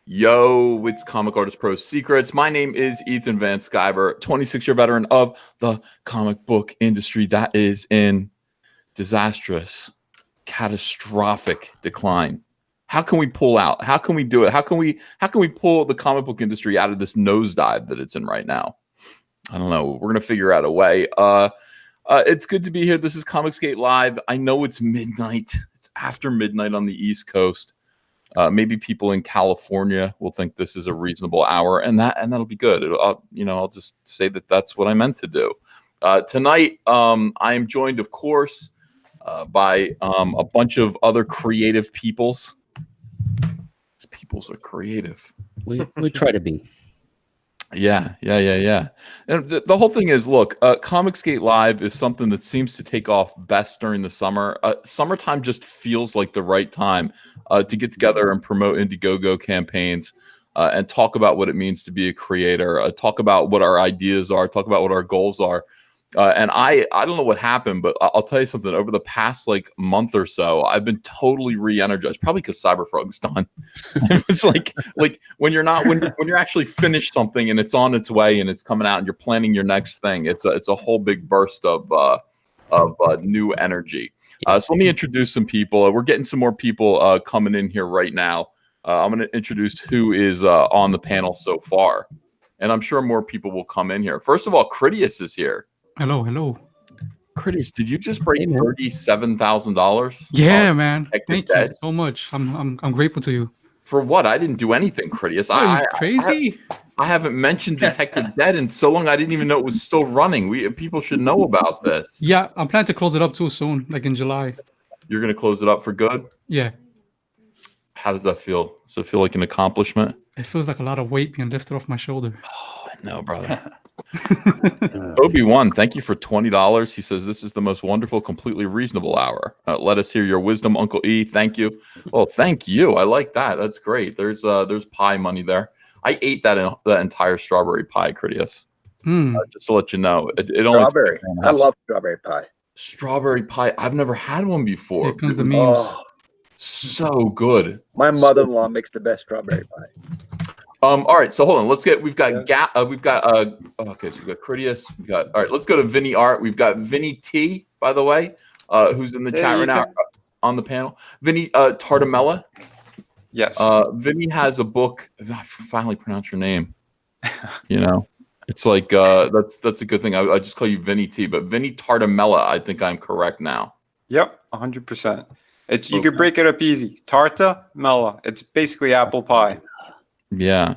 Yo, it's Comic Artist Pro Secrets. My name is Ethan Van Sciver, 26-year veteran of the comic book industry that is in disastrous, catastrophic decline. How can we pull out? How can we do it? How can we pull the comic book industry out of this nosedive that it's in right now? I don't know. We're gonna figure out a way. It's good to be here. This is ComicSGATE Live. I know it's midnight. It's after midnight on the East Coast. Maybe people in California will think this is a reasonable hour, and that'll be good. I'll just say that that's what I meant to do. Tonight, I am joined, of course, by a bunch of other creative peoples. These peoples are creative. We try to be. Yeah. And the whole thing is, look, ComicSGATE Live is something that seems to take off best during the summer. Summertime just feels like the right time to get together and promote Indiegogo campaigns and talk about what it means to be a creator, talk about what our ideas are, talk about what our goals are. And I don't know what happened, but I'll tell you something. Over the past month or so, I've been totally re-energized. Probably because CyberFrog's done. It's like when you're actually finished something and it's on its way and it's coming out and you're planning your next thing. It's a whole big burst of new energy. So let me introduce some people. We're getting some more people coming in here right now. I'm going to introduce who is on the panel so far, and I'm sure more people will come in here. First of all, Critias is here. Hello. Critias, did you just break $37,000? Yeah, man. Thank you so much. I'm grateful to you. For what? I didn't do anything, Critias. Are you crazy? I haven't mentioned Detective Dead in so long. I didn't even know it was still running. People should know about this. Yeah, I'm planning to close it up too soon, like in July. You're going to close it up for good? Yeah. How does that feel? Does it feel like an accomplishment? It feels like a lot of weight being lifted off my shoulder. Oh, I know, brother. Obi-Wan, thank you for $20. He says this is the most wonderful, completely reasonable hour. Let us hear your wisdom, Uncle E. Thank you. Oh, thank you. I like that. That's great. There's pie money there. I ate that entire strawberry pie, Critias. Just to let you know, it only strawberry. I love strawberry pie. Strawberry pie. I've never had one before. Here comes the memes. Oh, so good. My mother-in-law makes the best strawberry pie. All right, so hold on. We've got okay, so we've got Critias. All right, let's go to Vinny Art. We've got Vinny T, by the way, who's in the chat right now on the panel. Vinny Tartamella. Yes. Vinny has a book. I finally pronounced your name. It's like that's a good thing. I just call you Vinny T, but Vinny Tartamella, I think I'm correct now. Yep, 100%. You could break it up easy. Tartamella. It's basically apple pie. Yeah.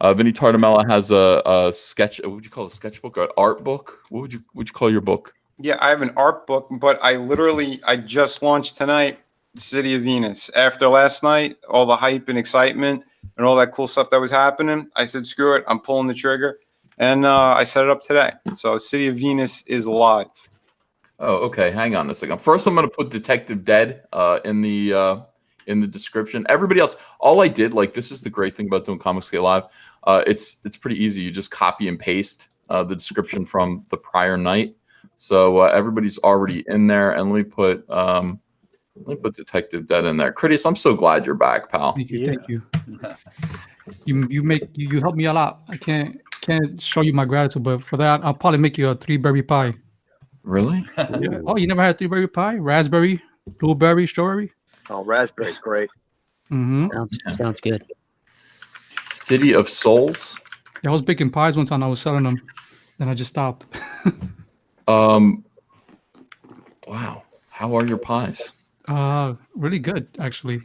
Vinny Tartamella has a sketch. What would you call a sketchbook or an art book? What would you call your book? Yeah, I have an art book, but I just launched tonight City of Venus. After last night, all the hype and excitement and all that cool stuff that was happening, I said, screw it, I'm pulling the trigger. And I set it up today. So City of Venus is live. Oh, okay. Hang on a second. First, I'm going to put Detective Dead in the description. Everybody else, all I did, this is the great thing about doing ComicSGATE Live. It's pretty easy. You just copy and paste the description from the prior night. So everybody's already in there. And let me put Detective Dead in there. Critias, I'm so glad you're back, pal. Thank you. Thank you. You helped me a lot. I can't show you my gratitude, but for that, I'll probably make you a 3-berry pie. Really? Yeah. Oh, you never had 3-berry pie? Raspberry, blueberry, strawberry? Oh, raspberry, great. Sounds good. City of Souls. Yeah, I was baking pies one time. I was selling them, then I just stopped. Wow. How are your pies? Really good, actually.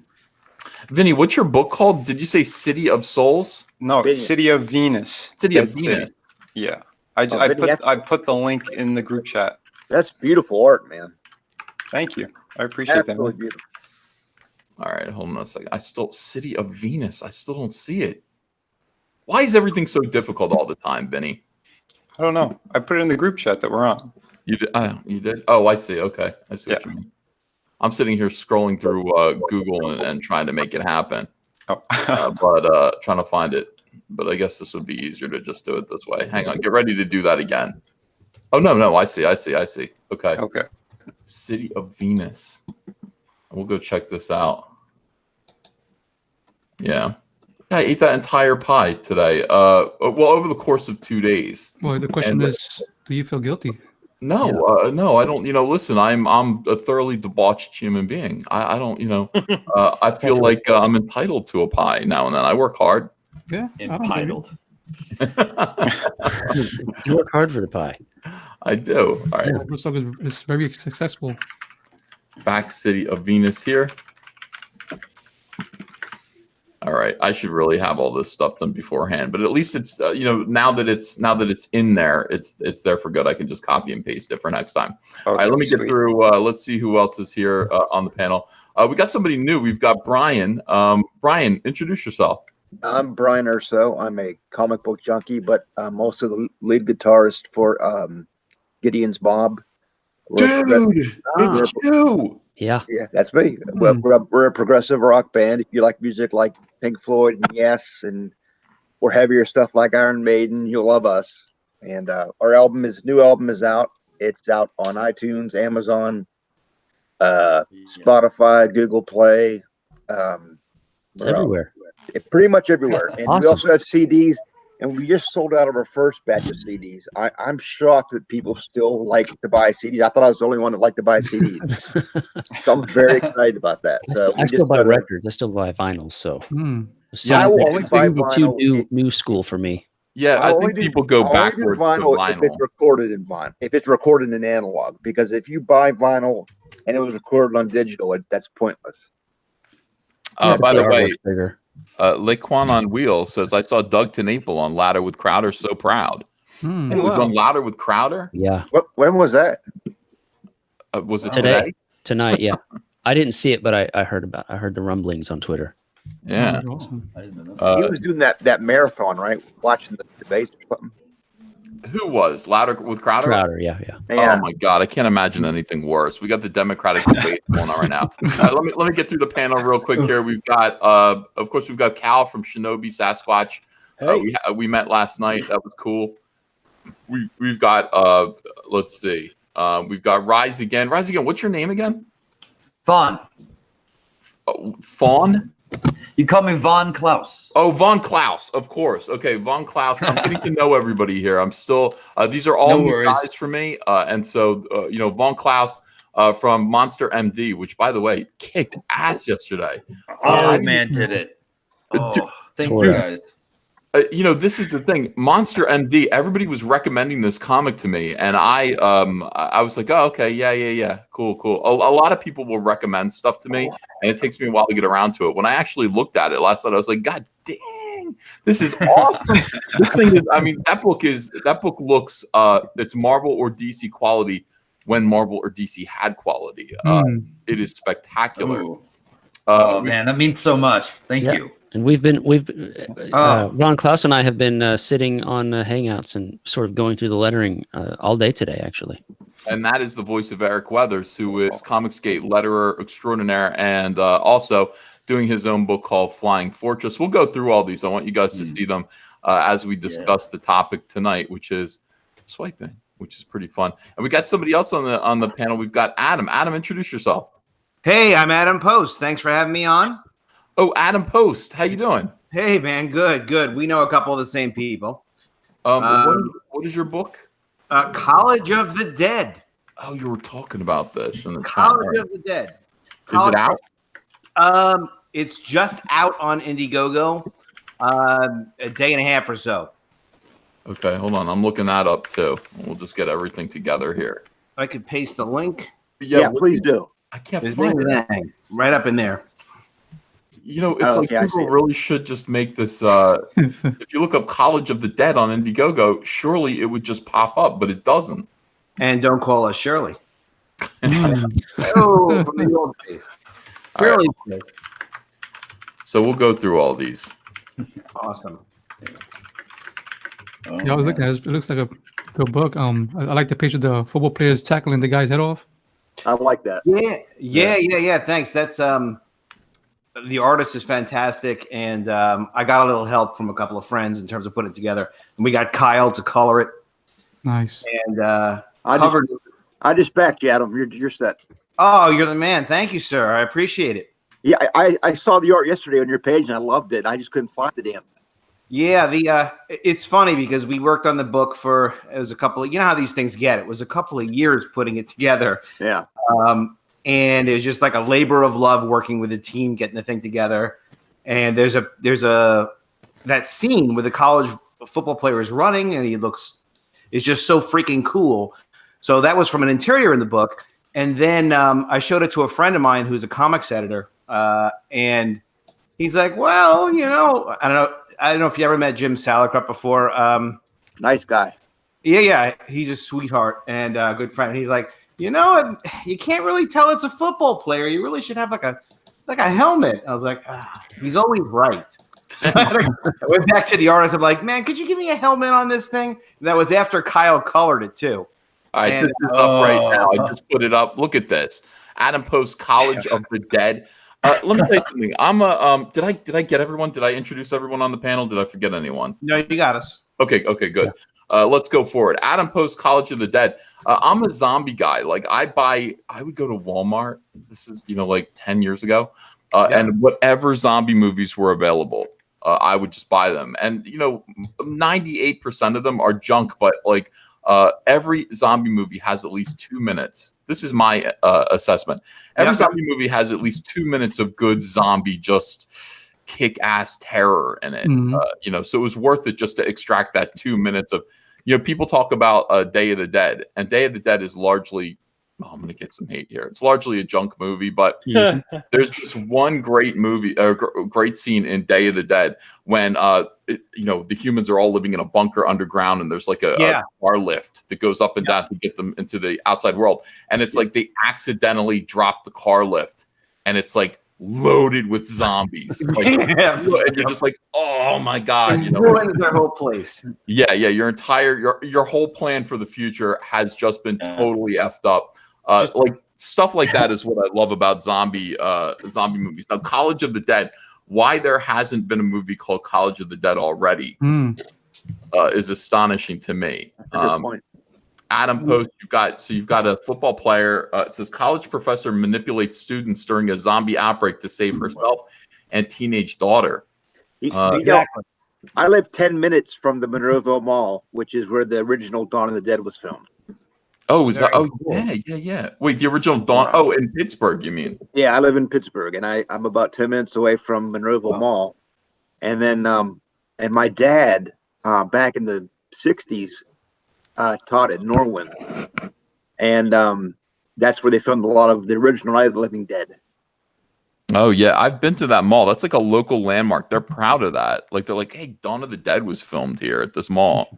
Vinny, what's your book called? Did you say City of Souls? No, City of Venus. City of Venus. Yeah. I put the link in the group chat. That's beautiful art, man. Thank you. I appreciate that. Absolutely beautiful. All right, hold on a second. City of Venus. I still don't see it. Why is everything so difficult all the time, Vinny? I don't know. I put it in the group chat that we're on. You did? You did? Oh, I see. Okay, I see what you mean. I'm sitting here scrolling through Google and trying to make it happen, but trying to find it. But I guess this would be easier to just do it this way. Hang on. Get ready to do that again. Oh, no. I see. Okay. Okay. City of Venus. We'll go check this out. Yeah. I ate that entire pie today. Well, over the course of 2 days. Well, the question is, do you feel guilty? No, no, I don't. Listen, I'm a thoroughly debauched human being. I don't. I feel like I'm entitled to a pie now and then. I work hard. Yeah, Entitled. You work hard for the pie. I do. All right. Yeah, Bloodstock is very successful. Back City of Venus here. All right, I should really have all this stuff done beforehand, but at least it's now that it's in there, it's there for good. I can just copy and paste it for next time. All right, let me get through. Let's see who else is here on the panel. We got somebody new. We've got Brian. Brian, introduce yourself. I'm Brian Urso. I'm a comic book junkie, but I'm also the lead guitarist for Gideon's Bob. Dude, it's you. Yeah. Yeah, that's me. We're a progressive rock band. If you like music like Pink Floyd and Yes, or heavier stuff like Iron Maiden, you'll love us. And our new album is out. It's out on iTunes, Amazon, Spotify, Google Play. It's everywhere. It's pretty much everywhere. And Awesome. we also have CDs. And we just sold out of our first batch of CDs. I'm shocked that people still like to buy CDs. I thought I was the only one that liked to buy CDs. So I'm very excited about that. So I still buy records. I still buy vinyls. So I will only buy too vinyl. new school for me. Yeah, I think people go backwards to vinyl. If it's recorded in vinyl, if it's recorded in analog, because if you buy vinyl and it was recorded on digital, that's pointless. By the way, bigger. Laquan on Wheels says, I saw Doug TenNapel on Ladder with Crowder, so proud. He was on Ladder with Crowder? Yeah. When was that? Was it today? Tonight, yeah. I didn't see it, but I heard the rumblings on Twitter. Yeah. Awesome. I didn't know. He was doing that marathon, right? Watching the debates or something. Who was? Ladder with Crowder? Crowder, yeah. Oh my God, I can't imagine anything worse. We got the Democratic debate going on right now. Let me get through the panel real quick here. We've got, of course, we've got Cal from Shinobi Sasquatch. We met last night. That was cool. We've got, let's see, we've got Rise Again. Rise Again. What's your name again? Vaughn. Fawn. You call me Von Klaus. Oh, Von Klaus, of course. Okay, Von Klaus. I'm getting to know everybody here. I'm still. These are all new guys for me, and so Von Klaus from Monster M.D., which, by the way, kicked ass yesterday. Oh man, did it? Oh, thank you guys. This is the thing. Monster M.D. Everybody was recommending this comic to me, and I was like, oh, okay, yeah, cool. A lot of people will recommend stuff to me, and it takes me a while to get around to it. When I actually looked at it last night, I was like, God dang, this is awesome. This thing is, I mean, that book looks, it's Marvel or DC quality when Marvel or DC had quality. It is spectacular. Oh man, that means so much. Thank you. And we've Ron Klaus and I have been sitting on Hangouts and sort of going through the lettering all day today, actually. And that is the voice of Eric Weathers, who is ComicSGATE letterer extraordinaire and also doing his own book called Flying Fortress. We'll go through all these. I want you guys to see them as we discuss the topic tonight, which is swiping, which is pretty fun. And we got somebody else on the panel. We've got Adam. Adam, introduce yourself. Hey, I'm Adam Post. Thanks for having me on. Oh, Adam Post. How you doing? Hey, man. Good. We know a couple of the same people. What is your book? College of the Dead. Oh, you were talking about this in the College of the Dead. Is it out? It's just out on Indiegogo. A day and a half or so. Okay, hold on. I'm looking that up too. We'll just get everything together here. I could paste the link. Yeah, please do. I can't His find name it. is right up in there. It's people really should just make this. If you look up College of the Dead on Indiegogo, surely it would just pop up, but it doesn't. And don't call us Shirley. Oh, from the old days. Shirley. Right. So we'll go through all these. Awesome. Yeah, I was looking at it. It looks like a good book. I like the picture of the football players tackling the guy's head off. I like that. Yeah. Thanks. That's the artist is fantastic, and I got a little help from a couple of friends in terms of putting it together. And we got Kyle to color it. Nice. And I just backed you, Adam. You're set. Oh, you're the man. Thank you, sir. I appreciate it. Yeah, I saw the art yesterday on your page and I loved it. I just couldn't find the damn thing. Yeah, it's funny because we worked on the book for it was a couple of, you know how these things get. It was a couple of years putting it together. Yeah. And it was just like a labor of love working with a team, getting the thing together. And there's that scene where the college football player is running and it's just so freaking cool. So that was from an interior in the book. And then I showed it to a friend of mine who's a comics editor. And he's like, well, you know, I don't know if you ever met Jim Salicrup before. Nice guy. Yeah. He's a sweetheart and a good friend. He's like, you know, you can't really tell it's a football player. You really should have like a helmet. I was like, he's always right. So I went back to the artist. I'm like, man, could you give me a helmet on this thing? And that was after Kyle colored it too. I put this up right now. I just put it up. Look at this. Adam posts College of the Dead. Let me tell you something. I'm a did I get everyone? Did I introduce everyone on the panel? Did I forget anyone? No, you got us. Okay, good. Let's go forward. Adam posts College of the Dead. I'm a zombie guy. Like I would go to Walmart. This is, like 10 years ago. And whatever zombie movies were available, I would just buy them. And 98% of them are junk, but like every zombie movie has at least 2 minutes. This is my assessment. Every zombie movie has at least 2 minutes of good zombie, just kick-ass terror in it. So it was worth it just to extract that 2 minutes of, people talk about Day of the Dead, and Day of the Dead is largely, I'm going to get some hate here. It's largely a junk movie, but there's this one great movie, great scene in Day of the Dead when, the humans are all living in a bunker underground, and there's like a car lift that goes up and down to get them into the outside world. And it's like they accidentally drop the car lift, and it's like loaded with zombies. Like, and you're just like, oh my God. Ruins their whole place. Yeah. Your whole plan for the future has just been totally effed up. Like stuff like that is what I love about zombie movies. Now, College of the Dead, why there hasn't been a movie called College of the Dead already is astonishing to me. Good point. Adam posts, you've got a football player. It says college professor manipulates students during a zombie outbreak to save herself and teenage daughter. Exactly. I live 10 minutes from the Monroeville Mall, which is where the original Dawn of the Dead was filmed. Oh, is that? Oh, yeah. Wait, the original Dawn. Oh, in Pittsburgh, you mean? Yeah, I live in Pittsburgh, and I'm about 10 minutes away from Monroeville Mall. And then, and my dad, back in the 60s, taught at Norwin, and that's where they filmed a lot of the original Night of the Living Dead. Oh yeah, I've been to that mall. That's like a local landmark. They're proud of that. Like they're like, hey, Dawn of the Dead was filmed here at this mall.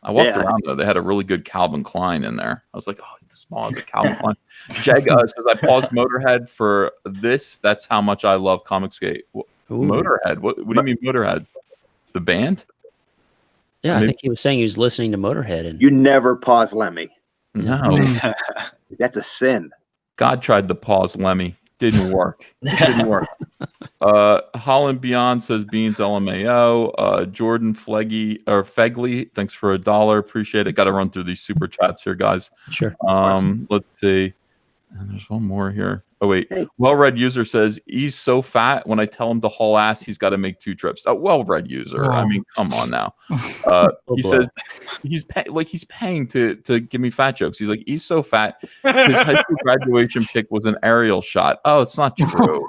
I walked around there. They had a really good Calvin Klein in there. I was like, oh, this mall is a Calvin Klein. Jag says I paused Motorhead for this. That's how much I love ComicSGATE. Motorhead. What do you mean Motorhead? The band? Yeah, I think he was saying he was listening to Motorhead. And you never pause Lemmy. No. That's a sin. God tried to pause Lemmy. Didn't work. Holland Beyond says Beans LMAO. Jordan Fegley, thanks for $1. Appreciate it. Got to run through these super chats here, guys. Sure. Let's see. And there's one more here. Oh, wait. Well-read user says, he's so fat. When I tell him to haul ass, he's got to make 2 trips. Well-read user. I mean, come on now. He says he's paying to give me fat jokes. He's like, he's so fat. His high school graduation pic was an aerial shot. Oh, it's not true.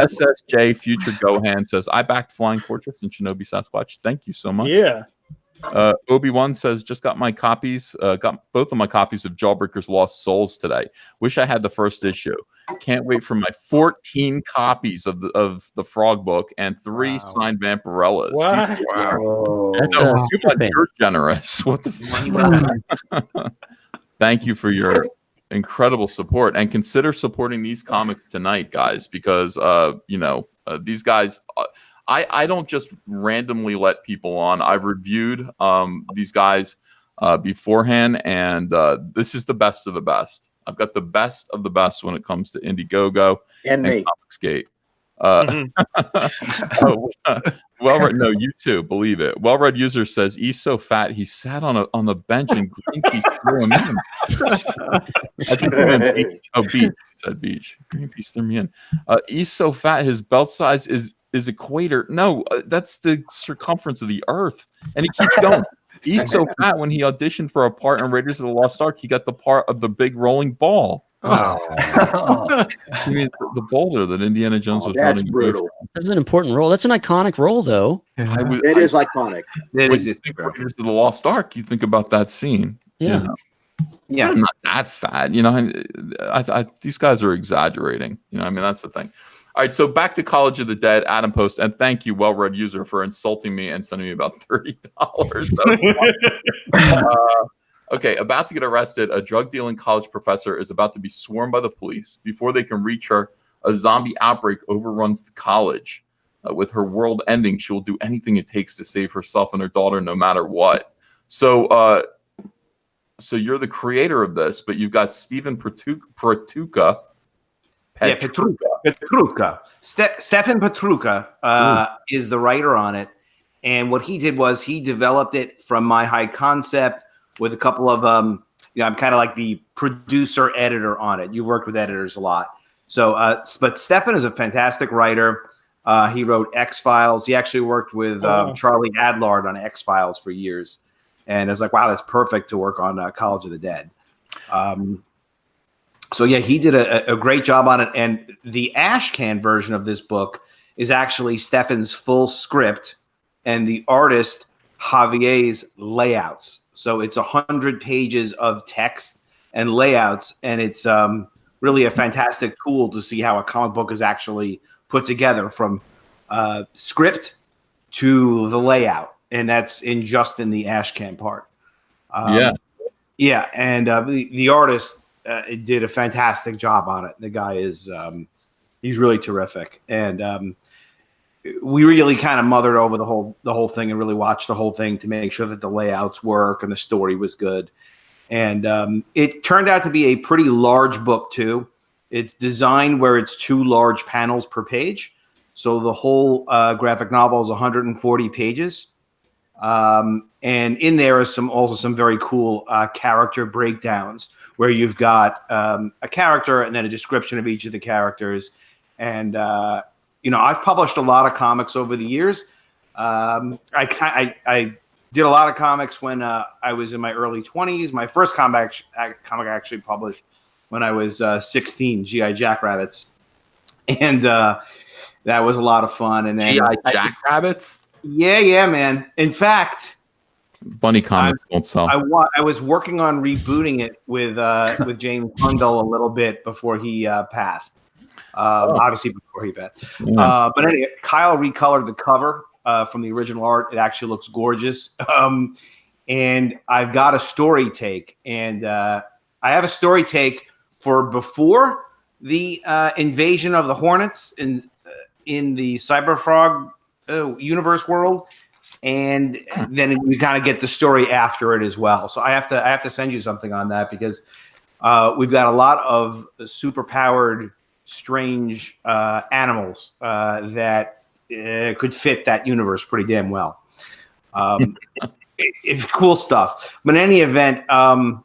SSJ Future Gohan says, I backed Flying Fortress and Shinobi Sasquatch. Thank you so much. Yeah. Obi-Wan says, just got my copies, got both of my copies of Jawbreaker's Lost Souls today. Wish I had the first issue. Can't wait for my 14 copies of the Frog book and 3 signed Vampirellas. Wow. That's you're generous. What the fuck? Thank you for your incredible support, and consider supporting these comics tonight, guys, because these guys. I don't just randomly let people on. I've reviewed these guys beforehand, and this is the best of the best. I've got the best of the best when it comes to Indiegogo and me. ComicSGATE. Well-read, no, you too, believe it. Well-read user says he's so fat he sat on the bench and Greenpeace threw him in. I think he meant beach. Oh, beach. He said beach. Greenpeace threw me in. He's so fat his belt size is equator. No, that's the circumference of the Earth. And he keeps going. He's so fat when he auditioned for a part in Raiders of the Lost Ark, he got the part of the big rolling ball. He means the boulder that Indiana Jones was that's running. brutal. That's an important role. That's an iconic role, though. It is iconic. It When is. you think Raiders of the Lost Ark, you think about that scene. Yeah. You know? Yeah. I'm not that fat, you know. I these guys are exaggerating. You know, I mean, that's the thing. All right, so back to College of the Dead, Adam Post, and thank you, well-read user, for insulting me and sending me about $30. Okay, about to get arrested, a drug-dealing college professor is about to be swarmed by the police. Before they can reach her, a zombie outbreak overruns the college. With her world ending, she will do anything it takes to save herself and her daughter, no matter what. So, so you're the creator of this, but you've got Stephen Petruka. Petruka. Stefan Petruka is the writer on it. And what he did was he developed it from my high concept with a couple of, I'm kind of like the producer editor on it. You've worked with editors a lot. So, but Stefan is a fantastic writer. He wrote X-Files. He actually worked with Charlie Adlard on X-Files for years. And I was like, wow, that's perfect to work on College of the Dead. So yeah, he did a great job on it. And the Ashcan version of this book is actually Stefan's full script and the artist Javier's layouts. So it's 100 pages of text and layouts. And it's really a fantastic tool to see how a comic book is actually put together from script to the layout. And that's in the Ashcan part. Yeah. And the artist did a fantastic job on it. The guy is, he's really terrific. And we really kind of mothered over the whole thing and really watched the whole thing to make sure that the layouts work and the story was good. And it turned out to be a pretty large book too. It's designed where it's 2 large panels per page. So the whole graphic novel is 140 pages. And in there is also some very cool character breakdowns where you've got a character and then a description of each of the characters. And, I've published a lot of comics over the years. I did a lot of comics when I was in my early 20s. My first comic I actually published when I was 16, G.I. Jackrabbits. And that was a lot of fun. And then G.I. Jackrabbits? Yeah, man. In fact, Bunny comics don't sell. I was working on rebooting it with James Hundle a little bit before he passed. Obviously before he passed. Yeah. But anyway, Kyle recolored the cover from the original art. It actually looks gorgeous. And I've got a story take. And I have a story take for before the invasion of the Hornets in the CYBERFROG universe world, and then we kind of get the story after it as well. So I have to send you something on that because we've got a lot of super powered, strange animals that could fit that universe pretty damn well. It's cool stuff. But in any event, on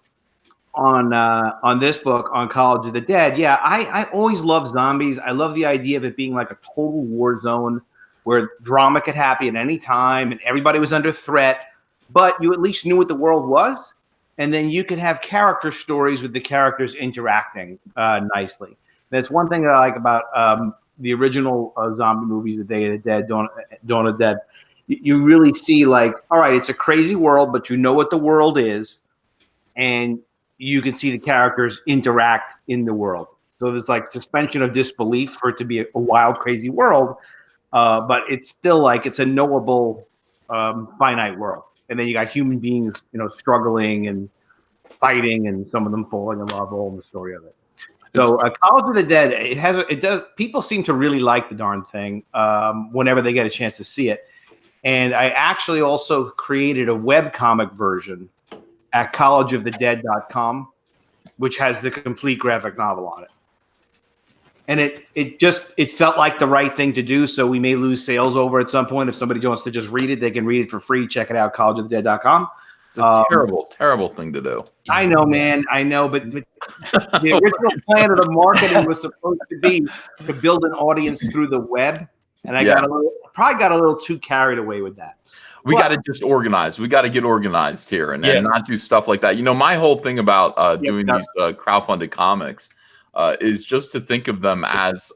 this book, on College of the Dead, yeah, I always love zombies. I love the idea of it being like a total war zone where drama could happen at any time and everybody was under threat, but you at least knew what the world was. And then you could have character stories with the characters interacting nicely. And that's one thing that I like about the original zombie movies, The Day of the Dead, Dawn of the Dead. You really see like, all right, it's a crazy world, but you know what the world is. And you can see the characters interact in the world. So there's like suspension of disbelief for it to be a wild, crazy world. But it's still like it's a knowable, finite world. And then you got human beings, struggling and fighting, and some of them falling in love. All in the story of it. So, College of the Dead, it does. People seem to really like the darn thing whenever they get a chance to see it. And I actually also created a webcomic version at collegeofthedead.com, which has the complete graphic novel on it. And it felt like the right thing to do. So we may lose sales over at some point. If somebody wants to just read it, they can read it for free. Check it out, collegeofthedead.com. It's a terrible thing to do. I know, man. I know, but the original plan of the marketing was supposed to be to build an audience through the web, and I probably got a little too carried away with that. We got to just organize. We got to get organized here and not do stuff like that. You know, my whole thing about doing these crowdfunded comics is just to think of them as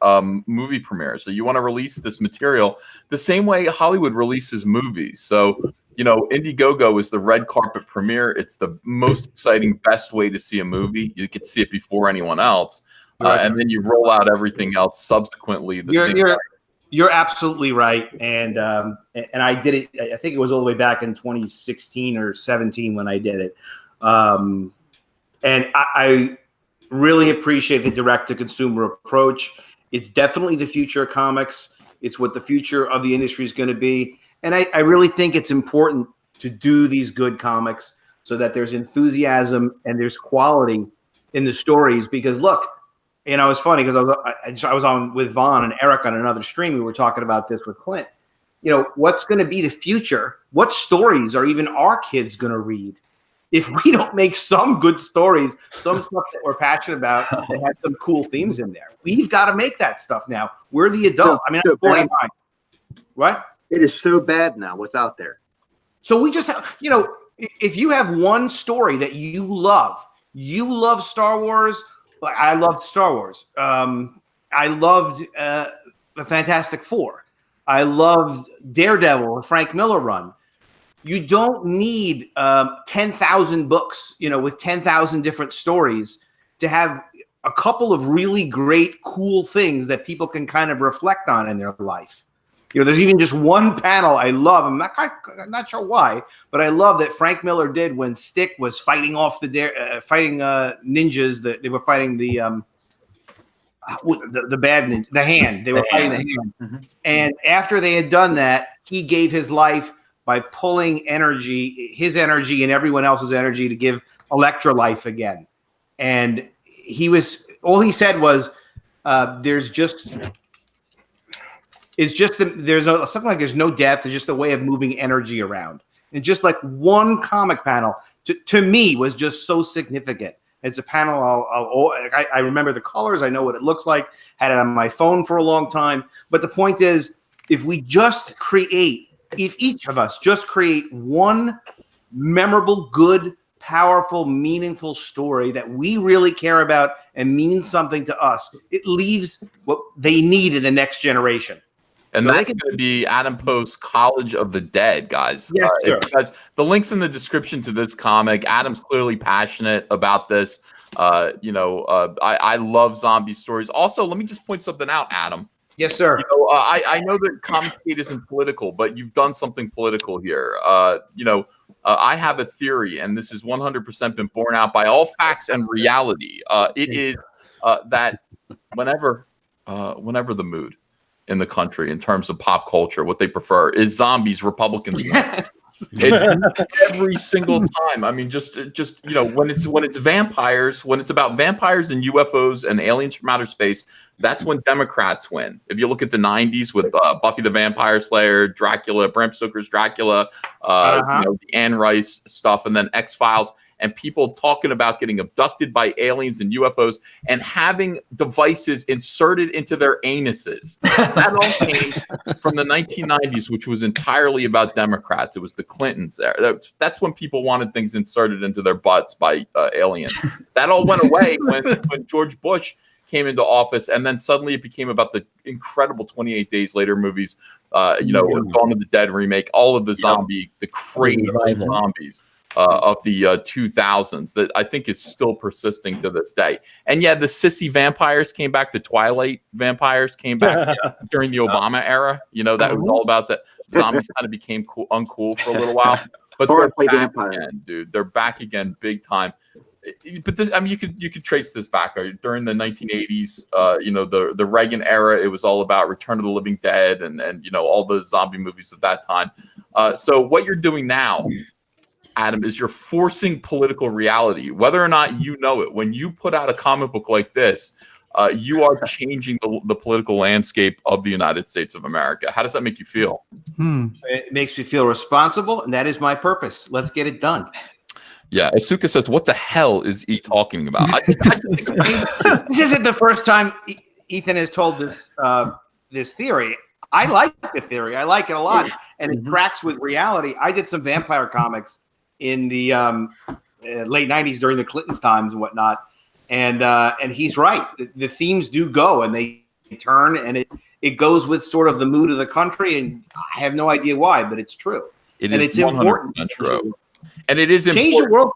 movie premieres. So you want to release this material the same way Hollywood releases movies. So, you know, Indiegogo is the red carpet premiere. It's the most exciting, best way to see a movie. You get to see it before anyone else. And then you roll out everything else subsequently. You're absolutely right. And I did it, I think it was all the way back in 2016 or 17 when I did it. And I really appreciate the direct-to-consumer approach. It's definitely the future of comics. It's what the future of the industry is going to be. And I really think it's important to do these good comics so that there's enthusiasm and there's quality in the stories. Because look, you know, it's funny because I was on with Vaughn and Eric on another stream. We were talking about this with Clint. You know, what's going to be the future? What stories are even our kids going to read? If we don't make some good stories, some stuff that we're passionate about, that has some cool themes in there, we've got to make that stuff now. We're the adult. I mean, I'm 49. What? It is so bad now what's out there. So we just have, you know, if you have one story that you love Star Wars. I loved Star Wars. I loved the Fantastic Four. I loved Daredevil, the Frank Miller run. You don't need 10,000 books, you know, with 10,000 different stories to have a couple of really great, cool things that people can kind of reflect on in their life. You know, there's even just one panel I love. I'm not sure why, but I love that Frank Miller did when Stick was fighting off the ninjas. That they were fighting the bad ninja, the hand. They were fighting the hand. Mm-hmm. And after they had done that, he gave his life by pulling energy, his energy and everyone else's energy to give Elektra life again. And all he said was, there's no death. It's just a way of moving energy around. And just like one comic panel to me was just so significant. It's a panel. I remember the colors. I know what it looks like. Had it on my phone for a long time. But the point is, if each of us just create one memorable, good, powerful, meaningful story that we really care about and means something to us, it leaves what they need in the next generation. And so that's going to be Adam Post's College of the Dead, guys. Yes, sir. Because the link's in the description to this comic. Adam's clearly passionate about this. I love zombie stories. Also, let me just point something out, Adam. Yes, sir. You know, I know that ComicGate isn't political, but you've done something political here. I have a theory, and this is 100% been borne out by all facts and reality. It is that whenever the mood in the country in terms of pop culture, what they prefer is zombies, Republicans. Every single time. I mean, just you know, when it's vampires, when it's about vampires and UFOs and aliens from outer space, that's when Democrats win. If you look at the 90s with Buffy the Vampire Slayer, Dracula, Bram Stoker's Dracula, the Anne Rice stuff, and then X-Files, and people talking about getting abducted by aliens and UFOs and having devices inserted into their anuses. That all came from the 1990s, which was entirely about Democrats. It was the Clintons there. That's when people wanted things inserted into their butts by aliens. That all went away when George Bush came into office, and then suddenly it became about the incredible 28 Days Later movies, Dawn of the Dead remake, all of the the crazy zombies of the 2000s that I think is still persisting to this day. And yeah, the sissy vampires came back. The Twilight vampires came back during the Obama era. You know, that was all about that. Zombies kind of became uncool for a little while. But they're back again, dude. They're back again big time. But this, I mean, you could trace this back during the 1980s. The Reagan era. It was all about Return of the Living Dead and all the zombie movies of that time. So what you're doing now, Adam, is you're forcing political reality, whether or not you know it. When you put out a comic book like this, you are changing the political landscape of the United States of America. How does that make you feel? It makes me feel responsible, and that is my purpose. Let's get it done. Yeah, Asuka says, "What the hell is he talking about?" This isn't the first time Ethan has told this this theory. I like the theory. I like it a lot, and it tracks with reality. I did some vampire comics in the late '90s during the Clinton's times and whatnot, and he's right. The themes do go, and they turn, and it goes with sort of the mood of the country, and I have no idea why, but it's true. It's important. True. And it is change important.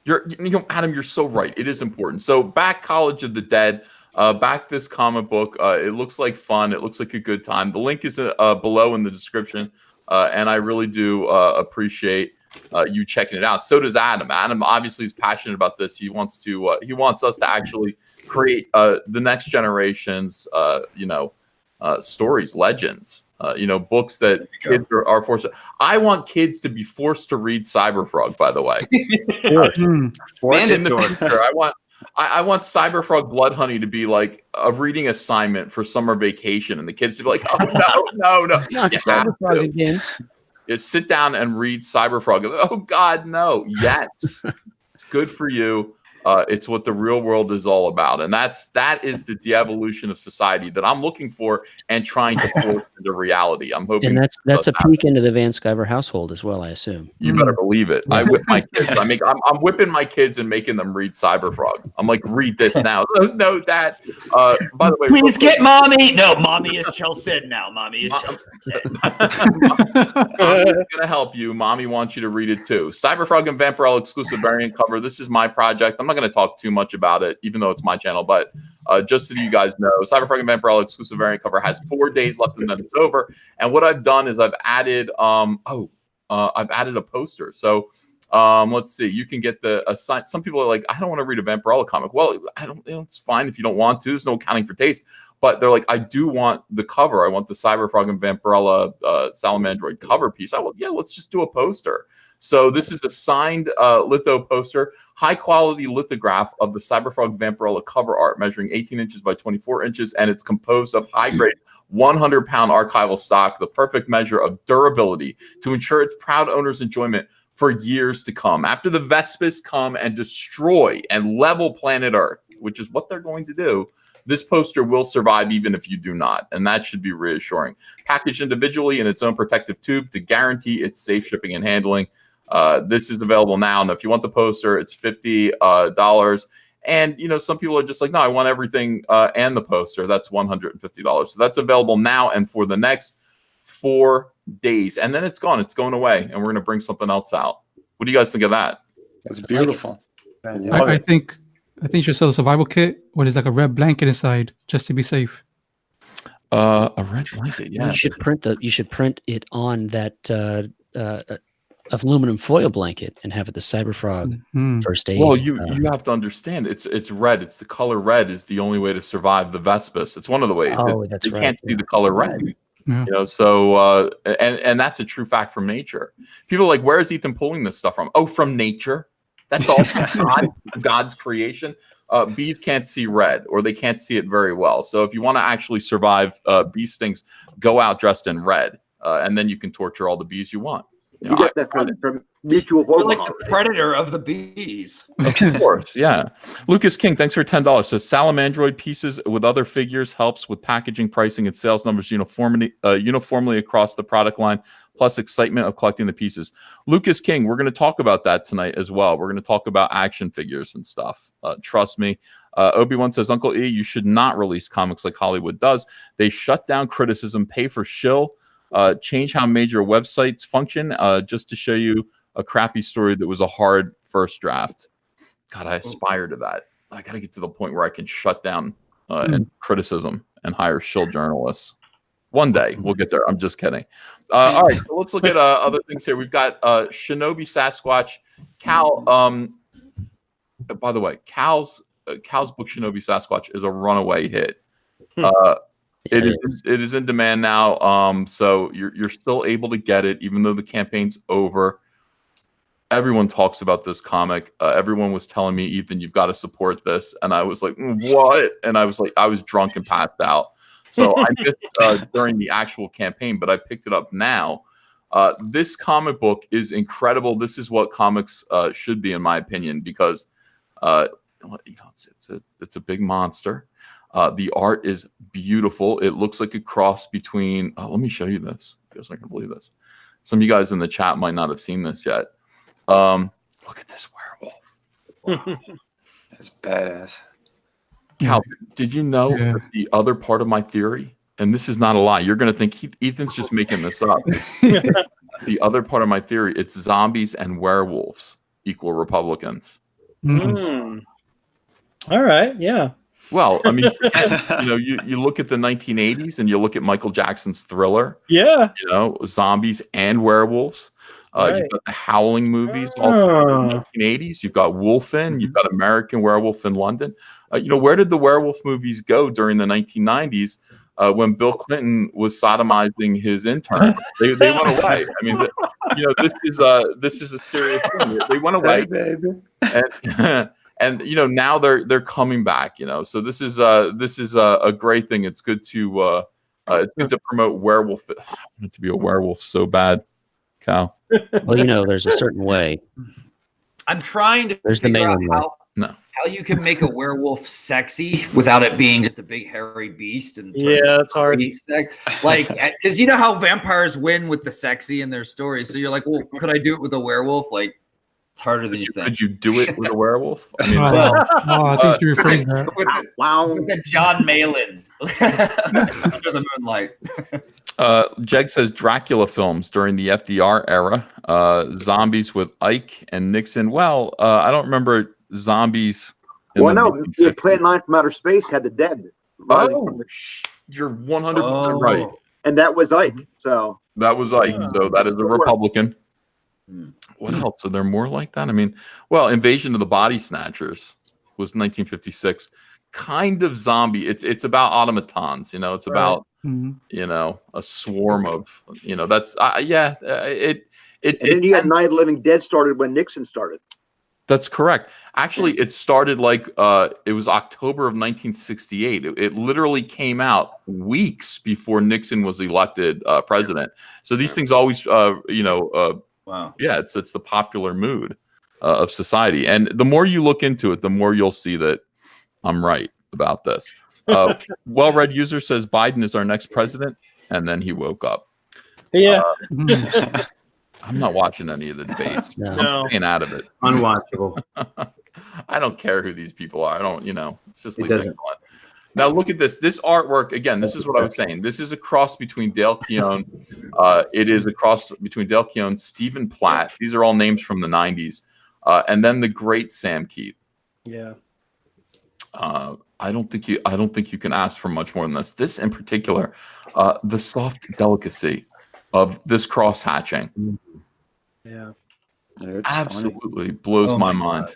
the world. Adam, you're so right. It is important. So back College of the Dead, back this comic book. It looks like fun. It looks like a good time. The link is below in the description, and I really do appreciate you checking it out. So does Adam. Adam obviously is passionate about this. He wants us to actually create the next generation's stories, legends. Books that kids are forced to. I want kids to be forced to read CyberFrog, by the way. In the future, I want CyberFrog Bloodhoney to be like a reading assignment for summer vacation, and the kids to be like, "Oh no, not CyberFrog again." Just sit down and read CyberFrog. Oh God, no! Yes, it's good for you. It's what the real world is all about, and that is the de-evolution of society that I'm looking for and trying to force into reality. I'm hoping, and that's a peek into the Van Sciver household as well, I assume. You better believe it. I whip my kids. I'm whipping my kids and making them read CyberFrog. I'm like, read this now. No, Dad. By the way, please get mommy. No, mommy is Chelsea now. Mommy is Chelsea. Mommy's gonna help you. Mommy wants you to read it too. CyberFrog and Vampirella exclusive variant cover. This is my project. I'm not going to talk too much about it, even though it's my channel, but just so you guys know, CyberFrog and Vampirella exclusive variant cover has 4 days left and then it's over. And what I've done is I've added a poster. So let's see, you can get some people are like, I don't want to read a Vampirella comic. Well, it's fine if you don't want to. There's no accounting for taste. But they're like, I do want the cover. I want the CyberFrog and Vampirella Salamandroid cover piece. Let's just do a poster. So this is a signed litho poster, high quality lithograph of the CyberFrog Vampirella cover art, measuring 18 inches by 24 inches, and it's composed of high grade 100-pound archival stock, the perfect measure of durability to ensure its proud owner's enjoyment for years to come. After the Vespis come and destroy and level planet Earth, which is what they're going to do, this poster will survive even if you do not, and that should be reassuring. Packaged individually in its own protective tube to guarantee its safe shipping and handling. This is available now. And if you want the poster, it's $50. And, some people are just like, no, I want everything and the poster. That's $150. So that's available now and for the next 4 days. And then it's gone. It's going away. And we're going to bring something else out. What do you guys think of that? That's beautiful. I think you should sell a survival kit where there's like a red blanket inside just to be safe. A red blanket, yeah. You should print it on that aluminum foil blanket and have it the CyberFrog first aid. Well, you have to understand it's red. It's the color red is the only way to survive the Vespis. It's one of the ways. That's you right. Can't see the color red. Yeah. So and that's a true fact from nature. People are like, where is Ethan pulling this stuff from? Oh, from nature. That's all God's creation. Bees can't see red, or they can't see it very well. So if you want to actually survive bee stings, go out dressed in red, and then you can torture all the bees you want. You get that from mutual You're like the predator of the bees. Of course, yeah. Lucas King, thanks for $10. Says Salamandroid pieces with other figures helps with packaging, pricing, and sales numbers uniformly across the product line, plus excitement of collecting the pieces. Lucas King, we're going to talk about that tonight as well. We're going to talk about action figures and stuff. Trust me. Obi-Wan says, Uncle E, you should not release comics like Hollywood does. They shut down criticism, pay for shill, change how major websites function just to show you a crappy story that was a hard first draft. God, I aspire to that. I got to get to the point where I can shut down and criticism and hire shill journalists. One day we'll get there. I'm just kidding. All right, so let's look at other things here. We've got Shinobi Sasquatch. Cal, by the way, Cal's book Shinobi Sasquatch is a runaway hit. It is in demand now. So you're still able to get it, even though the campaign's over. everyone talks about this comic. Everyone was telling me, Ethan, you've got to support this. And I was like, what? And I was drunk and passed out. So I missed during the actual campaign, but I picked it up now. This comic book is incredible. This is what comics should be, in my opinion, because it's a big monster. The art is beautiful. It looks like a cross between. Let me show you this. You guys aren't gonna believe this. Some of you guys in the chat might not have seen this yet. Look at this werewolf. Wow. That's badass. Cal, did you know that the other part of my theory, and this is not a lie, you're going to think Ethan's just making this up. The other part of my theory, it's zombies and werewolves equal Republicans. All right, yeah. Well, I mean, you look at the 1980s and you look at Michael Jackson's Thriller. Yeah. Zombies and werewolves. Right. You've got the Howling movies, all in the 1980s. You've got Wolfen. You've got American Werewolf in London. Where did the werewolf movies go during the 1990s when Bill Clinton was sodomizing his intern? They went away. I mean, this is a serious thing. They went away, and now they're coming back. So this is a great thing. It's good to promote werewolf. I want to be a werewolf so bad. Cal. Well, there's a certain way. I'm trying to figure out how you can make a werewolf sexy without it being just a big hairy beast. And that's hard. Like, because you know how vampires win with the sexy in their stories. So you're like, well, could I do it with a werewolf? Like, it's harder than you think. Could you do it with a werewolf? I mean, I think you rephrased that. With the John Malin under the moonlight. Jeg says Dracula films during the FDR era, zombies with Ike and Nixon. Well, I don't remember zombies. Well, no, the Plan 9 from Outer Space had the dead. You're 100% right. And that was Ike. So that was Ike. So that is a Republican. What else? Are there more like that? I mean, well, Invasion of the Body Snatchers was 1956. Kind of zombie. It's about automatons. It's about a swarm of that's And then you had Night of the Living Dead started when Nixon started. That's correct. Actually, it started it was October of 1968. It literally came out weeks before Nixon was elected president. So these things always wow. Yeah, it's the popular mood of society. And the more you look into it, the more you'll see that I'm right about this. Well-read user says Biden is our next president, and then he woke up. Yeah. I'm not watching any of the debates. No. I'm staying out of it. Unwatchable. I don't care who these people are. I don't, it's just leave things alone. Now look at this. This artwork, again, this is what I was saying. This is a cross between Dale Keown. It is a cross between Dale Keown, Stephen Platt. These are all names from the 90s. And then the great Sam Keith. Yeah. I don't think you can ask for much more than this. This in particular, the soft delicacy of this cross hatching. Yeah. Absolutely blows my mind.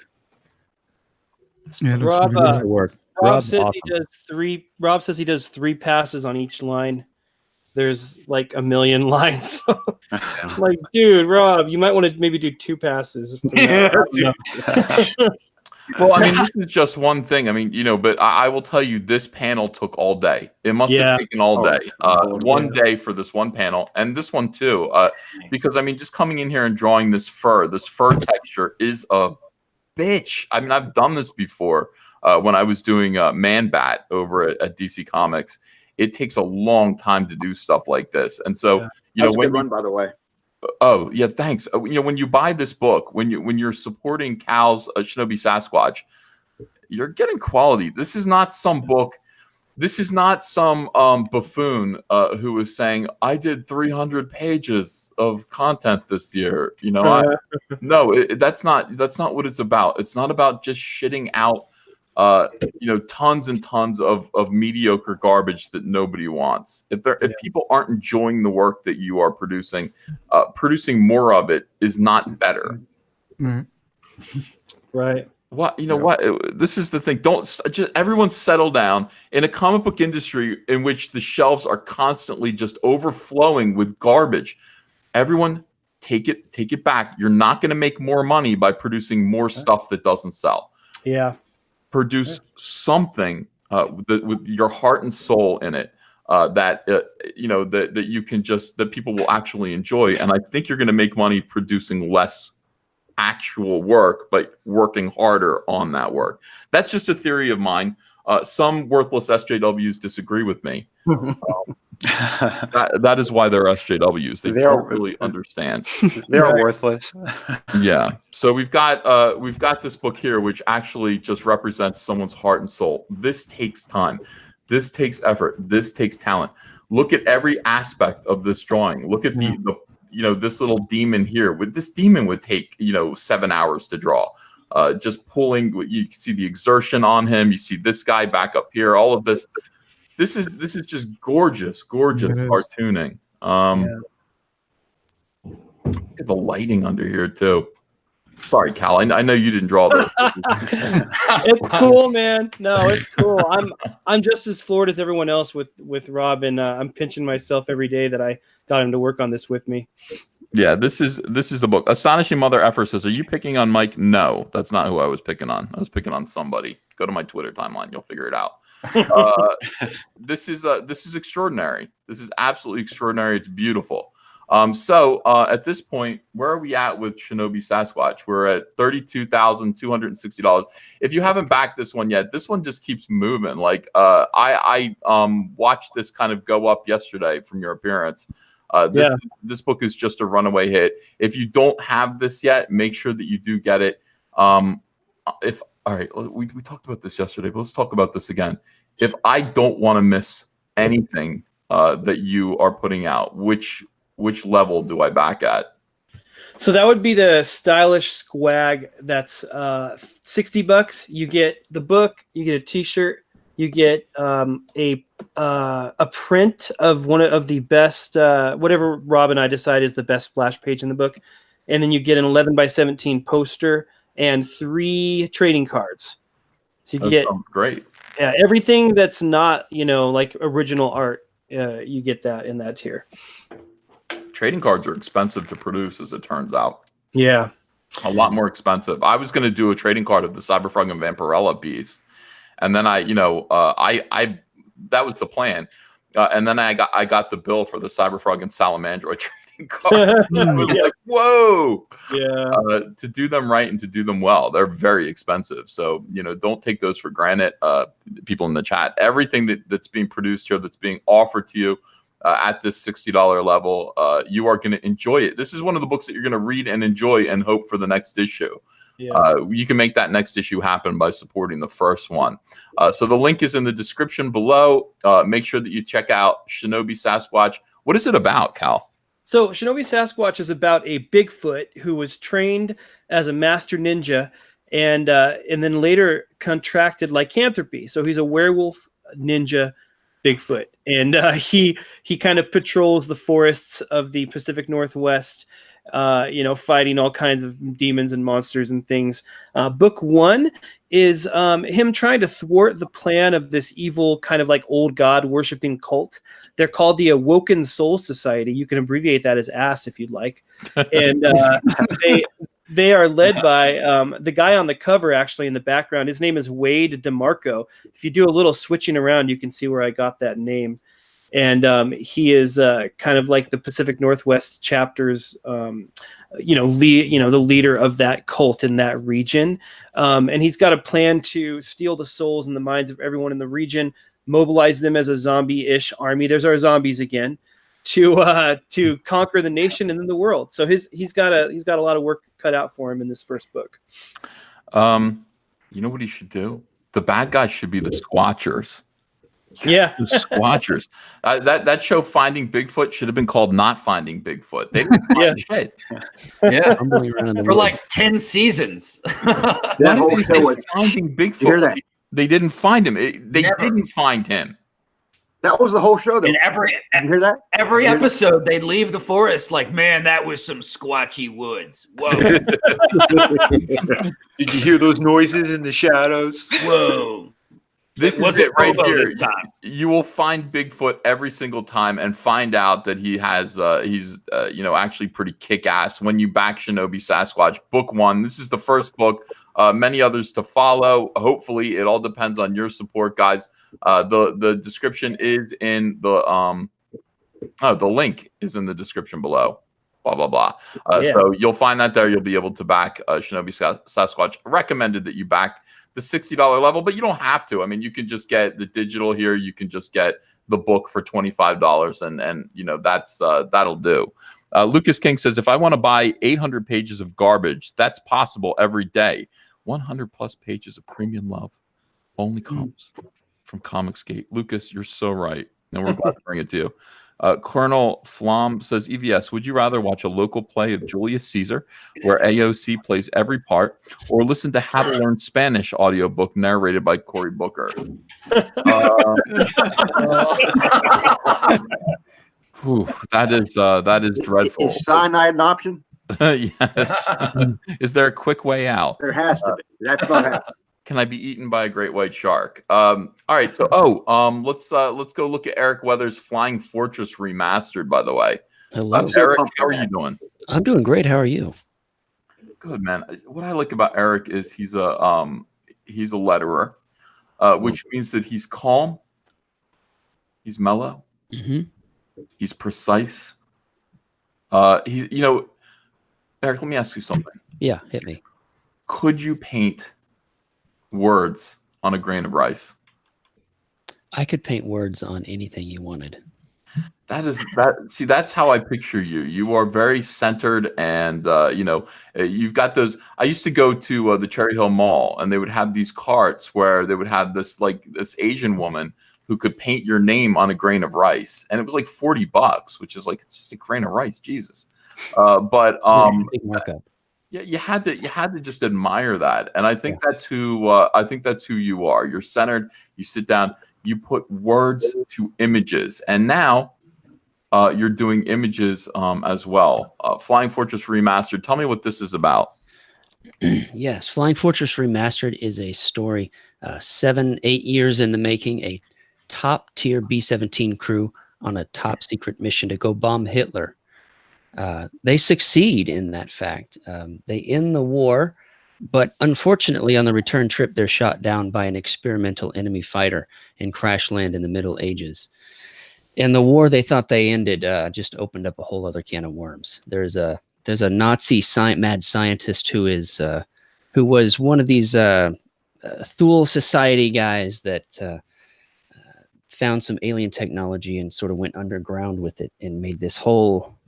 Yeah, Rob says he does 3 passes on each line. There's like a million lines. Like, dude, Rob, you might want to maybe do 2 passes. Well, I mean, this is just one thing. I mean, but I will tell you, this panel took all day. It must have taken all day. One day for this one panel, and this one too. Because I mean, just coming in here and drawing this fur texture is a bitch. I mean, I've done this before when I was doing Man Bat over at DC Comics. It takes a long time to do stuff like this, and so that's a good run, by the way. Oh yeah, thanks. When you buy this book, when you're supporting Cal's Shinobi Sasquatch, you're getting quality. This is not some book. This is not some buffoon who was saying, "I did 300 pages of content this year." That's not what it's about. It's not about just shitting out tons and tons of mediocre garbage that nobody wants. If people aren't enjoying the work that you are producing, producing more of it is not better. Right. What this is the thing. Everyone settle down in a comic book industry in which the shelves are constantly just overflowing with garbage. Everyone take it back. You're not going to make more money by producing more stuff that doesn't sell. Yeah. Produce something with your heart and soul in it that you can that people will actually enjoy. And I think you're going to make money producing less actual work, but working harder on that work. That's just a theory of mine. Some worthless SJWs disagree with me. That is why they're SJWs. They don't really understand. They're worthless. Yeah. So we've got this book here, which actually just represents someone's heart and soul. This takes time. This takes effort. This takes talent. Look at every aspect of this drawing. Look at the this little demon here. This demon would take 7 hours to draw. Just pulling. You can see the exertion on him. You see this guy back up here. All of this. This is just gorgeous cartooning. Look at the lighting under here too. Sorry, Cal. I know you didn't draw that. It's cool, man. No, it's cool. I'm just as floored as everyone else with Rob, and I'm pinching myself every day that I got him to work on this with me. Yeah, this is the book. Astonishing Mother Effer says, "Are you picking on Mike?" No, that's not who I was picking on. I was picking on somebody. Go to my Twitter timeline. You'll figure it out. This is extraordinary. This is absolutely extraordinary. It's beautiful. So at this point, where are we at with Shinobi Sasquatch? We're at $32,260. If you haven't backed this one yet, this one just keeps moving. Like I watched this kind of go up yesterday from your appearance. This book is just a runaway hit. If you don't have this yet, make sure that you do get it. All right, we talked about this yesterday, but let's talk about this again. If I don't want to miss anything that you are putting out, which level do I back at? So that would be the stylish squag. That's $60. You get the book, you get a T-shirt, you get a print of one of the best, whatever Rob and I decide is the best splash page in the book, and then you get an 11x17 poster and 3 trading cards. So you get sounds great. Yeah, everything that's not like original art, you get that in that tier. Trading cards are expensive to produce, as it turns out. Yeah, a lot more expensive. I was going to do a trading card of the CyberFrog and Vampirella beast, and then I that was the plan, and then I got the bill for the CyberFrog and Salamandroid trading card. I was like, whoa! Yeah. To do them right and to do them well, they're very expensive. So don't take those for granted. People in the chat, everything that's being produced here, that's being offered to you at this $60 level, you are going to enjoy it. This is one of the books that you're going to read and enjoy and hope for the next issue. Yeah. You can make that next issue happen by supporting the first one. So the link is in the description below. Make sure that you check out Shinobi Sasquatch. What is it about, Cal? So Shinobi Sasquatch is about a Bigfoot who was trained as a master ninja and then later contracted lycanthropy. So he's a werewolf ninja Bigfoot, and he kind of patrols the forests of the Pacific Northwest, fighting all kinds of demons and monsters and things. Book 1 is him trying to thwart the plan of this evil kind of like old god worshipping cult. They're called the Awoken Soul Society. You can abbreviate that as ASS if you'd like. And they are led by the guy on the cover, actually, in the background. His name is Wade DeMarco. If you do a little switching around, you can see where I got that name. And he is kind of like the Pacific Northwest chapter's, the leader of that cult in that region. And he's got a plan to steal the souls and the minds of everyone in the region, mobilize them as a zombie-ish army. There's our zombies again. To conquer the nation and then the world. So he's got a lot of work cut out for him in this first book. You know what he should do? The bad guys should be the Squatchers. Yeah, the Squatchers. That show Finding Bigfoot should have been called Not Finding Bigfoot. They didn't find shit. Yeah, for like 10 seasons. That whole show was Finding Bigfoot. They didn't find him. They didn't find him. That was the whole show. And you hear that? Every episode, they'd leave the forest like, man, that was some squatchy woods. Whoa. Did you hear those noises in the shadows? Whoa. This is it right here. You will find Bigfoot every single time and find out that he has he's you know, actually pretty kick-ass when you back Shinobi Sasquatch. Book 1. This is the first book. Many others to follow. Hopefully, it all depends on your support, guys. The description is in the the link is in the description below. Blah blah blah. So you'll find that there. You'll be able to back Shinobi Sasquatch. Recommended that you back the $60 level, but you don't have to. I mean, you can just get the digital here. You can just get the book for $25, and you know, that's that'll do. Lucas King says, if I want to buy 800 pages of garbage, that's possible every day. 100 plus pages of premium love only comes from ComicSgate. Lucas, you're so right, and we're glad to bring it to you. Colonel Flom says, EVS, would you rather watch a local play of Julius Caesar where AOC plays every part, or listen to How to Learn Spanish audiobook narrated by Cory Booker? That is dreadful. Is cyanide an option? Yes. Is there a quick way out? There has to be. That's not happening. Can I be eaten by a great white shark? All right. So, let's go look at Eric Weathers' Flying Fortress Remastered. By the way, hello, Eric. How are you doing? I'm doing great. How are you? Good, man. What I like about Eric is he's a letterer, which means that he's calm, he's mellow, he's precise. Eric, let me ask you something. Yeah, hit me. Could you paint words on a grain of rice? I could paint words on anything you wanted. That's how I picture you. You are very centered, and you've got those. I used to go to the Cherry Hill Mall, and they would have these carts where they would have this Asian woman who could paint your name on a grain of rice, and it was like $40, which is like, it's just a grain of rice, Jesus. Big markup. Yeah, you had to just admire that, and I think that's who you are. You're centered. You sit down. You put words to images, and now you're doing images as well. Flying Fortress Remastered. Tell me what this is about. Yes, Flying Fortress Remastered is a story 7-8 years in the making. A top-tier B-17 crew on a top-secret mission to go bomb Hitler. They succeed in that fact. They end the war, but unfortunately on the return trip, they're shot down by an experimental enemy fighter and crash land in the Middle Ages. And the war they thought they ended just opened up a whole other can of worms. There's a Nazi mad scientist who was one of these Thule Society guys that found some alien technology and sort of went underground with it and made this whole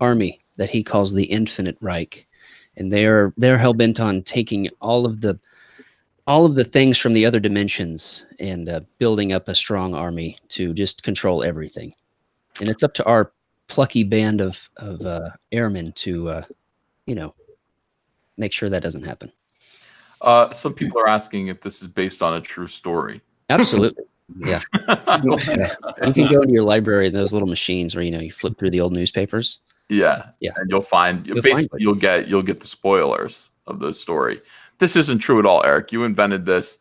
army that he calls the Infinite Reich, and they're hell-bent on taking all of the things from the other dimensions and building up a strong army to just control everything. And it's up to our plucky band of airmen to make sure that doesn't happen. Some people are asking if this is based on a true story. Absolutely. Yeah. You can go into your library and those little machines where you flip through the old newspapers. Yeah, and you'll get the spoilers of the story. This isn't true at all, Eric. You invented this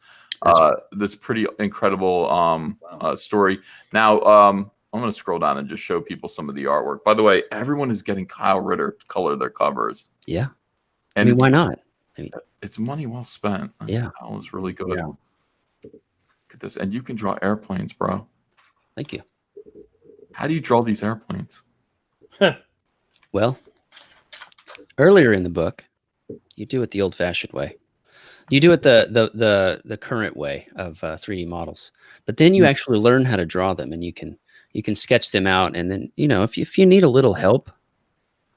this pretty incredible story. Now I'm going to scroll down and just show people some of the artwork. By the way, everyone is getting Kyle Ritter to color their covers. Yeah, and I mean, why not? It's money well spent. Yeah, Kyle is really good. Yeah. Look at this, and you can draw airplanes, bro. Thank you. How do you draw these airplanes? Well, earlier in the book, you do it the old-fashioned way. You do it the current way of 3D models, but then you actually learn how to draw them, and you can sketch them out. And then if you need a little help,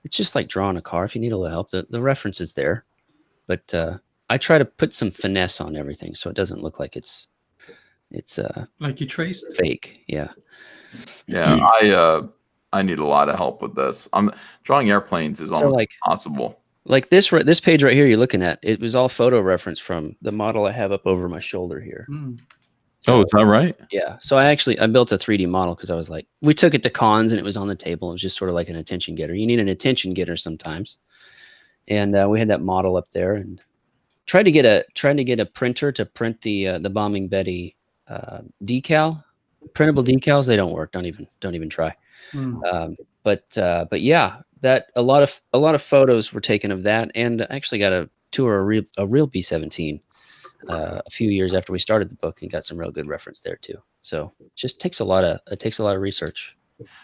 it's just like drawing a car. If you need a little help, the reference is there. But I try to put some finesse on everything so it doesn't look like it's like you traced fake. Yeah. I need a lot of help with this. I'm drawing airplanes is almost impossible. Like this page right here you're looking at, it was all photo reference from the model I have up over my shoulder here. So, is that right? Yeah. So I built a 3D model because I was like, we took it to cons and it was on the table. It was just sort of like an attention getter. You need an attention getter sometimes. And we had that model up there and tried to get a printer to print the Bombing Betty decal, printable decals. They don't work. Don't even try. But yeah, that a lot of photos were taken of that, and I actually got a tour a real B-17 a few years after we started the book, and got some real good reference there too. So it just takes a lot of research.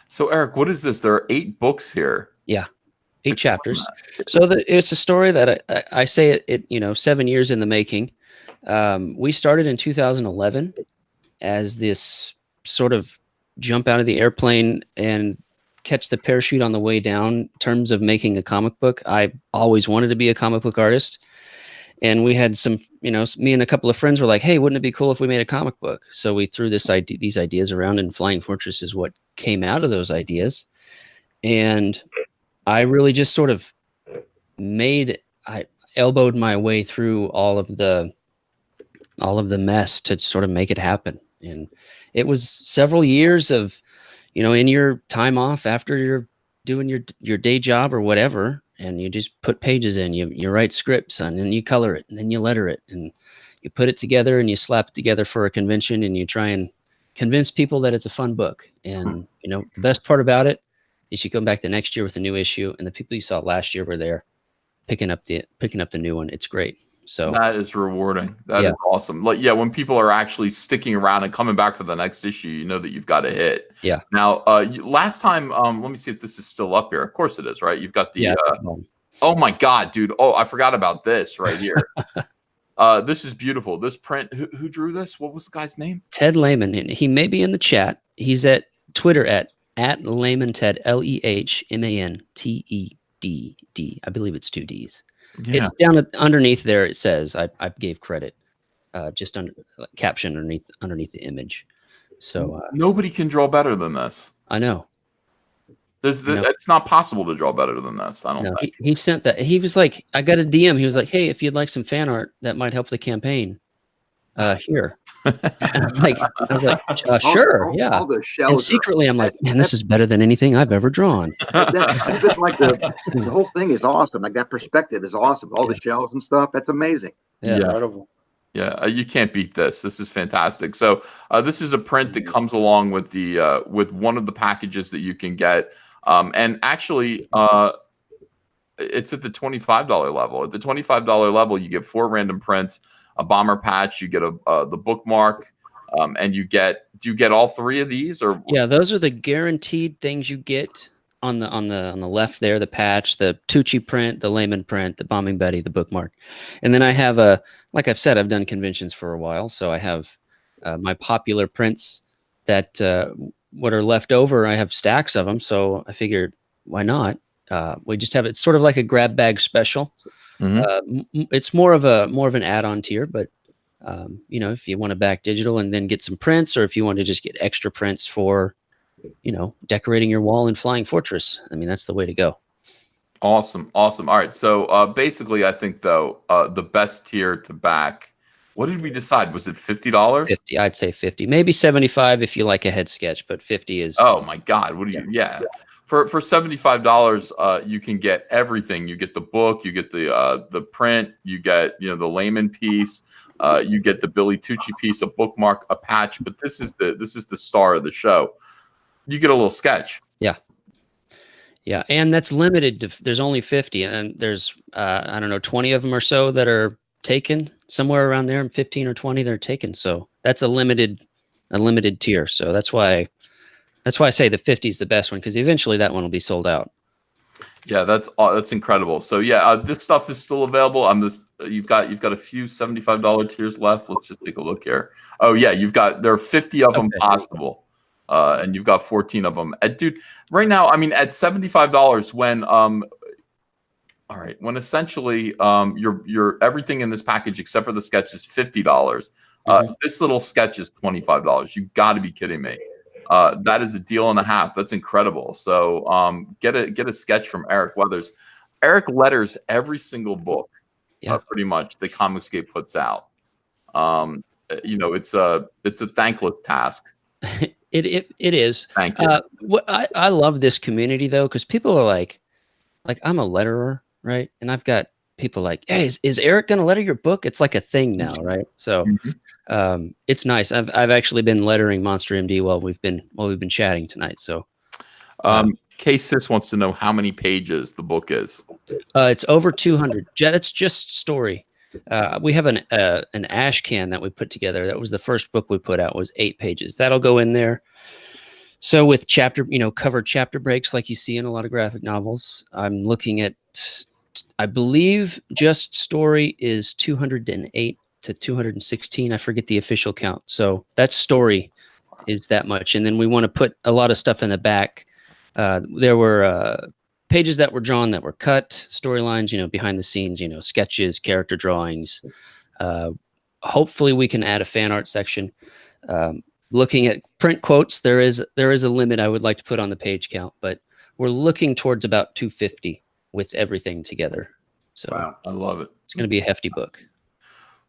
So Eric, what is this? There are 8 books here. Yeah, 8 chapters. So it's a story that I say it 7 years in the making. We started in 2011 as this sort of jump out of the airplane and catch the parachute on the way down in terms of making a comic book. I always wanted to be a comic book artist. And we had some, me and a couple of friends were like, hey, wouldn't it be cool if we made a comic book? So we threw these ideas around, and Flying Fortress is what came out of those ideas. And I really just sort of I elbowed my way through all of the mess to sort of make it happen. And it was several years of, in your time off after you're doing your day job or whatever, and you just put pages in, you write scripts and then you color it, and then you letter it, and you put it together, and you slap it together for a convention, and you try and convince people that it's a fun book. And the best part about it is you come back the next year with a new issue, and the people you saw last year were there picking up the new one. It's great. So that is rewarding. That is awesome. Like, when people are actually sticking around and coming back for the next issue, you know that you've got a hit. Yeah. Now, last time, let me see if this is still up here. Of course it is, right? You've got the. Oh my God, dude! Oh, I forgot about this right here. This is beautiful. This print. Who drew this? What was the guy's name? Ted Lehman. He may be in the chat. He's at Twitter at Lehman Ted, LEHMANTEDD. I believe it's 2 Ds. Yeah. It's down underneath there. It says I gave credit, just under caption underneath the image. So nobody can draw better than this. I know. It's not possible to draw better than this. I don't think. He sent that. He was like, I got a DM. He was like, hey, if you'd like some fan art that might help the campaign, here. I was like, sure, yeah. All the shells and secretly, I'm like, man, this is better than anything I've ever drawn. Like the whole thing is awesome. Like that perspective is awesome. All the shells and stuff. That's amazing. Yeah. Incredible. Yeah, you can't beat this. This is fantastic. So this is a print that comes along with the with one of the packages that you can get. And actually, it's at the $25 level. At the $25 level, you get 4 random prints, a bomber patch, you get the bookmark, and do you get all 3 of these? Or yeah, those are the guaranteed things you get on the left there, the patch, the Tucci print, the Lehman print, the Bombing Betty, the bookmark. And then I have like I've said, I've done conventions for a while, so I have my popular prints that what are left over. I have stacks of them, so I figured why not? We just have it sort of like a grab bag special. It's more of an add-on tier, but if you want to back digital and then get some prints, or if you want to just get extra prints for decorating your wall in Flying Fortress, I mean, that's the way to go. Awesome. All right, so basically I think though the best tier to back, what did we decide? Was it $50? 50, I'd say 50, maybe 75 if you like a head sketch, but 50 is. Oh my God! What do you? Yeah. For $75, you can get everything. You get the book, you get the print, you get the Lehman piece, you get the Billy Tucci piece, a bookmark, a patch. But this is the star of the show. You get a little sketch. Yeah, and that's limited to. There's only 50, and there's I don't know, 20 of them or so that are taken, somewhere around there, and 15 or 20 that are taken. So that's a limited tier. So that's why I say the 50 is the best one, because eventually that one will be sold out. Yeah, that's incredible. So yeah, this stuff is still available. You've got a few $75 tiers left. Let's just take a look here. Oh yeah, there are 50 of them possible, and you've got 14 of them. Dude, right now, I mean, at $75, when essentially your everything in this package except for the sketch is $50. This little sketch is $25. You got to be kidding me. That is a deal and a half. That's incredible. So get a sketch from Eric Weathers. Eric letters every single book, pretty much, that ComicSGATE puts out. It's a thankless task. It is. Thank you. I love this community though, because people are like I'm a letterer, right? And I've got people like, hey, is Eric going to letter your book? It's like a thing now, right? So it's nice. I've actually been lettering Monster MD while we've been chatting tonight. So K-Sis wants to know how many pages the book is. It's over 200. It's just story. We have an ash can that we put together. That was the first book we put out, was 8 pages. That'll go in there. So with chapter, covered chapter breaks like you see in a lot of graphic novels. I'm looking at, I believe just story is 208 to 216. I forget the official count. So that story is that much. And then we want to put a lot of stuff in the back. There were pages that were drawn that were cut, storylines, behind the scenes, sketches, character drawings. Hopefully we can add a fan art section. Looking at print quotes, there is a limit I would like to put on the page count, but we're looking towards about 250 with everything together. So wow, I love it. It's going to be a hefty book.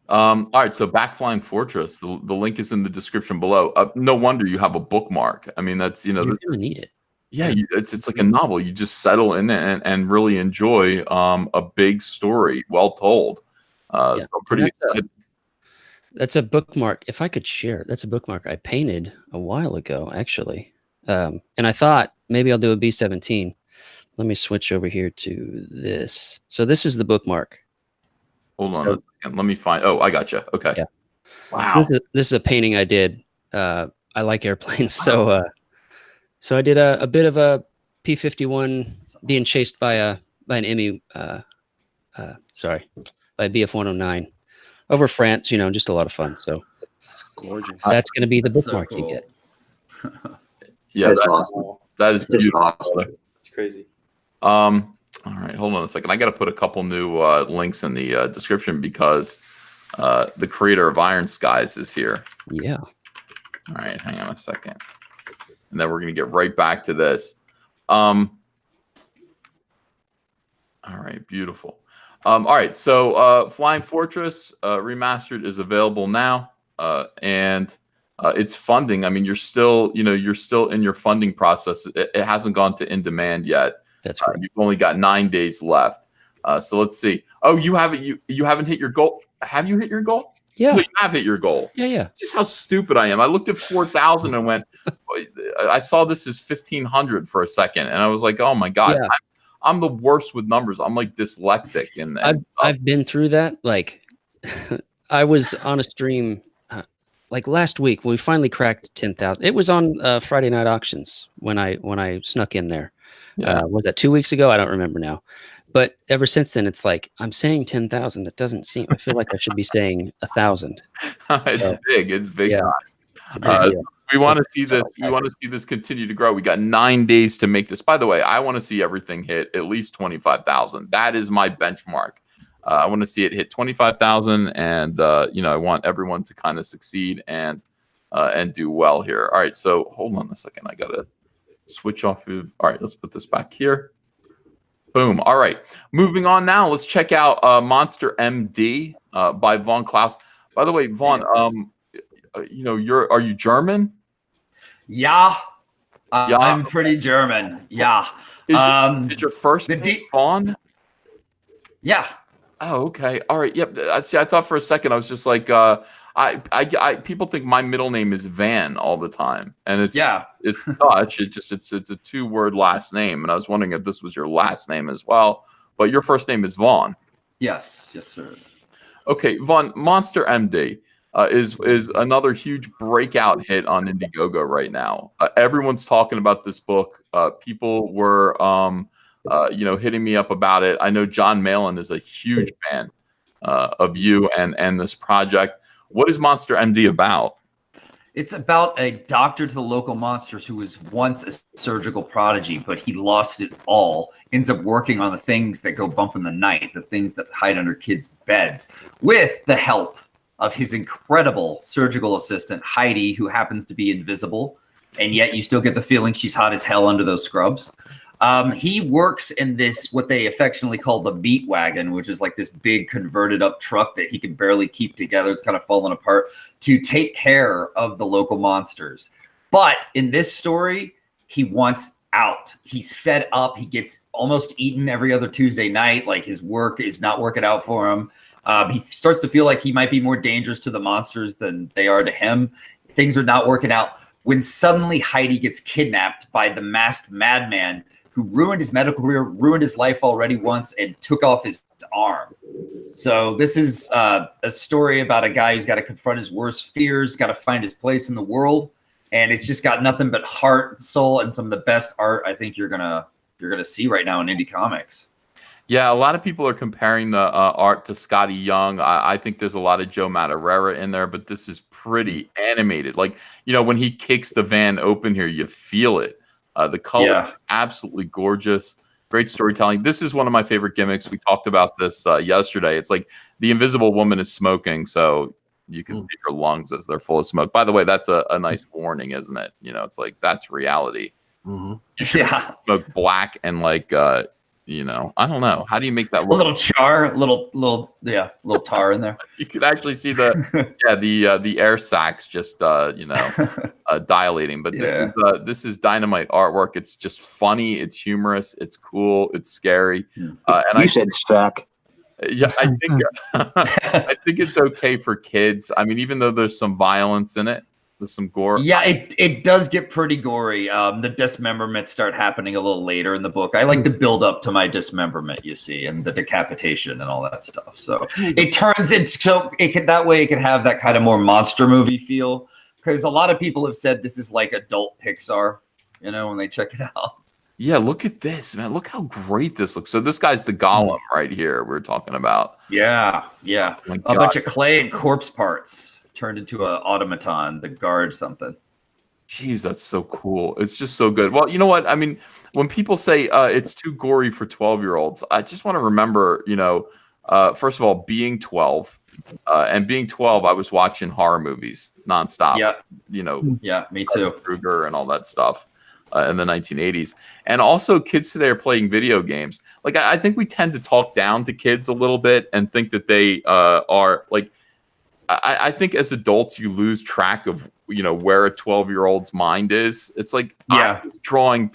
All right, so Back Flying Fortress. The link is in the description below. No wonder you have a bookmark. I mean, that's you're going to need it. Yeah, it's like a novel. You just settle in and really enjoy a big story, well told. So pretty excited. That's a bookmark. If I could share, that's a bookmark I painted a while ago, actually. And I thought maybe I'll do a B17. Let me switch over here to this. So this is the bookmark. Hold on a second. Let me find. Oh, I got you. Okay. Yeah. Wow. So this is a painting I did. I like airplanes, so I did a bit of a P-51 being chased by an Emmy. By a BF-109 over France. Just a lot of fun. So that's gorgeous. That's going to be the bookmark you get. Yeah, that's awesome. That is beautiful. Awesome. It's crazy. All right, hold on a second. I got to put a couple new links in the description because the creator of Iron Skies is here. Yeah. All right, hang on a second. And then we're going to get right back to this. All right, beautiful. All right, so Flying Fortress Remastered is available now, and it's funding. I mean, you're still in your funding process. It hasn't gone to in demand yet. That's right. You've only got 9 days left. So let's see. Oh, you haven't hit your goal. Have you hit your goal? Yeah. No, you have hit your goal. Yeah. This is how stupid I am. I looked at 4,000 and went, I saw this as 1,500 for a second. And I was like, oh my God, yeah. I'm the worst with numbers. I'm like dyslexic. And I've been through that. Like I was on a stream like last week when we finally cracked 10,000. It was on Friday Night Auctions when I snuck in there. Yeah. Was that 2 weeks ago? I don't remember now. But ever since then, it's like I'm saying 10,000. That doesn't seem. I feel like I should be saying 1,000. It's big. It's big. Yeah. We want to see this. We want to see this continue to grow. We got 9 days to make this. By the way, I want to see everything hit at least 25,000. That is my benchmark. I want to see it hit 25,000, and I want everyone to kind of succeed and do well here. All right. So hold on a second. I gotta switch off of. All right. Let's put this back here. Boom. All right. Moving on now. Let's check out Monster M.D. By Vaughn Klaus. By the way, Vaughn, are you German? Yeah. I'm pretty German. Yeah. Is your first name Vaughn? Yeah. Oh, okay. All right. Yep. See, I thought for a second I was just like, people think my middle name is Van all the time, and it's Dutch. It's a 2-word last name, and I was wondering if this was your last name as well. But your first name is Vaughn. Yes, sir. Okay, Vaughn. Monster M.D. is another huge breakout hit on Indiegogo right now. Everyone's talking about this book. People were hitting me up about it. I know John Malin is a huge fan of you and this project. What is Monster M.D. about? It's about a doctor to the local monsters who was once a surgical prodigy, but he lost it all, ends up working on the things that go bump in the night, the things that hide under kids' beds, with the help of his incredible surgical assistant, Heidi, who happens to be invisible, and yet you still get the feeling she's hot as hell under those scrubs. He works in this, what they affectionately call the meat wagon, which is like this big converted up truck that he can barely keep together. It's kind of falling apart, to take care of the local monsters. But in this story, he wants out. He's fed up. He gets almost eaten every other Tuesday night. Like his work is not working out for him. He starts to feel like he might be more dangerous to the monsters than they are to him. Things are not working out when suddenly Heidi gets kidnapped by the masked madman who ruined his medical career, ruined his life already once, and took off his arm. So this is a story about a guy who's got to confront his worst fears, got to find his place in the world, and it's just got nothing but heart and soul and some of the best art I think you're gonna see right now in indie comics. Yeah, a lot of people are comparing the art to Scotty Young. I think there's a lot of Joe Madureira in there, but this is pretty animated. Like, you know, when he kicks the van open here, you feel it. The color is absolutely gorgeous. Great storytelling. This is one of my favorite gimmicks. We talked about this yesterday. It's like the Invisible Woman is smoking, so you can see her lungs as they're full of smoke. By the way, that's a nice warning, isn't it? You know, it's like that's reality. You should smoke black and like you know, I don't know. How do you make that look? A little char, little tar in there. You could actually see the air sacs just you know dilating. But this is dynamite artwork. It's just funny. It's humorous. It's cool. It's scary. And you said sack. Yeah, I think I think it's okay for kids. I mean, even though there's some violence in it. There's some gore. Yeah, it does get pretty gory. The dismemberments start happening a little later in the book. I like to build up to my dismemberment, you see, and the decapitation and all that stuff. So it turns into that way it can have that kind of more monster movie feel. Because a lot of people have said this is like adult Pixar, you know, when they check it out. Yeah, look at this, man. Look how great this looks. So this guy's the Golem right here we're talking about. Yeah. A bunch of clay and corpse parts. Turned into an automaton to guard something. Jeez, that's so cool. It's just so good. Well, you know what? I mean, when people say it's too gory for 12-year-olds, I just want to remember, you know, first of all, being 12, and being 12, I was watching horror movies nonstop. Yeah. You know. Yeah, me too. Krueger and all that stuff in the 1980s. And also kids today are playing video games. Like, I think we tend to talk down to kids a little bit and think that they are like, I think as adults, you lose track of, you know, where a 12-year-old's mind is. It's like, I was drawing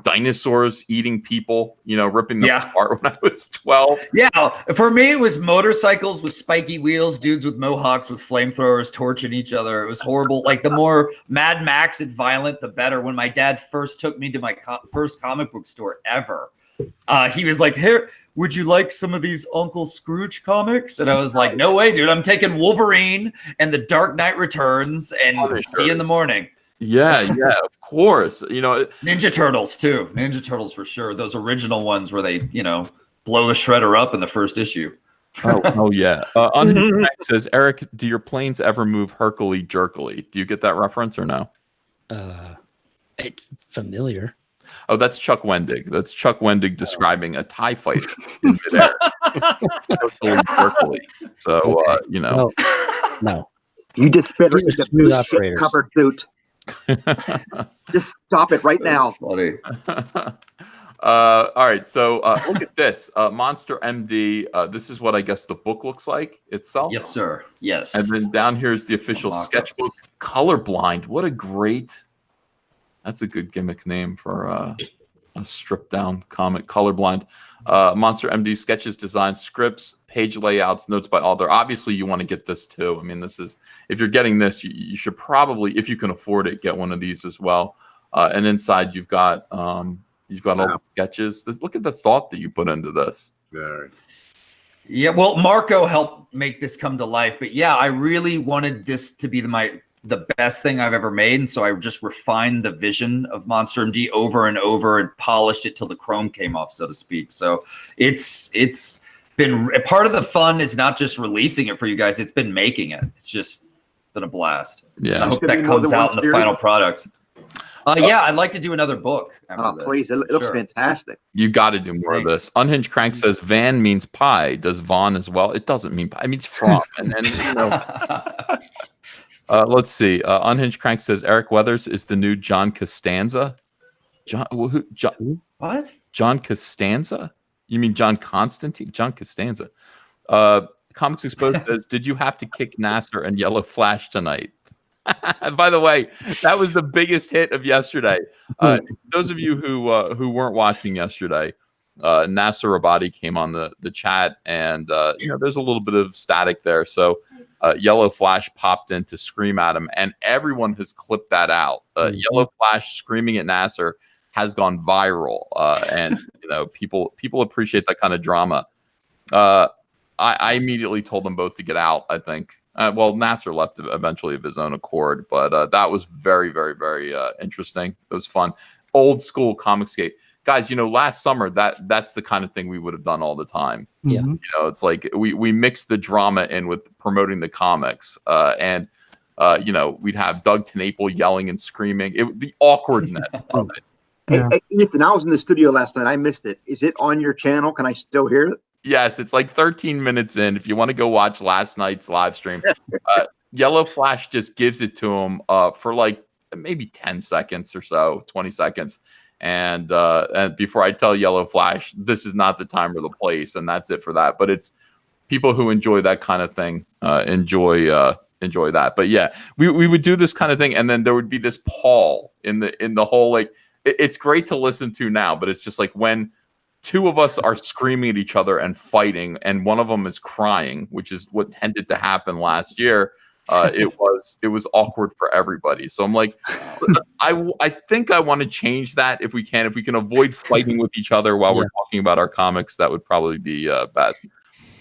dinosaurs eating people, you know, ripping them apart when I was 12. Yeah. For me, it was motorcycles with spiky wheels, dudes with mohawks with flamethrowers torching each other. It was horrible. Like the more Mad Max and violent, the better. When my dad first took me to my first comic book store ever, he was like, "Here, would you like some of these Uncle Scrooge comics?" And I was like, "No way, dude. I'm taking Wolverine and The Dark Knight Returns and see you in the morning." Yeah, of course. You know, Ninja Turtles too. Ninja Turtles for sure. Those original ones where they, you know, blow the shredder up in the first issue. Oh yeah. Unhinged Frank says, Eric, do your planes ever move herkily jerkily? Do you get that reference or no? It's familiar. Oh, that's Chuck Wendig. That's Chuck Wendig describing a TIE fighter in midair. So, you know. No. You just fit These are with the smooth new operators. covered suit. Just stop it right now. Funny. All right. So look at this. Monster M.D. This is what I guess the book looks like itself. Yes, sir. Yes. And then down here is the official sketchbook. Colorblind. What a great... That's a good gimmick name for a stripped down comic. Colorblind. Monster M.D. sketches, designs, scripts, page layouts, notes by author. Obviously, you want to get this too. I mean, this is, if you're getting this, you should probably, if you can afford it, get one of these as well. And inside, you've got all the sketches. Look at the thought that you put into this. Very. Yeah, well, Marco helped make this come to life, but yeah, I really wanted this to be the best thing I've ever made, and so I just refined the vision of Monster M.D. over and over and polished it till the chrome came off, so to speak. So it's been part of the fun is not just releasing it for you guys; it's been making it. It's just been a blast. Yeah, and I hope that comes out in the final product. Yeah, I'd like to do another book. Please, it looks fantastic. You got to do more of this. Unhinged Crank says Van means pie. Does Vaughn as well? It doesn't mean pie. It means from. And then you know. Let's see. Unhinged Crank says Eric Weathers is the new John Costanza. What? John Costanza? You mean John Constantine? John Costanza. Comics Exposed says, did you have to kick Nasser and Yellow Flash tonight? By the way, that was the biggest hit of yesterday. Those of you who weren't watching yesterday, Nasser Abadi came on the chat, and there's a little bit of static there. So Yellow Flash popped in to scream at him, and everyone has clipped that out. Yellow Flash screaming at Nasser has gone viral, and people appreciate that kind of drama. I immediately told them both to get out. I think. Well, Nasser left eventually of his own accord, but that was very, very, very interesting. It was fun. Old school ComicSgate. Guys, last summer, that's the kind of thing we would have done all the time. Yeah. It's like we mixed the drama in with promoting the comics. And we'd have Doug TenNapel yelling and screaming. The awkwardness of it. Hey, Ethan, I was in the studio last night. I missed it. Is it on your channel? Can I still hear it? Yes, it's like 13 minutes in. If you want to go watch last night's live stream, Yellow Flash just gives it to him for like maybe 10 seconds or so, 20 seconds. And before I tell Yellow Flash, this is not the time or the place, and that's it for that. But it's people who enjoy that kind of thing enjoy that. But yeah, we would do this kind of thing, and then there would be this Paul in the whole, like, it's great to listen to now, but it's just like when two of us are screaming at each other and fighting, and one of them is crying, which is what tended to happen last year. It was awkward for everybody. So I'm like, I think I want to change that if we can avoid fighting with each other while we're talking about our comics. That would probably be best.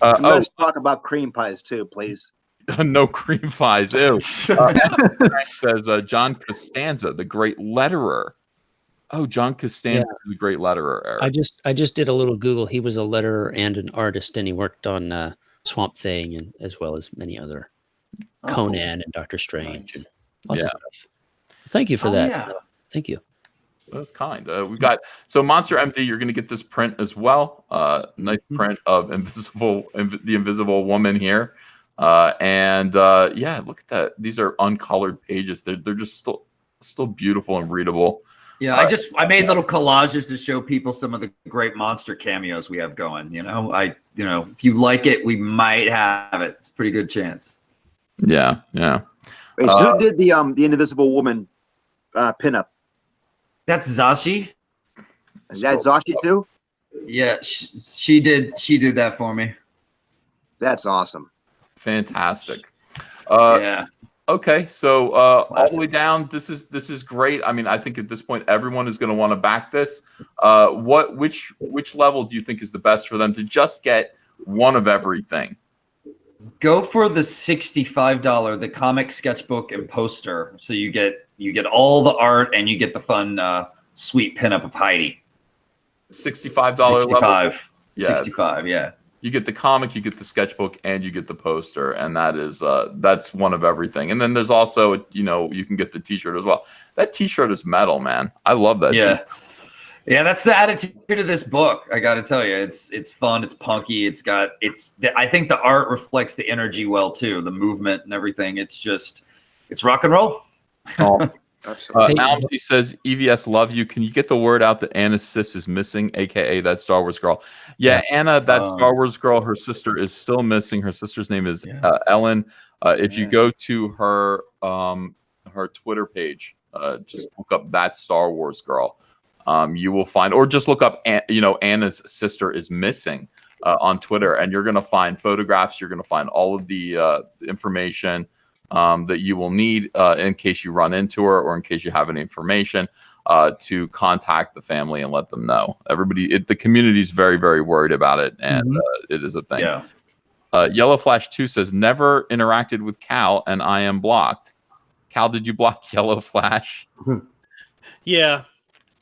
Let's talk about cream pies too, please. No cream pies. Ew. Frank says John Costanza, the great letterer. Oh, John Costanza is a great letterer, Eric. I just did a little Google. He was a letterer and an artist, and he worked on Swamp Thing, and as well as many other Conan and Doctor Strange and lots of stuff. Thank you for that. Yeah. Thank you. That's kind. We've got Monster M.D. You're going to get this print as well. Nice print of the Invisible Woman here, and look at that. These are uncolored pages. They're just still beautiful and readable. Yeah, I made little collages to show people some of the great monster cameos we have going. If you like it, we might have it. It's a pretty good chance. Yeah. Wait, so who did the Invisible Woman pinup? That's Zashi. Is that Zashi too? Yeah, she did that for me. That's awesome. Fantastic. Yeah. Okay, so all the way down, this is great. I mean, I think at this point everyone is going to want to back this. Which level do you think is the best for them to just get one of everything? Go for the $65, the comic sketchbook and poster. So you get all the art and you get the fun sweet pinup of Heidi. $65 level. 65, yeah. You get the comic, you get the sketchbook, and you get the poster, and that's one of everything. And then there's also, you can get the T-shirt as well. That T-shirt is metal, man. I love that. Yeah, yeah. That's the attitude of this book. I got to tell you, it's fun, it's punky, I think the art reflects the energy well too, the movement and everything. It's rock and roll. Oh. Almsey says, EVS love you. Can you get the word out that Anna's sis is missing, aka that Star Wars girl? Yeah, Anna, that Star Wars girl, her sister is still missing. Her sister's name is Ellen. If you go to her Twitter page, just look up that Star Wars girl. You will find, or just look up Anna's sister is missing on Twitter, and you're gonna find photographs. You're gonna find all of the information that you will need in case you run into her or in case you have any information to contact the family and let them know. The community is very, very worried about it, and it is a thing. Yeah. Yellow Flash 2 says, never interacted with Cal, and I am blocked. Cal, did you block Yellow Flash? Yeah.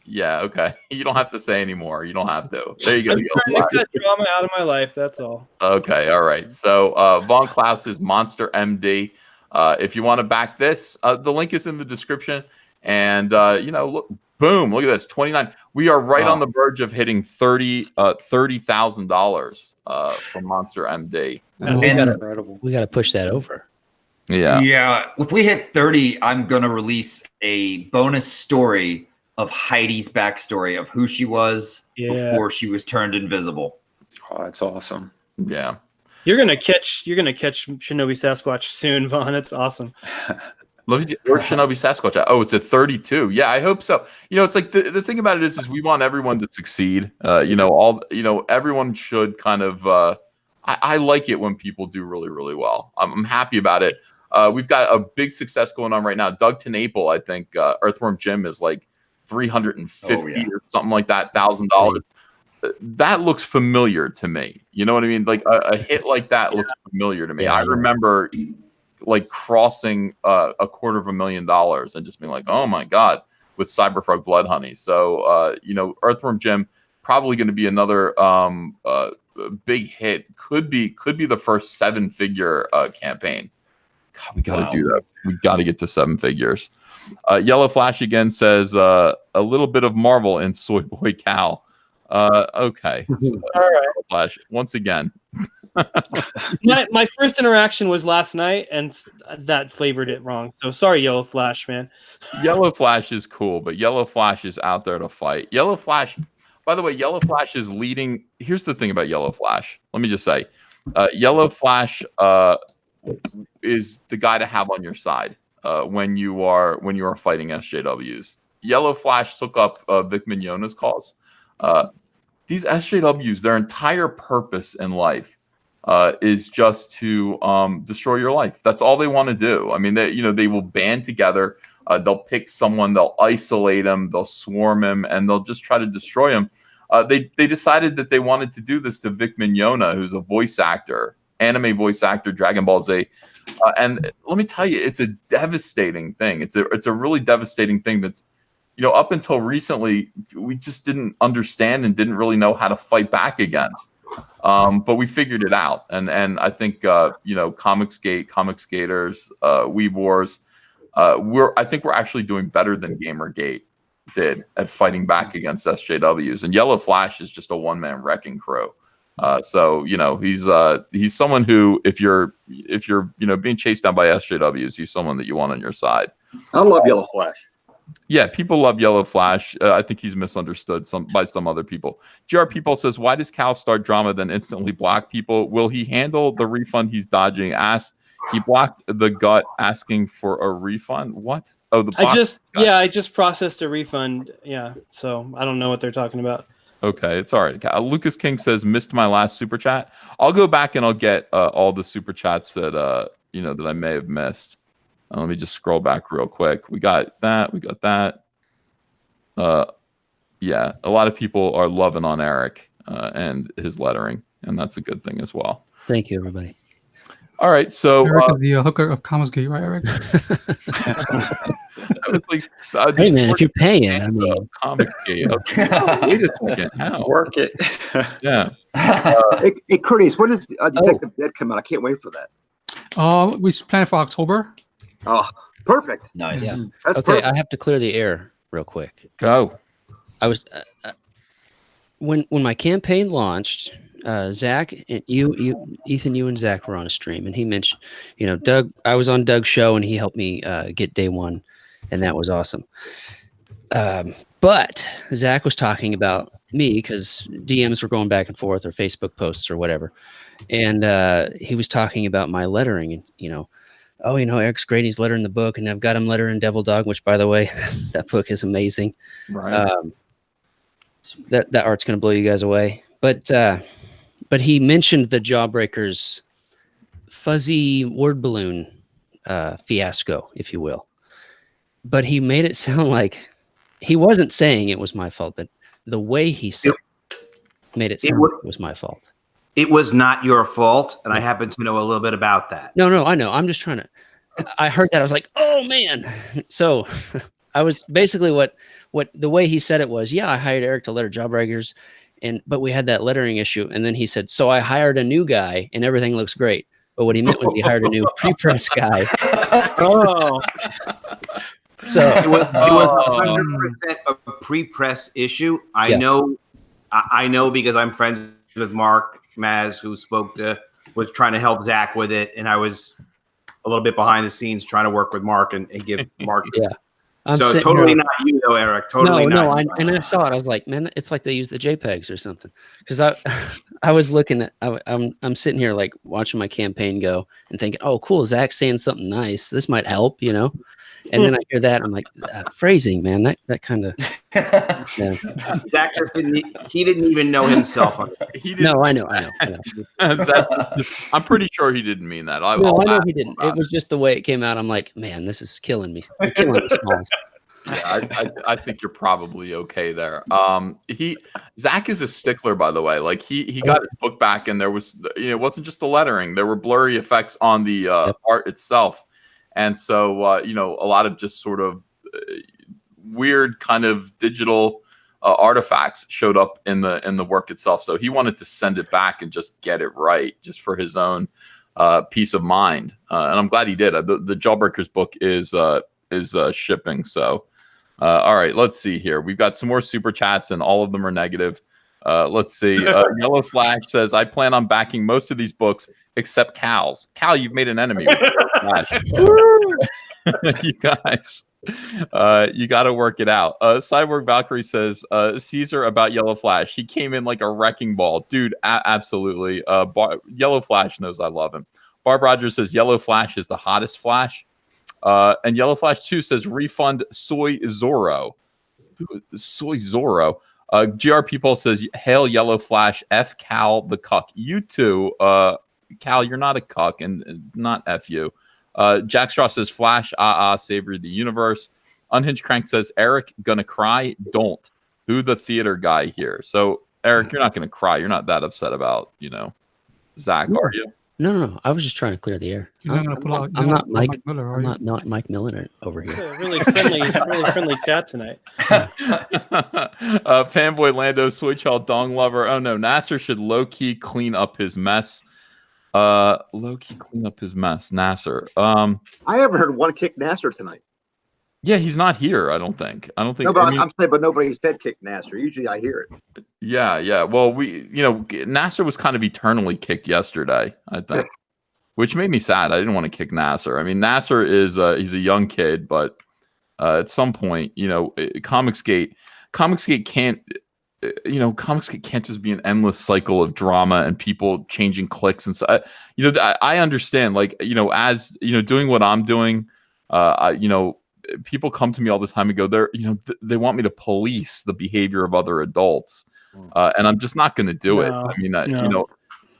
Yeah, okay. You don't have to say anymore. You don't have to. There you go. I'm trying to cut drama out of my life, that's all. Okay, all right. So Von Klaus is Monster M.D. If you want to back this, the link is in the description. And look, boom! Look at this, 29. We are right on the verge of hitting $30,000 from Monster M.D. We got to push that over. Yeah. Yeah. If we hit 30, I'm gonna release a bonus story of Heidi's backstory of who she was before she was turned invisible. Oh, that's awesome. Yeah. You're gonna catch Shinobi Sasquatch soon, Vaughn. It's awesome. Let me see, or Shinobi Sasquatch. Oh, it's at 32. Yeah, I hope so. It's like the thing about it is we want everyone to succeed. Everyone should kind of. I like it when people do really, really well. I'm happy about it. We've got a big success going on right now. Doug Tenaple, I think Earthworm Jim is like 350 or something like that, $1,000. That looks familiar to me. You know what I mean? Like a hit like that looks familiar to me. I remember like crossing $250,000 and just being like, oh my God, with CYBERFROG Bloodhoney. So, Earthworm Jim probably going to be another big hit. Could be the first 7-figure campaign. God, we got to do that. We got to get to 7 figures. Yellow Flash again says a little bit of Marvel in Soy Boy Cal. Okay. So, all right. Flash once again. my first interaction was last night, and that flavored it wrong. So sorry, Yellow Flash, man. Yellow Flash is cool, but Yellow Flash is out there to fight. Yellow Flash, by the way, Yellow Flash is leading. Here's the thing about Yellow Flash. Let me just say, Yellow Flash is the guy to have on your side when you are fighting SJWs. Yellow Flash took up Vic Mignogna's cause. These SJWs, their entire purpose in life is just to destroy your life. That's all they want to do. I mean, they will band together. They'll pick someone, they'll isolate him, they'll swarm him, and they'll just try to destroy him. They decided that they wanted to do this to Vic Mignogna, who's a voice actor, anime voice actor, Dragon Ball Z. And let me tell you, it's a devastating thing. It's a really devastating thing that's, up until recently, we just didn't understand and didn't really know how to fight back against. But we figured it out. And I think, ComicSGATE, ComicSgaters, Weeb Wars, I think we're actually doing better than Gamergate did at fighting back against SJWs. And Yellow Flash is just a one-man wrecking crew. So he's someone who, if you're being chased down by SJWs, he's someone that you want on your side. I love Yellow Flash. Yeah, people love Yellow Flash. I think he's misunderstood by some other people. GR People says, why does Cal start drama then instantly block people? Will he handle the refund he's dodging? He blocked the gut asking for a refund. What? Oh, I just processed a refund. Yeah, so I don't know what they're talking about. Okay, it's all right. Lucas King says, missed my last super chat. I'll go back and I'll get all the super chats that that I may have missed. Let me just scroll back real quick. We got that. Yeah, a lot of people are loving on Eric and his lettering, and that's a good thing as well. Thank you, everybody. All right, so Eric is the hooker of ComicSGATE, right, Eric? Hey, man, if you're paying, I mean, ComicSGATE. Okay. Wait a second, how? Work it. Yeah. Hey, Curtis, when does Detective Dead come out? I can't wait for that. We planned for October. Oh, perfect. Nice. Yeah. That's Okay, perfect. I have to clear the air real quick. Go. I was when my campaign launched. Zach, and Ethan, you and Zach were on a stream, and he mentioned, Doug. I was on Doug's show, and he helped me get day one, and that was awesome. But Zach was talking about me because DMs were going back and forth, or Facebook posts, or whatever, and he was talking about my lettering, and Eric's great. He's lettering the book, and I've got him lettering Devil Dog, which, by the way, that book is amazing. Right. That art's going to blow you guys away, But he mentioned the Jawbreakers fuzzy word balloon fiasco, if you will. But he made it sound like he wasn't saying it was my fault, but the way he said it made it sound like it was my fault. It was not your fault, and I happen to know a little bit about that. No, I know. I'm just trying to. I heard that. I was like, oh, man. So I was basically what the way he said it was, yeah, I hired Eric to letter Jawbreakers. But we had that lettering issue, and then he said, "So I hired a new guy, and everything looks great." But what he meant was he hired a new pre-press guy. Oh, so it was 100% a pre-press issue. I know because I'm friends with Mark Maz, who was trying to help Zach with it, and I was a little bit behind the scenes trying to work with Mark and give Mark. Yeah, I'm so sitting totally here- not you though, Eric. Totally no, not. and I saw it. I was like, man, it's like they use the JPEGs or something. Because I was looking at, I'm sitting here like watching my campaign go and thinking, oh, cool, Zach's saying something nice. This might help, you know. And then I hear that, I'm like, phrasing, man, that kind of. Yeah. Zach just he didn't even know himself. He didn't. No, I know. I'm pretty sure he didn't mean that. No, I know he didn't. It was just the way it came out. I'm like, man, this is killing me. You're killing the smalls. Yeah, I think you're probably okay there. Zach is a stickler, by the way. Like he got his book back, and there was, it wasn't just the lettering. There were blurry effects on the art itself, and so a lot of just sort of weird kind of digital artifacts showed up in the work itself. So he wanted to send it back and just get it right, just for his own peace of mind. And I'm glad he did. The Jawbreakers book is shipping. So all right, let's see here. We've got some more super chats, and all of them are negative. Let's see. Yellow Flash says, I plan on backing most of these books except Cal's. Cal, you've made an enemy with Yellow Flash. You guys, you got to work it out. Cyborg Valkyrie says, Caesar about Yellow Flash. He came in like a wrecking ball. Dude, absolutely. Yellow Flash knows I love him. Barb Rogers says, Yellow Flash is the hottest Flash. And Yellow Flash 2 says, refund Soy Zorro. Soy Zorro. GR People says, hail Yellow Flash, F Cal the cuck. You too, Cal, you're not a cuck, and not F you. Jack Straw says, Flash, Savior of the Universe. Unhinged Crank says, Eric, gonna cry? Don't. Who the theater guy here? So, Eric, you're not gonna cry. You're not that upset about, Zach, are you? No. I was just trying to clear the air. You're not gonna pull out. I'm not Mike Miller, I'm not Mike Miller over here. It's a really friendly chat tonight. Fanboy Lando, Soy Child Dong Lover. Oh no, Nasser should low-key clean up his mess. Low-key clean up his mess. Nasser. I haven't heard one kick Nasser tonight. Yeah, he's not here. I don't think. No, but I'm saying, but nobody said kick Nasser. Usually, I hear it. Yeah. Well, Nasser was kind of eternally kicked yesterday, I think, which made me sad. I didn't want to kick Nasser. I mean, Nasser is he's a young kid, but at some point, ComicSgate can't. ComicSgate can't just be an endless cycle of drama and people changing clicks and so. I understand, as doing what I'm doing. People come to me all the time and go, they want me to police the behavior of other adults, and I'm just not going to do it. I mean,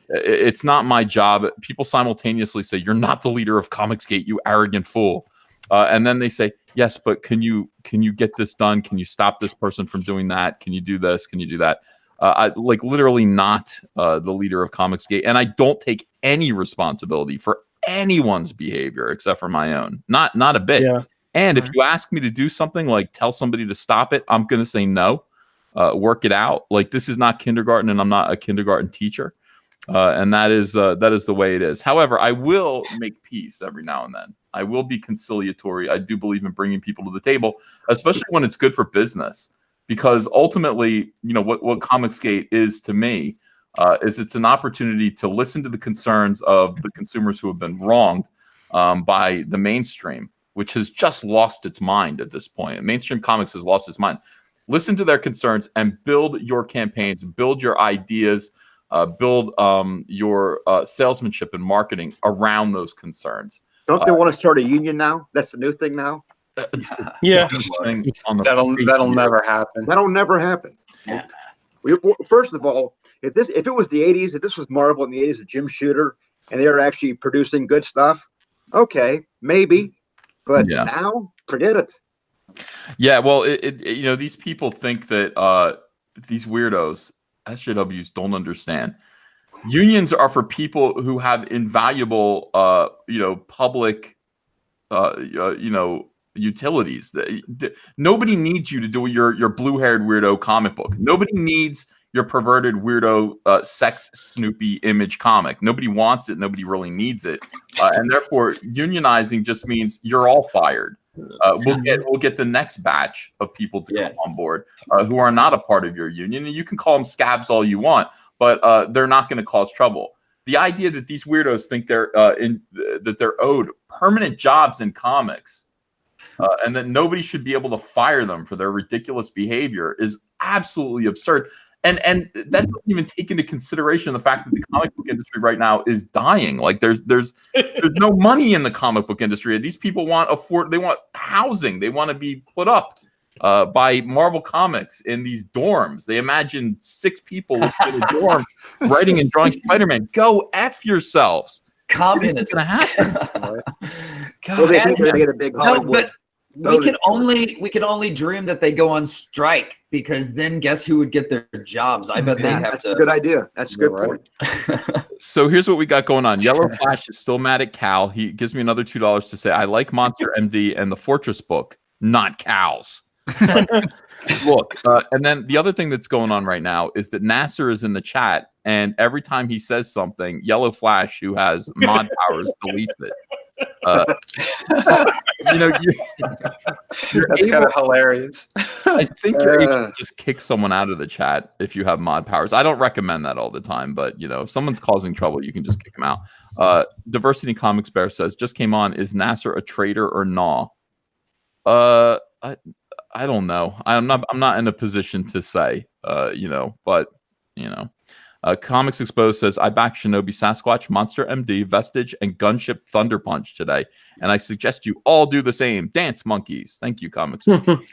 it's not my job. People simultaneously say, "You're not the leader of ComicSgate, you arrogant fool," and then they say, "Yes, but can you get this done? Can you stop this person from doing that? Can you do this? Can you do that?" I literally not the leader of ComicSgate, and I don't take any responsibility for anyone's behavior except for my own. Not a bit. Yeah. And if you ask me to do something like tell somebody to stop it, I'm going to say no. Work it out. Like, this is not kindergarten, and I'm not a kindergarten teacher. And that is the way it is. However, I will make peace every now and then. I will be conciliatory. I do believe in bringing people to the table, especially when it's good for business. Because ultimately, what ComicSgate is to me is it's an opportunity to listen to the concerns of the consumers who have been wronged by the mainstream, which has just lost its mind at this point. Mainstream comics has lost its mind. Listen to their concerns and build your campaigns, build your ideas, build your salesmanship and marketing around those concerns. Don't they want to start a union now? That's the new thing now. Yeah, that'll never happen. That'll never happen. Yeah. First of all, if it was the 80s, if this was Marvel in the 80s, with Jim Shooter, and they were actually producing good stuff, okay, maybe. But now, forget it. Yeah, well, these people think that these weirdos, SJWs, don't understand. Unions are for people who have invaluable, public, utilities. Nobody needs you to do your blue-haired weirdo comic book. Nobody needs your perverted weirdo sex Snoopy image comic. Nobody wants it. Nobody really needs it. And therefore, unionizing just means you're all fired. We'll get the next batch of people to come on board who are not a part of your union. And you can call them scabs all you want, but they're not going to cause trouble. The idea that these weirdos think they're owed permanent jobs in comics and that nobody should be able to fire them for their ridiculous behavior is absolutely absurd. And that doesn't even take into consideration the fact that the comic book industry right now is dying. Like there's no money in the comic book industry. These people want housing. They want to be put up by Marvel Comics in these dorms. They imagine 6 people in a dorm writing and drawing Spider-Man. Go F yourselves. Communism. It's going to happen. God, Well, they think they're going to get a big Hollywood. No, we can only dream that they go on strike, because then guess who would get their jobs? I bet they'd have That's to. a good idea. That's a good point. So here's what we got going on. Yellow Flash is still mad at Cal. He gives me another $2 to say, I like Monster MD and the Fortress book, not Cal's. Look, and then the other thing that's going on right now is that Nasser is in the chat, and every time he says something, Yellow Flash, who has mod powers, deletes it. That's kind of hilarious. I think you're able to just kick someone out of the chat if you have mod powers. I don't recommend that all the time, but if someone's causing trouble, you can just kick them out. Diversity Comics Bear says, just came on, is Nasser a traitor or nah? I don't know. I'm not in a position to say, but Comics Exposed says, I back Shinobi Sasquatch, Monster MD, Vestige, and Gunship Thunder Punch today, and I suggest you all do the same. Dance monkeys. Thank you, Comics Exposed.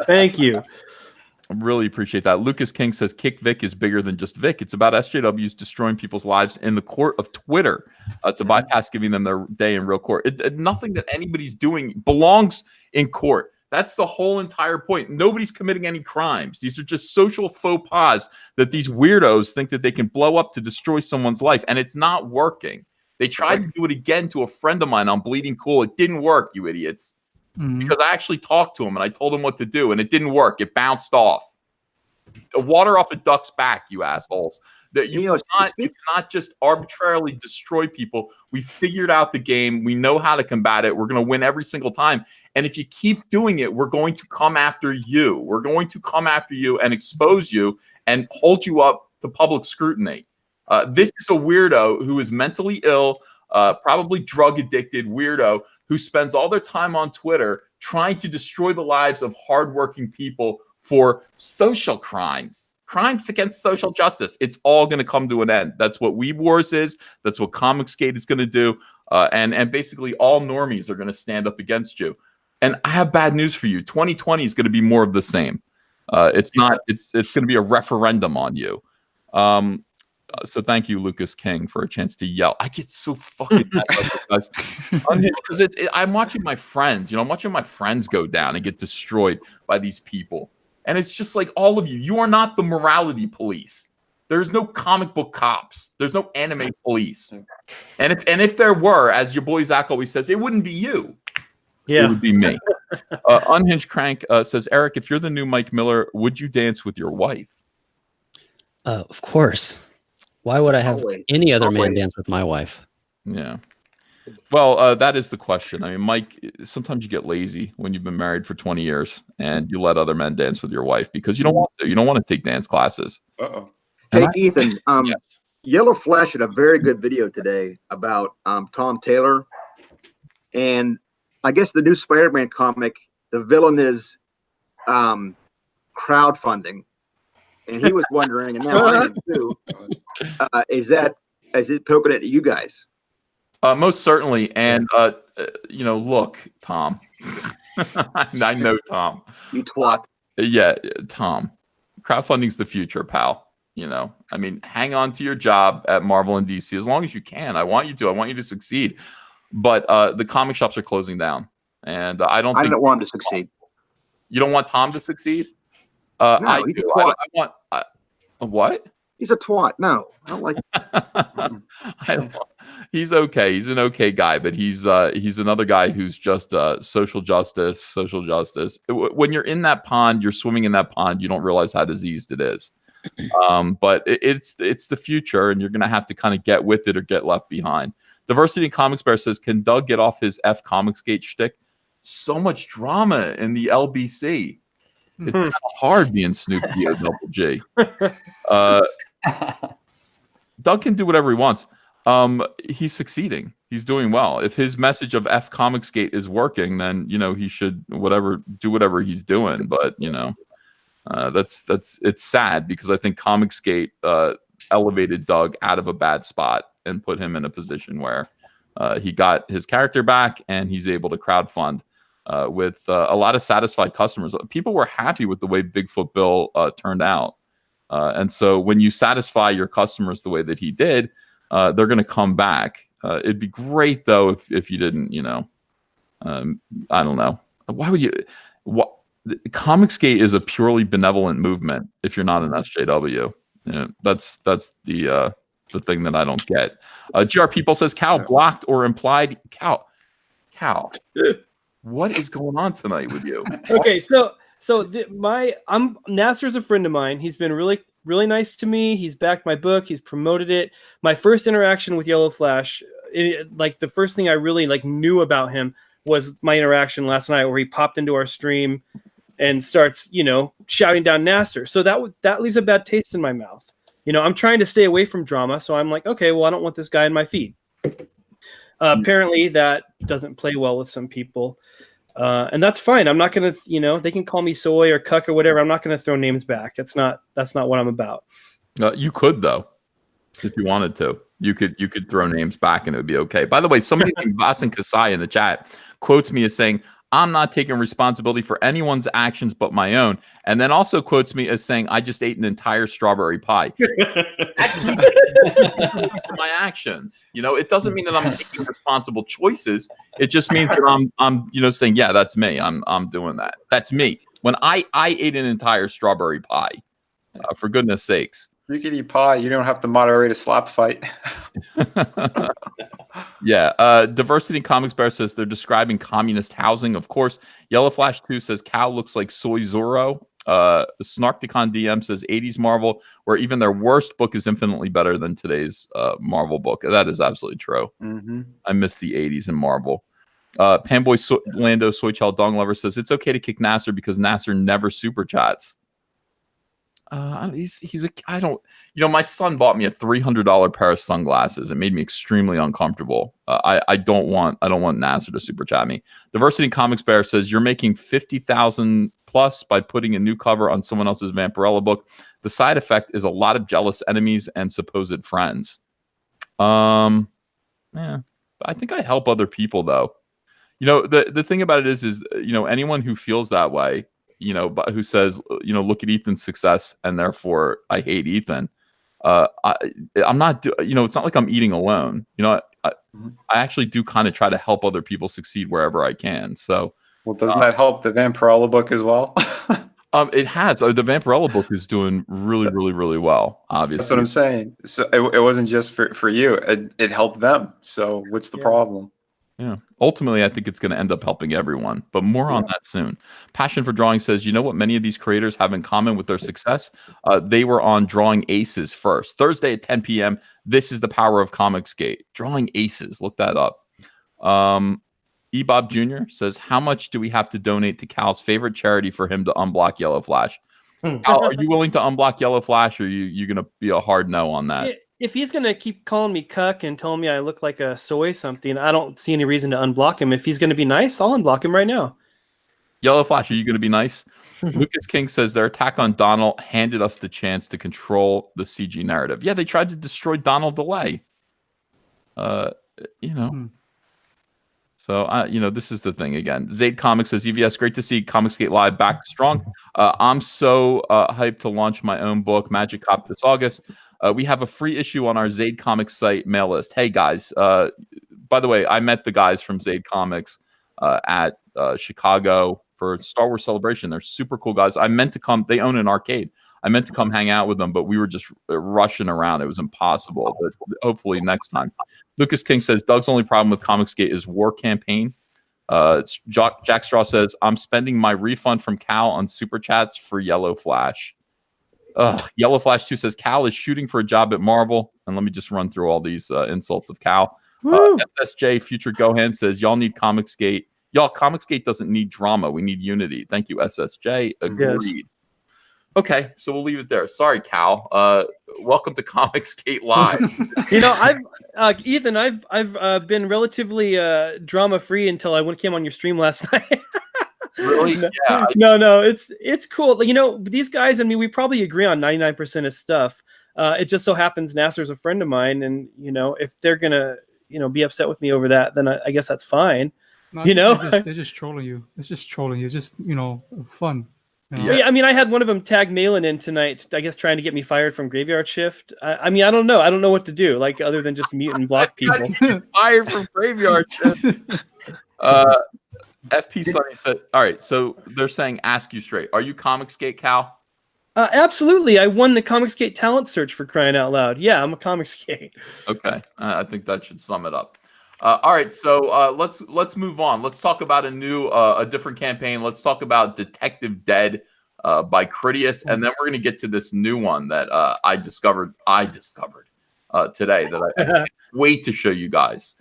Thank you. I really appreciate that. Lucas King says, Kick Vic is bigger than just Vic. It's about SJWs destroying people's lives in the court of Twitter to bypass giving them their day in real court. Nothing that anybody's doing belongs in court. That's the whole entire point. Nobody's committing any crimes. These are just social faux pas that these weirdos think that they can blow up to destroy someone's life, and it's not working. They tried to do it again to a friend of mine on Bleeding Cool. It didn't work, you idiots. Because I actually talked to him, and I told him what to do, and it didn't work. It bounced off. The water off a duck's back, you assholes. That you cannot just arbitrarily destroy people. We figured out the game. We know how to combat it. We're going to win every single time. And if you keep doing it, we're going to come after you. We're going to come after you and expose you and hold you up to public scrutiny. This is a weirdo who is mentally ill, probably drug addicted weirdo who spends all their time on Twitter trying to destroy the lives of hardworking people for social crimes against social justice. It's all going to come to an end. That's what Weeb Wars is. That's what ComicSgate is going to do. And basically all normies are going to stand up against you. And I have bad news for you. 2020 is going to be more of the same. It's going to be a referendum on you. So thank you, Lucas King, for a chance to yell. I get so fucking mad because I'm watching my friends. I'm watching my friends go down and get destroyed by these people. And it's just like, all of you are not the morality police. There's no comic book cops. There's no anime police. And if there were, as your boy Zach always says, it wouldn't be you. Yeah. It would be me. Unhinged Crank says, Eric, if you're the new Mike Miller, would you dance with your wife? Of course. Why would I have any other man dance with my wife? Yeah. Well, that is the question. I mean, Mike, sometimes you get lazy when you've been married for 20 years and you let other men dance with your wife because you don't want to. You don't want to take dance classes. Uh-oh. Hey, Ethan, yes. Yellow Flash had a very good video today about Tom Taylor. And I guess the new Spider-Man comic, the villain is crowdfunding. And he was wondering, and now I am too, is it poking at you guys? Most certainly. And, look, Tom, I know Tom. You twat. Yeah, Tom, crowdfunding's the future, pal. I mean, hang on to your job at Marvel and DC as long as you can. I want you to succeed. But the comic shops are closing down. And I don't want him to succeed. You don't want Tom to succeed? No, I he's do. a twat. I want what? He's a twat. No, I don't like He's okay. He's an okay guy, but he's another guy who's just social justice. When you're in that pond, you're swimming in that pond, you don't realize how diseased it is. But it's the future, and you're gonna have to kind of get with it or get left behind. Diversity Comics Bear says, can Doug get off his ComicSgate shtick? So much drama in the LBC. It's kind of hard being Snoop D-O double G. Doug can do whatever he wants. He's succeeding. He's doing well. If his message of F ComicSgate is working, then he should do whatever he's doing. But it's sad because I think ComicSgate elevated Doug out of a bad spot and put him in a position where he got his character back and he's able to crowdfund with a lot of satisfied customers. People were happy with the way Bigfoot Bill turned out. And so when you satisfy your customers the way that he did, they're going to come back. It'd be great though if you didn't, I don't know. Why would you? ComicSgate is a purely benevolent movement. If you're not an SJW, that's the thing that I don't get. GR People says Cal blocked or implied. Cal, what is going on tonight with you? Okay, Nasser's a friend of mine. He's been really nice to me. He's backed my book. He's promoted it. My first interaction with Yellow Flash, the first thing I really knew about him was my interaction last night where he popped into our stream and starts, shouting down Nasser. So that leaves a bad taste in my mouth. I'm trying to stay away from drama. So I'm like, okay, well, I don't want this guy in my feed. Apparently that doesn't play well with some people. And that's fine. I'm not going to, they can call me soy or cuck or whatever. I'm not going to throw names back. That's not what I'm about. You could though, if you wanted to. You could throw names back and it would be okay. By the way, somebody named Vasan Kasai in the chat quotes me as saying, "I'm not taking responsibility for anyone's actions but my own," and then also quotes me as saying, "I just ate an entire strawberry pie." For my actions, it doesn't mean that I'm making responsible choices. It just means that I'm saying, yeah, that's me. I'm doing that. That's me. When I ate an entire strawberry pie, for goodness sakes. You can eat pie. You don't have to moderate a slap fight. Yeah. Diversity Comics Bear says they're describing communist housing. Of course. Yellow Flash 2 says Cal looks like Soy Zorro. Snarkticon DM says 80s Marvel, where even their worst book is infinitely better than today's Marvel book. That is absolutely true. Mm-hmm. I miss the 80s in Marvel. Panboy Lando Soychal Dong Lover says it's okay to kick Nasser because Nasser never super chats. My son bought me a $300 pair of sunglasses. It made me extremely uncomfortable. I don't want Nasser to super chat me. Diversity Comics Bear says you're making 50,000 plus by putting a new cover on someone else's Vampirella book. The side effect is a lot of jealous enemies and supposed friends. I think I help other people though. The thing about it is anyone who feels that way, but who says, look at Ethan's success and therefore I hate Ethan. I'm not, it's not like I'm eating alone. I actually do kind of try to help other people succeed wherever I can. So, well, doesn't that help the Vampirella book as well? It has. The Vampirella book is doing really, really, really well. Obviously, that's what I'm saying. So it wasn't just for you. It helped them. So what's the problem? Yeah. Ultimately, I think it's going to end up helping everyone, but more on that soon. Passion for Drawing says, what many of these creators have in common with their success? They were on Drawing Aces first. Thursday at 10 p.m. This is the power of ComicSgate. Drawing Aces. Look that up. Ebob Jr. says, how much do we have to donate to Cal's favorite charity for him to unblock Yellow Flash? Cal, are you willing to unblock Yellow Flash, or are you going to be a hard no on that? If he's going to keep calling me cuck and telling me I look like a soy something, I don't see any reason to unblock him. If he's going to be nice, I'll unblock him right now. Yellow Flash, are you going to be nice? Lucas King says their attack on Donald handed us the chance to control the CG narrative. Yeah, they tried to destroy Donald Delay. So, this is the thing again. Zaid Comics says, EVS, great to see ComicSgate Live back strong. I'm so hyped to launch my own book, Magic Cop, this August. We have a free issue on our Zaid Comics site mail list. Hey, guys. By the way, I met the guys from Zaid Comics at Chicago for Star Wars Celebration. They're super cool guys. I meant to come. They own an arcade. I meant to come hang out with them, but we were just rushing around. It was impossible. But hopefully next time. Lucas King says, Doug's only problem with ComicSgate is War Campaign. Jack Straw says, I'm spending my refund from Cal on Super Chats for Yellow Flash. Yellow Flash 2 says, Cal is shooting for a job at Marvel. And let me just run through all these insults of Cal. SSJ Future Gohan says, y'all need ComicSgate. Y'all, ComicSgate doesn't need drama. We need unity. Thank you, SSJ. Agreed. Yes. Okay, so we'll leave it there. Sorry, Cal. Welcome to ComicSgate Live. Ethan, I've been relatively drama free until I came on your stream last night. Really? No, Yeah. no, it's cool. You know, these guys. I mean, we probably agree on 99% of stuff. It just so happens Nasser's a friend of mine, and you know, if they're gonna, you know, be upset with me over that, then I guess that's fine. No, You know, they're just trolling you. It's just trolling you. It's just, you know, fun. You know? Yeah, I mean, I had one of them tag Malin in tonight, I guess, trying to get me fired from Graveyard Shift. I mean, I don't know. I don't know what to do, like, other than just mute and block people. Fired from Graveyard Shift. FP Sunny said, all right, so they're saying ask you straight. Are you ComicSgate, Cal? Absolutely. I won the ComicSgate talent search, for crying out loud. Yeah, I'm a ComicSgate. Okay. I think that should sum it up. All right, so let's move on. Let's talk about a different campaign. Let's talk about Detective Dead by Critias, and then we're going to get to this new one that I discovered today that I can't wait to show you guys.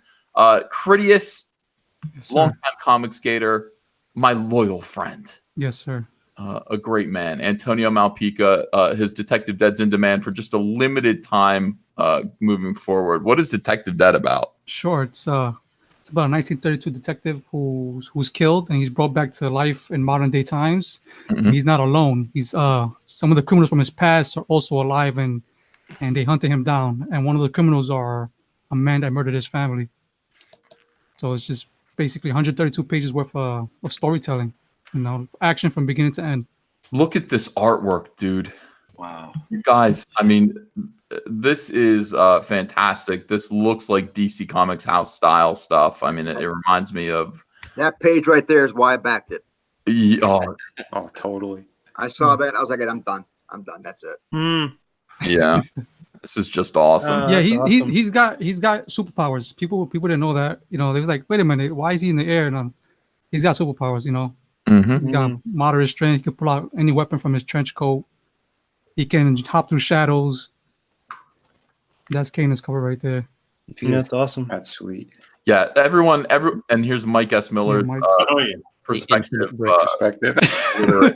Critias, Yes, longtime comic skater, my loyal friend. Yes, sir. A great man. Antonio Malpica, his Detective Dead's in demand for just a limited time moving forward. What is Detective Dead about? Sure. It's about a 1932 detective who's killed and he's brought back to life in modern day times. Mhm. He's not alone. He's some of the criminals from his past are also alive and they hunted him down. And one of the criminals are a man that murdered his family. So it's just basically 132 pages worth of storytelling. You know, action from beginning to end. Look at this artwork, dude. Wow. You guys, I mean, this is fantastic. This looks like DC Comics house style stuff. I mean, it reminds me of That page right there is why I backed it. Oh, totally. I saw that. I was like, I'm done. I'm done. That's it. Yeah. This is just awesome. Yeah, that's awesome. he's got superpowers. People didn't know that. You know, they was like, wait a minute, why is he in the air? And he's got superpowers. You know, Mhm. he's got moderate strength. He can pull out any weapon from his trench coat. He can hop through shadows. That's Kanan's cover right there. Yeah, that's awesome. That's sweet. Yeah, and here's Mike S. Miller. Yeah, Mike. Oh yeah. Perspective. Perspective. Cover.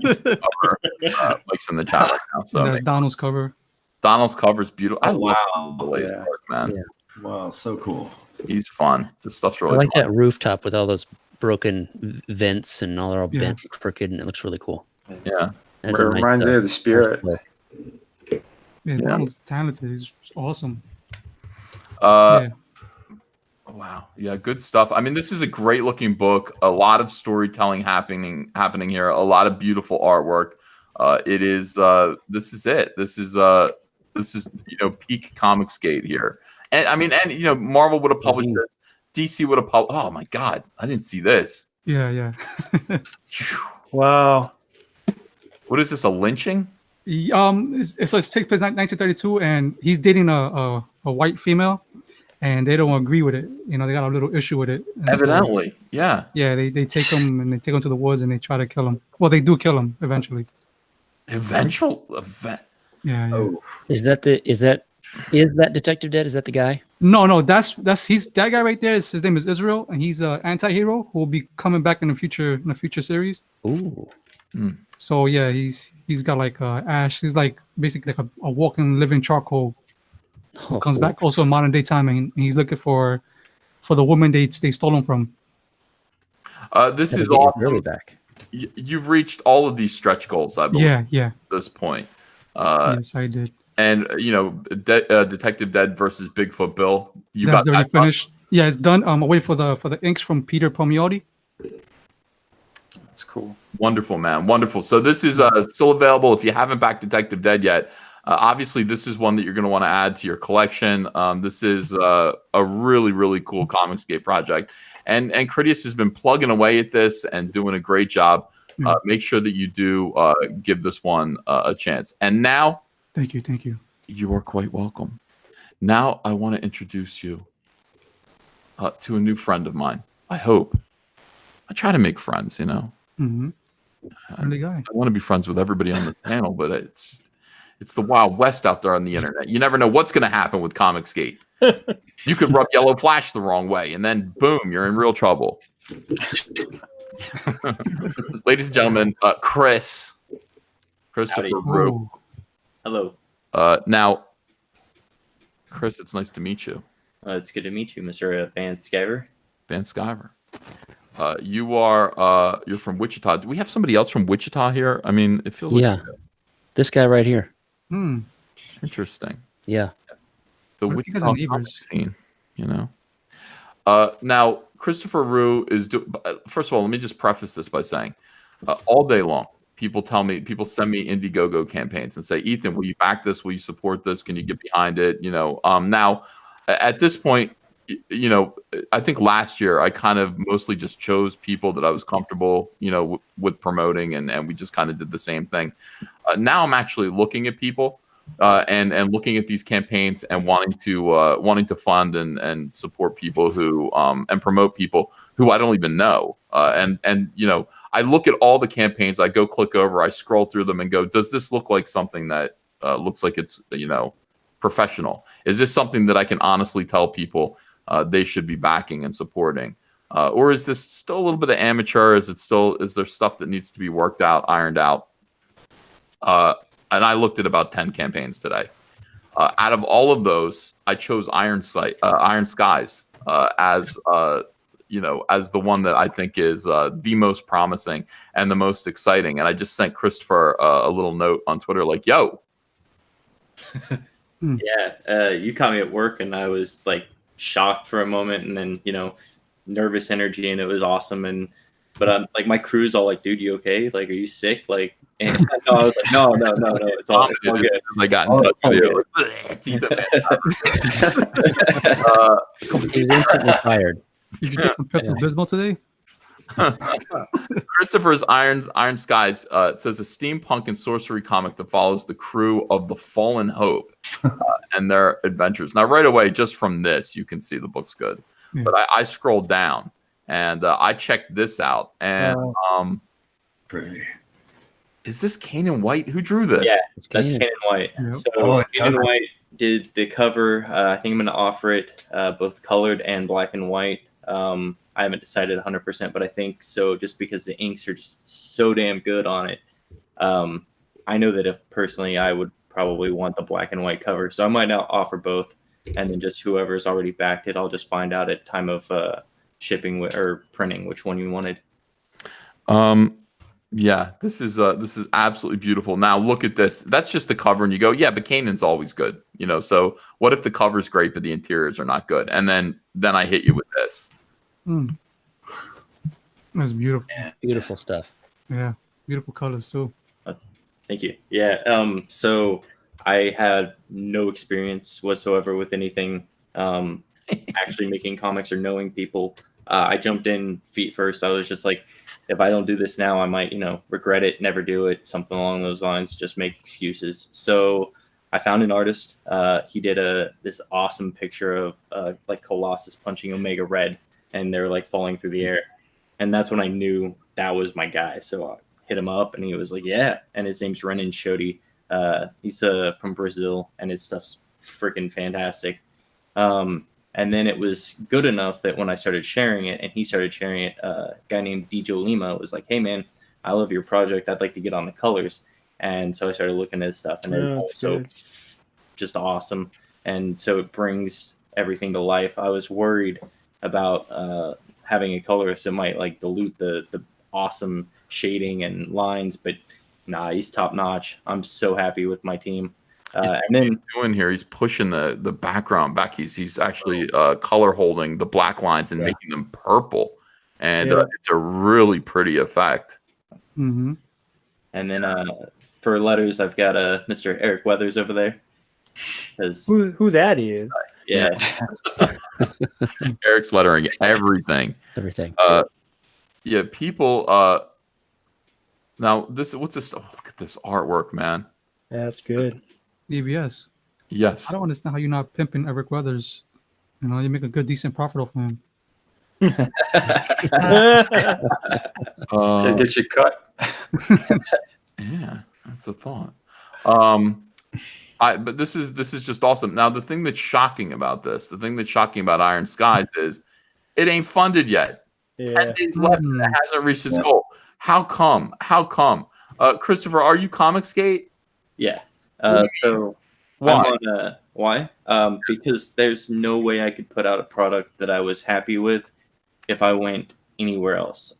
Mike's in the chat right now. So And that's Donald's cover. Donald's cover is beautiful. I love Wow. the latest Yeah. work, man. Yeah. Wow, so cool. He's fun. This stuff's I really like fun. that rooftop with all those broken vents and all they're all Yeah. bent and crooked, and it looks really cool. Yeah. That's It a nice, reminds me of the spirit. nice Yeah, Yeah. Donald's talented. He's awesome. Yeah. Wow. Yeah, good stuff. I mean, this is a great looking book. A lot of storytelling happening here. A lot of beautiful artwork. It is this is it. This is peak ComicSgate here. And I mean, Marvel would have published this. DC would have published. Oh my God, I didn't see this. Yeah. Wow. What is this? A lynching? It takes place in 1932, and he's dating a white female, and they don't agree with it. You know, they got a little issue with it. And so, Evidently, yeah. they take him to the woods and they try to kill him. Well, they do kill him eventually. Eventual event. Yeah. Oh, Is that Detective Dead? Is that the guy? No, that's that guy right there. His name is Israel, and he's an anti-hero who will be coming back in the future series. Ooh. So yeah, he's got like ash. He's like basically like a walking, living charcoal. Who comes back also in modern day time, and he's looking for the woman they stole him from. This Gotta is get you awesome. really back. You've reached all of these stretch goals, I believe, Yeah. at this point. Yes, I did. And Detective Dead versus Bigfoot Bill. You That's got already that done? finished. Yeah, it's done. I'm waiting for the inks from Peter Pomiotti. That's cool. Wonderful, man. Wonderful. So this is still available if you haven't backed Detective Dead yet. Obviously, this is one that you're going to want to add to your collection. This is a really, really cool ComicSgate project. And Critias has been plugging away at this and doing a great job. Make sure that you do give this one a chance. And now... Thank you. You are quite welcome. Now I want to introduce you to a new friend of mine. I hope. I try to make friends, you know. Mm-hmm. Friendly guy. I want to be friends with everybody on the panel, but it's the Wild West out there on the internet. You never know what's going to happen with ComicSgate. You could rub Yellow Flash the wrong way, and then boom, you're in real trouble. Ladies and gentlemen, Christopher Rue. Oh, hello. Now, Chris, it's nice to meet you. It's good to meet you, Mr. Van Sciver. Van Sciver. You're from Wichita. Do we have somebody else from Wichita here? I mean, it feels like this guy right here. Interesting. Yeah. The Wichita comic scene, you know. Now, Christopher Rue is first of all, let me just preface this by saying, all day long, people send me Indiegogo campaigns and say, Ethan, will you back this? Will you support this? Can you get behind it? You know, now at this point, you know, I think last year I kind of mostly just chose people that I was comfortable, you know, with promoting, and we just kind of did the same thing. Now I'm actually looking at people and looking at these campaigns and wanting to fund and support people who and promote people who I don't even know. And you know, I look at all the campaigns, I go click over, I scroll through them and go, does this look like something that looks like it's, you know, professional? Is this something that I can honestly tell people they should be backing and supporting? Or is this still a little bit of amateur? Is there stuff that needs to be worked out, ironed out? And I looked at about 10 campaigns today. Out of all of those, I chose Iron Skies as you know, as the one that I think is the most promising and the most exciting. And I just sent Christopher a little note on Twitter, like, "Yo." Yeah, you caught me at work, and I was like shocked for a moment, and then, you know, nervous energy, and it was awesome. But I'm like, my crew's all like, "Dude, you okay? Like, are you sick?" Like, and I was like, no, it's all good. I got in touch with you. He was instantly fired. Did you take some Pepto-Bismol today? Christopher's Iron Skies says a steampunk and sorcery comic that follows the crew of the Fallen Hope and their adventures. Now, right away, just from this, you can see the book's good. Yeah. But I scrolled down and I checked this out. And is this Kanan White? Who drew this? Yeah, that's Kanan White. Yep. So Kanan White did the cover. I think I'm going to offer it both colored and black and white. I haven't decided 100%, but I think so, just because the inks are just so damn good on it. I know that if personally, I would probably want the black and white cover, so I might not offer both, and then just whoever's already backed it, I'll just find out at time of shipping or printing which one you wanted. Yeah, this is absolutely beautiful. Now look at this. That's just the cover, and you go, yeah, but Kanan's always good, you know. So what if the cover's great but the interiors are not good? And then I hit you with this. That's beautiful. Yeah. Beautiful stuff. Yeah, beautiful colors too. Thank you. Yeah. So I had no experience whatsoever with anything actually making comics or knowing people. I jumped in feet first. I was just like, if I don't do this now, I might, you know, regret it, never do it, something along those lines, just make excuses. So I found an artist. He did this awesome picture of like Colossus punching Omega Red, and they're like falling through the air. And that's when I knew that was my guy. So I hit him up, and he was like, yeah. And his name's Renan Shodi. He's from Brazil, and his stuff's freaking fantastic. And then it was good enough that when I started sharing it and he started sharing it, a guy named Dijo Lima was like, hey, man, I love your project. I'd like to get on the colors. And so I started looking at his stuff, and it's also just awesome. And so it brings everything to life. I was worried about having a colorist that might like dilute the awesome shading and lines, but nah, he's top notch. I'm so happy with my team. And then doing here, he's pushing the background back. He's actually color holding the black lines and making them purple, and it's a really pretty effect. Mm-hmm. And then for letters, I've got Mr. Eric Weathers over there. Who that is? Yeah. Eric's lettering everything. Yeah, people. Now what's this? Oh, look at this artwork, man. That's good. EVS. Yes. I don't understand how you're not pimping Eric Weathers. You know, you make a good, decent profit off him. Get you cut. Yeah, that's a thought. But this is just awesome. Now, the thing that's shocking about this, the thing that's shocking about Iron Skies is it ain't funded yet. 10 days left, and it hasn't reached its goal. How come? Christopher, are you ComicSGATE? Yeah. So Why? Why? Because there's no way I could put out a product that I was happy with if I went anywhere else.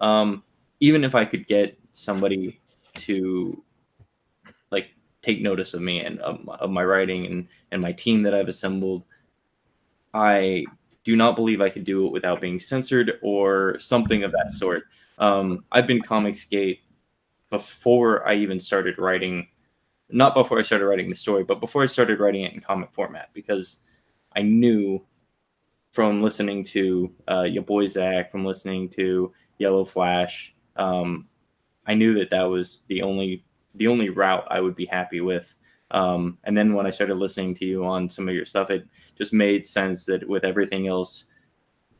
Even if I could get somebody to like take notice of me and of my writing and my team that I've assembled, I do not believe I could do it without being censored or something of that sort. I've been ComicSgate before I even started writing, not before I started writing the story, but before I started writing it in comic format, because I knew from listening to your boy Zach, from listening to Yellow Flash, I knew that was the only route I would be happy with. And then when I started listening to you on some of your stuff, it just made sense that with everything else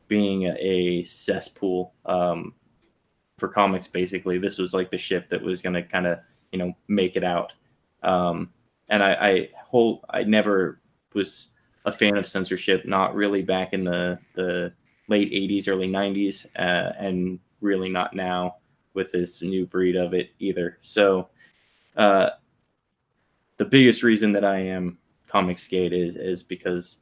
being a cesspool for comics, basically, this was like the ship that was going to kind of, make it out. And I never was a fan of censorship, not really back in the late 80s, early 90s, and really not now with this new breed of it either. So the biggest reason that I am ComicSgate is because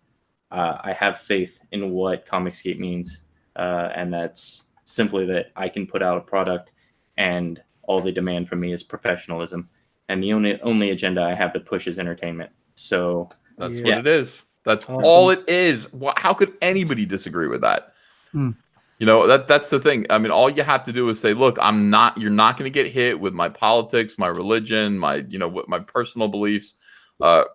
I have faith in what ComicSgate means, and that's simply that I can put out a product and all they demand from me is professionalism, and the only agenda I have to push is entertainment. So that's what it is. That's awesome. all it is. How could anybody disagree with that? That's the thing. I mean, all you have to do is say, look, you're not going to get hit with my politics, my religion, my personal beliefs. That's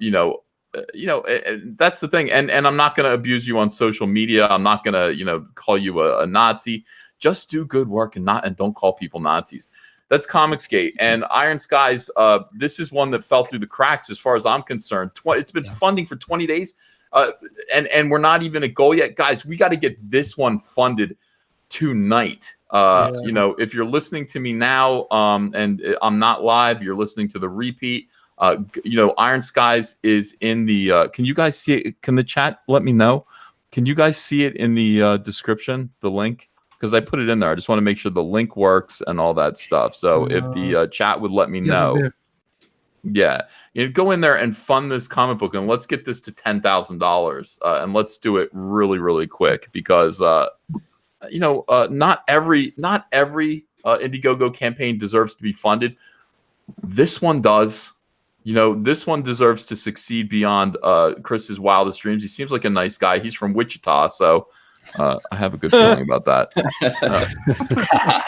the thing. And I'm not going to abuse you on social media. I'm not going to, call you a Nazi. Just do good work and don't call people Nazis. That's ComicSgate. And Iron Skies, this is one that fell through the cracks as far as I'm concerned. It's been funding for 20 days. And we're not even at goal yet. Guys, we got to get this one funded tonight. If you're listening to me now, and I'm not live, you're listening to the repeat. Iron Skies is in the. Can you guys see it? Can the chat let me know? Can you guys see it in the description? The link, because I put it in there. I just want to make sure the link works and all that stuff. So if the chat would let me know. Yeah, go in there and fund this comic book, and let's get this to $10,000, and let's do it really, really quick, because not every Indiegogo campaign deserves to be funded. This one does. This one deserves to succeed beyond Chris's wildest dreams. He seems like a nice guy. He's from Wichita, so I have a good feeling about that.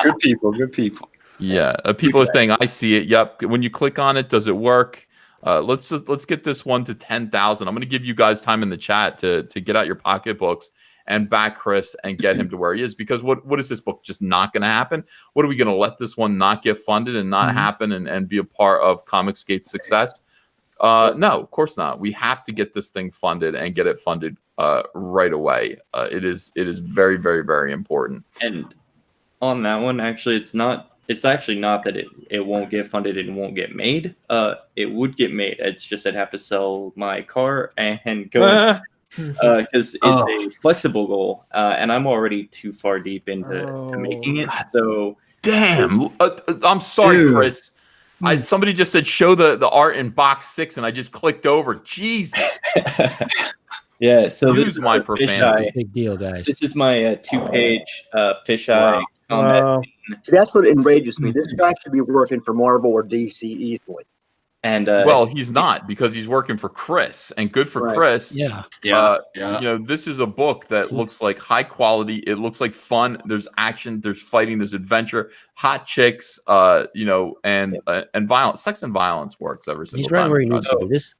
Good people. Yeah, people are saying, I see it. Yep. When you click on it, does it work? Let's get this one to 10,000. I'm going to give you guys time in the chat to get out your pocketbooks and back Chris and get him to where he is. Because what is this book just not going to happen? What are we going to let this one not get funded and not happen and be a part of ComicSgate's success? No, of course not. We have to get this thing funded and get it funded right away. It is very, very, very important. And on that one, actually, it's actually not that it won't get funded and won't get made. It would get made. It's just I'd have to sell my car and go because it's a flexible goal, and I'm already too far deep into making it. So damn, I'm sorry, Chris. Somebody just said show the art in box 6, and I just clicked over. Jesus. Yeah. So use my profanity. Big deal, guys. This is my 2-page fisheye combat scene. See, that's what enrages me. This guy should be working for Marvel or DC easily. And well, he's not, because he's working for Chris, and good for Chris. Yeah. This is a book that looks like high quality. It looks like fun. There's action. There's fighting. There's adventure. Hot chicks. And violence. Sex and violence works every single time. He's right where he needs to be. This.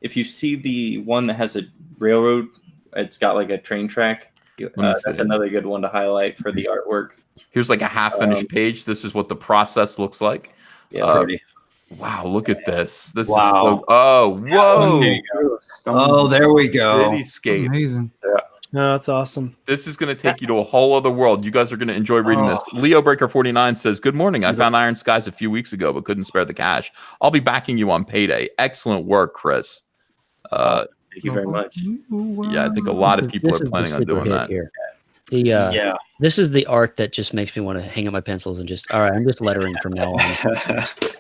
If you see the one that has a railroad, it's got like a train track. That's another good one to highlight for the artwork. Here's like a half-finished page. This is what the process looks like. Pretty. Wow, look at this. This Wow. is so, whoa. Oh, there we go. Cityscape. Amazing. Yeah. No, that's awesome. This is going to take you to a whole other world. You guys are going to enjoy reading this. Leo Breaker 49 says, good morning. I found Iron Skies a few weeks ago, but couldn't spare the cash. I'll be backing you on payday. Excellent work, Chris. Thank you very much. Yeah, I think a lot of people are planning on doing that. Here. The this is the art that just makes me want to hang up my pencils and just, all right, I'm just lettering from now on.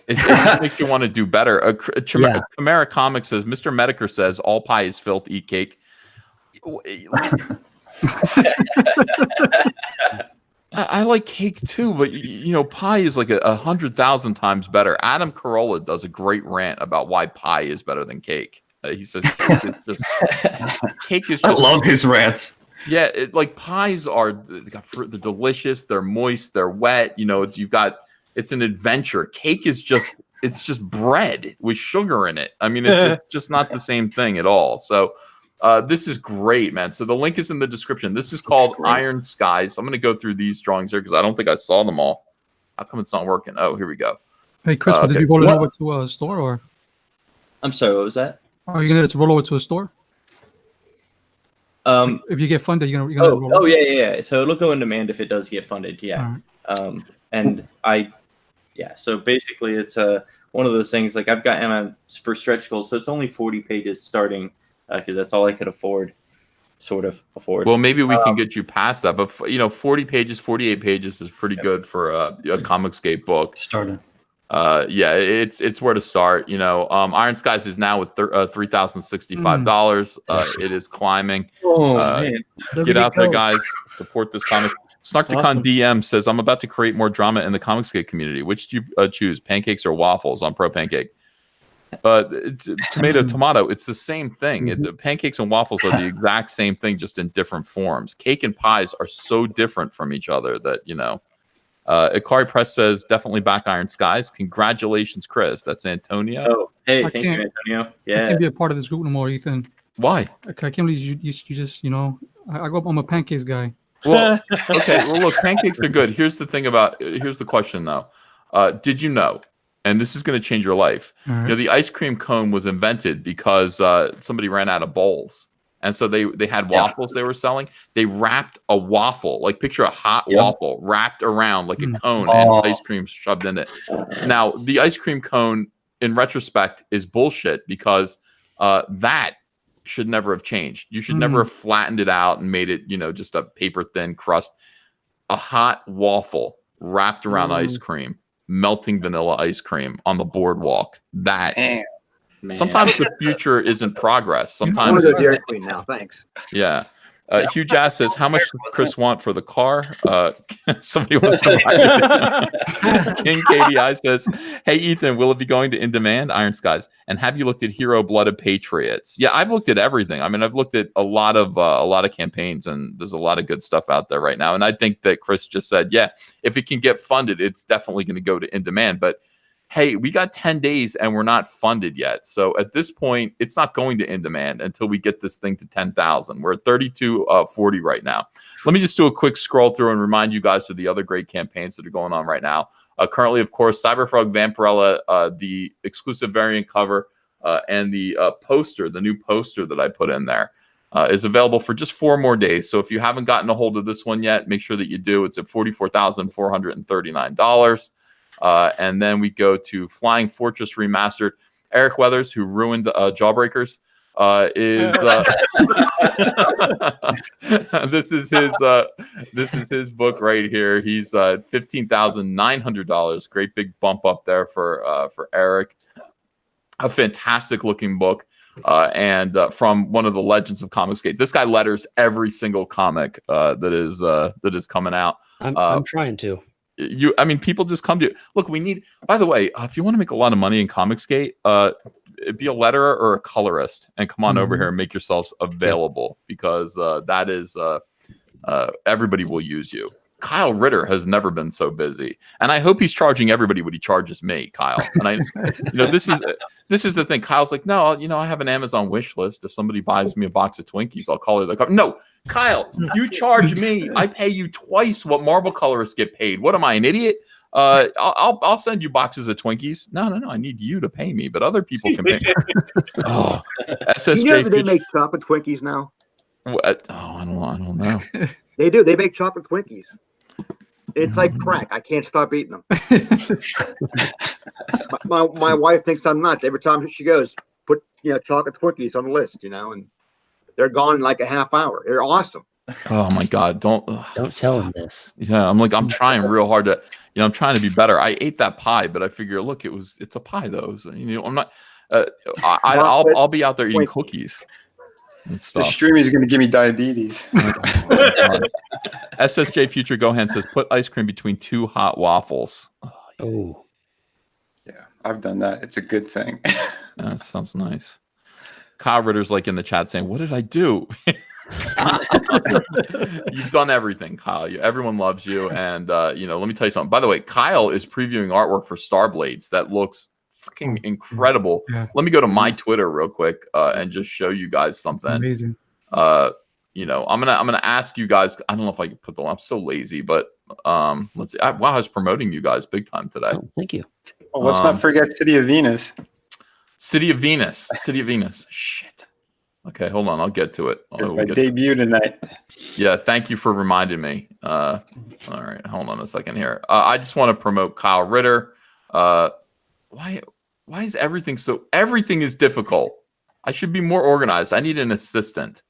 It just makes you want to do better. Chimera Comics says, Mr. Mediker says, all pie is filth, eat cake. I like cake too, but you know, pie is like 100,000 times better. Adam Carolla does a great rant about why pie is better than cake. He says cake is just. I love his rants. Yeah, like pies are they're delicious, they're moist, they're wet. You know, it's an adventure. Cake is just bread with sugar in it. I mean, it's just not the same thing at all. So this is great, man. So the link is in the description. This is called Iron Skies. I'm going to go through these drawings here because I don't think I saw them all. How come it's not working? Oh, here we go. Hey, Chris, did you roll it over to a store or? I'm sorry, what was that? Are you going to roll over to a store? If you get funded, you're gonna roll over. Yeah. So it'll go in demand if it does get funded. Yeah. Right. So basically it's one of those things, like I've gotten for stretch goals, so it's only 40 pages starting because that's all I could afford. Well, maybe we can get you past that, but 40 pages, 48 pages is pretty good for a ComicSGATE book. Starting. It's where to start. Iron Skies is now with $3,065. It is climbing. Man. Get out there, guys. Support this comic. Snarkticon DM says, I'm about to create more drama in the ComicSGATE community. Which do you choose, pancakes or waffles? On Pro Pancake. Tomato, it's the same thing. The pancakes and waffles are the exact same thing, just in different forms. Cake and pies are so different from each other that, Ikari Press says, definitely back Iron Skies. Congratulations, Chris. That's Antonio. Oh, hey, thank you, Antonio. Yeah. I can't be a part of this group no more, Ethan. Why? I can't believe you just, I go up, I'm a pancakes guy. Well, okay. Well, look, pancakes are good. Here's the question, though. Did you know, and this is going to change your life, right. The ice cream cone was invented because somebody ran out of bowls. And so they had waffles they were selling. They wrapped a waffle, like picture a hot waffle wrapped around like a cone and ice cream shoved in it. Now, the ice cream cone, in retrospect, is bullshit because that should never have changed. You should never have flattened it out and made it, just a paper thin crust. A hot waffle wrapped around ice cream, melting vanilla ice cream on the boardwalk. That. Man. Sometimes the future isn't progress. Sometimes it's Dairy Queen now. Thanks. Yeah. Hugh Jazz says, how much does Chris want for the car? Somebody wants to buy it. King KDI says, hey, Ethan, will it be going to In Demand? Iron Skies. And have you looked at Hero Blooded Patriots? Yeah, I've looked at everything. I mean, I've looked at a lot of campaigns, and there's a lot of good stuff out there right now. And I think that Chris just said, yeah, if it can get funded, it's definitely going to go to In Demand. But hey, we got 10 days and we're not funded yet. So at this point, it's not going to In Demand until we get this thing to 10,000. We're at 3240 right now. Let me just do a quick scroll through and remind you guys of the other great campaigns that are going on right now. Currently, of course, CyberFrog Vampirella, the exclusive variant cover and the poster, the new poster that I put in there, is available for just 4 more days. So if you haven't gotten a hold of this one yet, make sure that you do. It's at $44,439. And then we go to Flying Fortress Remastered. Eric Weathers, who ruined Jawbreakers, is this is his book right here. He's $15,900. Great big bump up there for Eric. A fantastic looking book, and from one of the legends of ComicSGATE. This guy letters every single comic that is coming out. I'm trying to. People just come to you. Look, we need, by the way, if you want to make a lot of money in ComicSGATE, be a letterer or a colorist and come on over here and make yourselves available, because that is everybody will use you. Kyle Ritter has never been so busy, and I hope he's charging everybody what he charges me, Kyle. And I, this is the thing. Kyle's like, no, I have an Amazon wish list. If somebody buys me a box of Twinkies, I'll color the cover. No, Kyle, you charge me. I pay you twice what Marvel colorists get paid. What am I, an idiot? I'll send you boxes of Twinkies. No. I need you to pay me, but other people can pay me. SSJ. You know that they make chocolate Twinkies now? What? Oh, I don't know. They do. They make chocolate Twinkies. It's like crack. I can't stop eating them. my wife thinks I'm nuts. Every time she goes, put chocolate Twinkies on the list, and they're gone in like a half hour. They're awesome. Oh my God! Don't tell him this. Yeah, I'm trying real hard to, I'm trying to be better. I ate that pie, but I figure, look, it's a pie though. So, I'm not. I'll be out there eating cookies and The stuff. stream is going to give me diabetes. SSJ Future Gohan says, put ice cream between 2 hot waffles. Oh. Yeah, I've done that. It's a good thing. That sounds nice. Kyle Ritter's like in the chat saying, what did I do? You've done everything, Kyle. Everyone loves you. And, let me tell you something. By the way, Kyle is previewing artwork for STARBLADES that looks freaking incredible. Yeah. Let me go to my Twitter real quick and just show you guys something. It's amazing. I'm gonna ask you guys. I don't know if I can put the. I'm so lazy, but let's see. Wow, I was promoting you guys big time today. Oh, thank you. Oh, let's not forget City of Venus. City of Venus. City of Venus. Shit. Okay, hold on. I'll get to it. It's my debut tonight. Yeah, thank you for reminding me. All right, hold on a second here. I just want to promote Kyle Ritter. Why is everything so? Everything is difficult. I should be more organized. I need an assistant.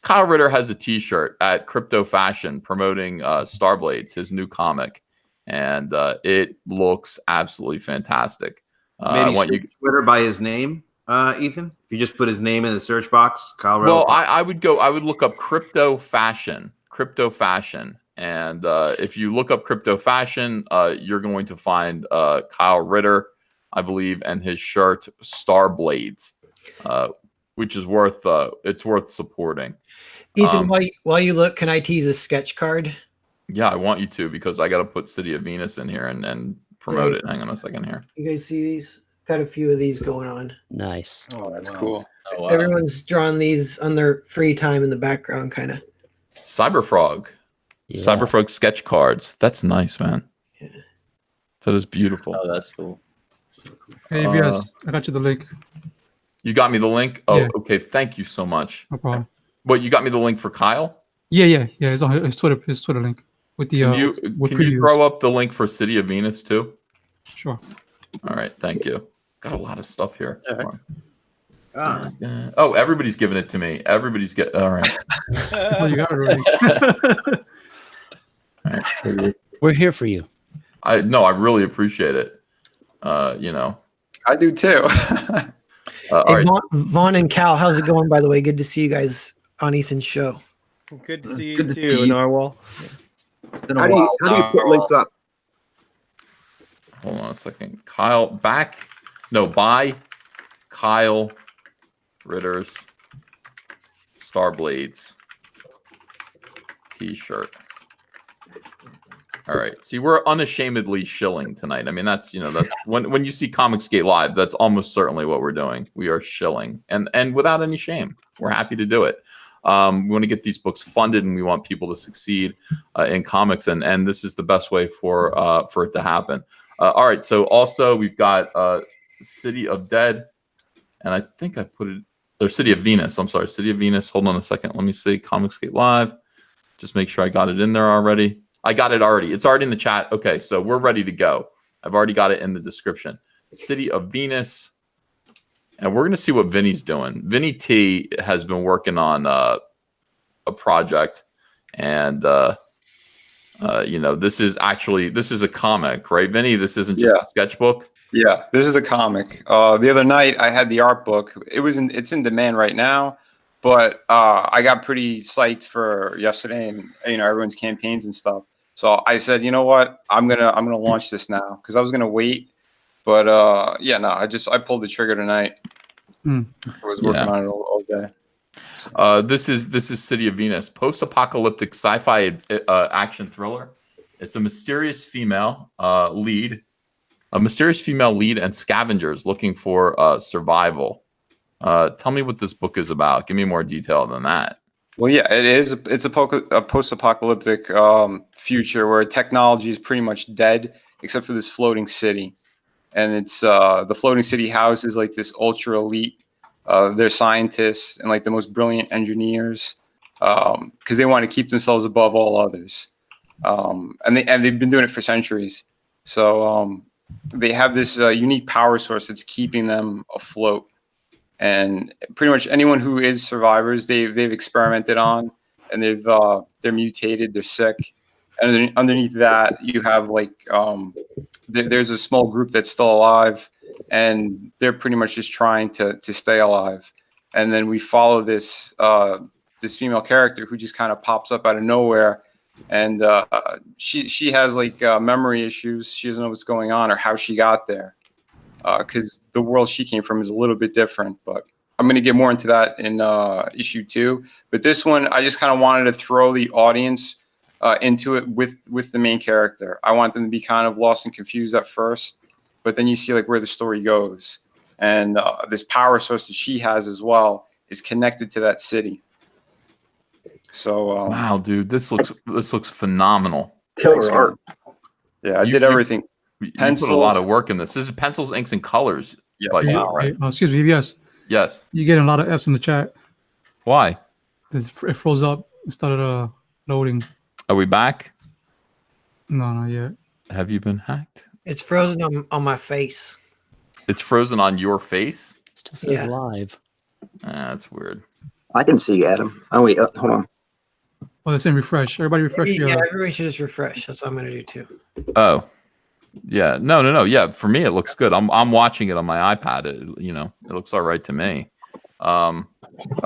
Kyle Ritter has a T-shirt at Crypto Fashion promoting STARBLADES, his new comic, and it looks absolutely fantastic. Maybe I want you Twitter by his name, Ethan. If you just put his name in the search box, Kyle Ritter. Well, I would look up Crypto Fashion, and if you look up Crypto Fashion, you're going to find Kyle Ritter, I believe, and his shirt STARBLADES, which is worth supporting. Ethan, while you look, can I tease a sketch card? Yeah, I want you to, because I got to put City of Venus in here and promote it. Hang on a second here. You guys see these? Got a few of these going on. Nice. Oh, that's cool. Oh, wow. Everyone's drawn these on their free time in the background, kind of. CYBERFROG. Yeah. CYBERFROG sketch cards. That's nice, man. Yeah. That is beautiful. Oh, that's cool. So cool. Hey, yes, I got you the link. You got me the link? Oh, Yeah. okay. Thank you so much. No problem. What, you got me the link for Kyle? Yeah. It's on his Twitter link with the. Can you previews. throw up the link for City of Venus too? Sure. All right, thank you. Got a lot of stuff here. Ah. Oh, everybody's giving it to me. Everybody's all right. Oh, you got it already. All right. We're here for you. I really appreciate it. I do too. All Hey, right. Vaughn and Cal, how's it going, by the way? Good to see you guys on Ethan's show. Good to see you good to too, see you. Narwhal. It's been a How do while. you put links up? Hold on a second. Buy Kyle Ritter's STARBLADES T-shirt. All right. See, we're unashamedly shilling tonight. I mean, that's when you see ComicSGATE live, that's almost certainly what we're doing. We are shilling, and without any shame. We're happy to do it. We want to get these books funded, and we want people to succeed in comics, and this is the best way for it to happen. All right. So also we've got City of Dead, and I think I put it, or City of Venus. I'm sorry, City of Venus. Hold on a second. Let me see ComicSGATE live. Just make sure I got it in there already. I got it already. It's already in the chat. Okay, so we're ready to go. I've already got it in the description. City of Venus. And we're going to see what Vinny's doing. Vinny T has been working on a project. And, this is a comic, right, Vinny? This isn't just a sketchbook? Yeah, this is a comic. The other night I had the art book. It's in demand right now. But I got pretty psyched for yesterday and everyone's campaigns and stuff. So I said, you know what? I'm gonna launch this now, because I was gonna wait. But I pulled the trigger tonight. I was working on it all day. So. This is City of Venus, post-apocalyptic sci-fi action thriller. It's a mysterious female lead and scavengers looking for survival. Tell me what this book is about. Give me more detail than that. Well, yeah, it is. It's a post-apocalyptic future where technology is pretty much dead, except for this floating city. And it's the floating city houses like this ultra elite. They're scientists and like the most brilliant engineers, because they want to keep themselves above all others. And they've been doing it for centuries. So they have this unique power source that's keeping them afloat. And pretty much anyone who is survivors, they've experimented on, and they're mutated, they're sick, and then underneath that you have like there's a small group that's still alive, and they're pretty much just trying to stay alive. And then we follow this this female character who just kind of pops up out of nowhere, and she has like memory issues. She doesn't know what's going on or how she got there, because the world she came from is a little bit different. But I'm going to get more into that in issue 2. But this one, I just kind of wanted to throw the audience into it with the main character. I want them to be kind of lost and confused at first, but then you see like where the story goes. And this power source that she has as well is connected to that city. So wow, dude, this looks phenomenal. Killer art. Yeah, I did everything. You put a lot of work in this. This is pencils, inks, and colors. Yeah. By you, right? Excuse me. Yes. Yes. You're getting a lot of F's in the chat. Why? It froze up. It started loading. Are we back? No, not yet. Have you been hacked? It's frozen on my face. It's frozen on your face? Still says live. That's weird. I can see Adam. Oh wait, hold on. Oh, it's in refresh. Everybody refresh. Yeah, everybody should just refresh. That's what I'm gonna do too. Oh, yeah. No. Yeah, for me it looks good. I'm watching it on my iPad. It looks all right to me. Are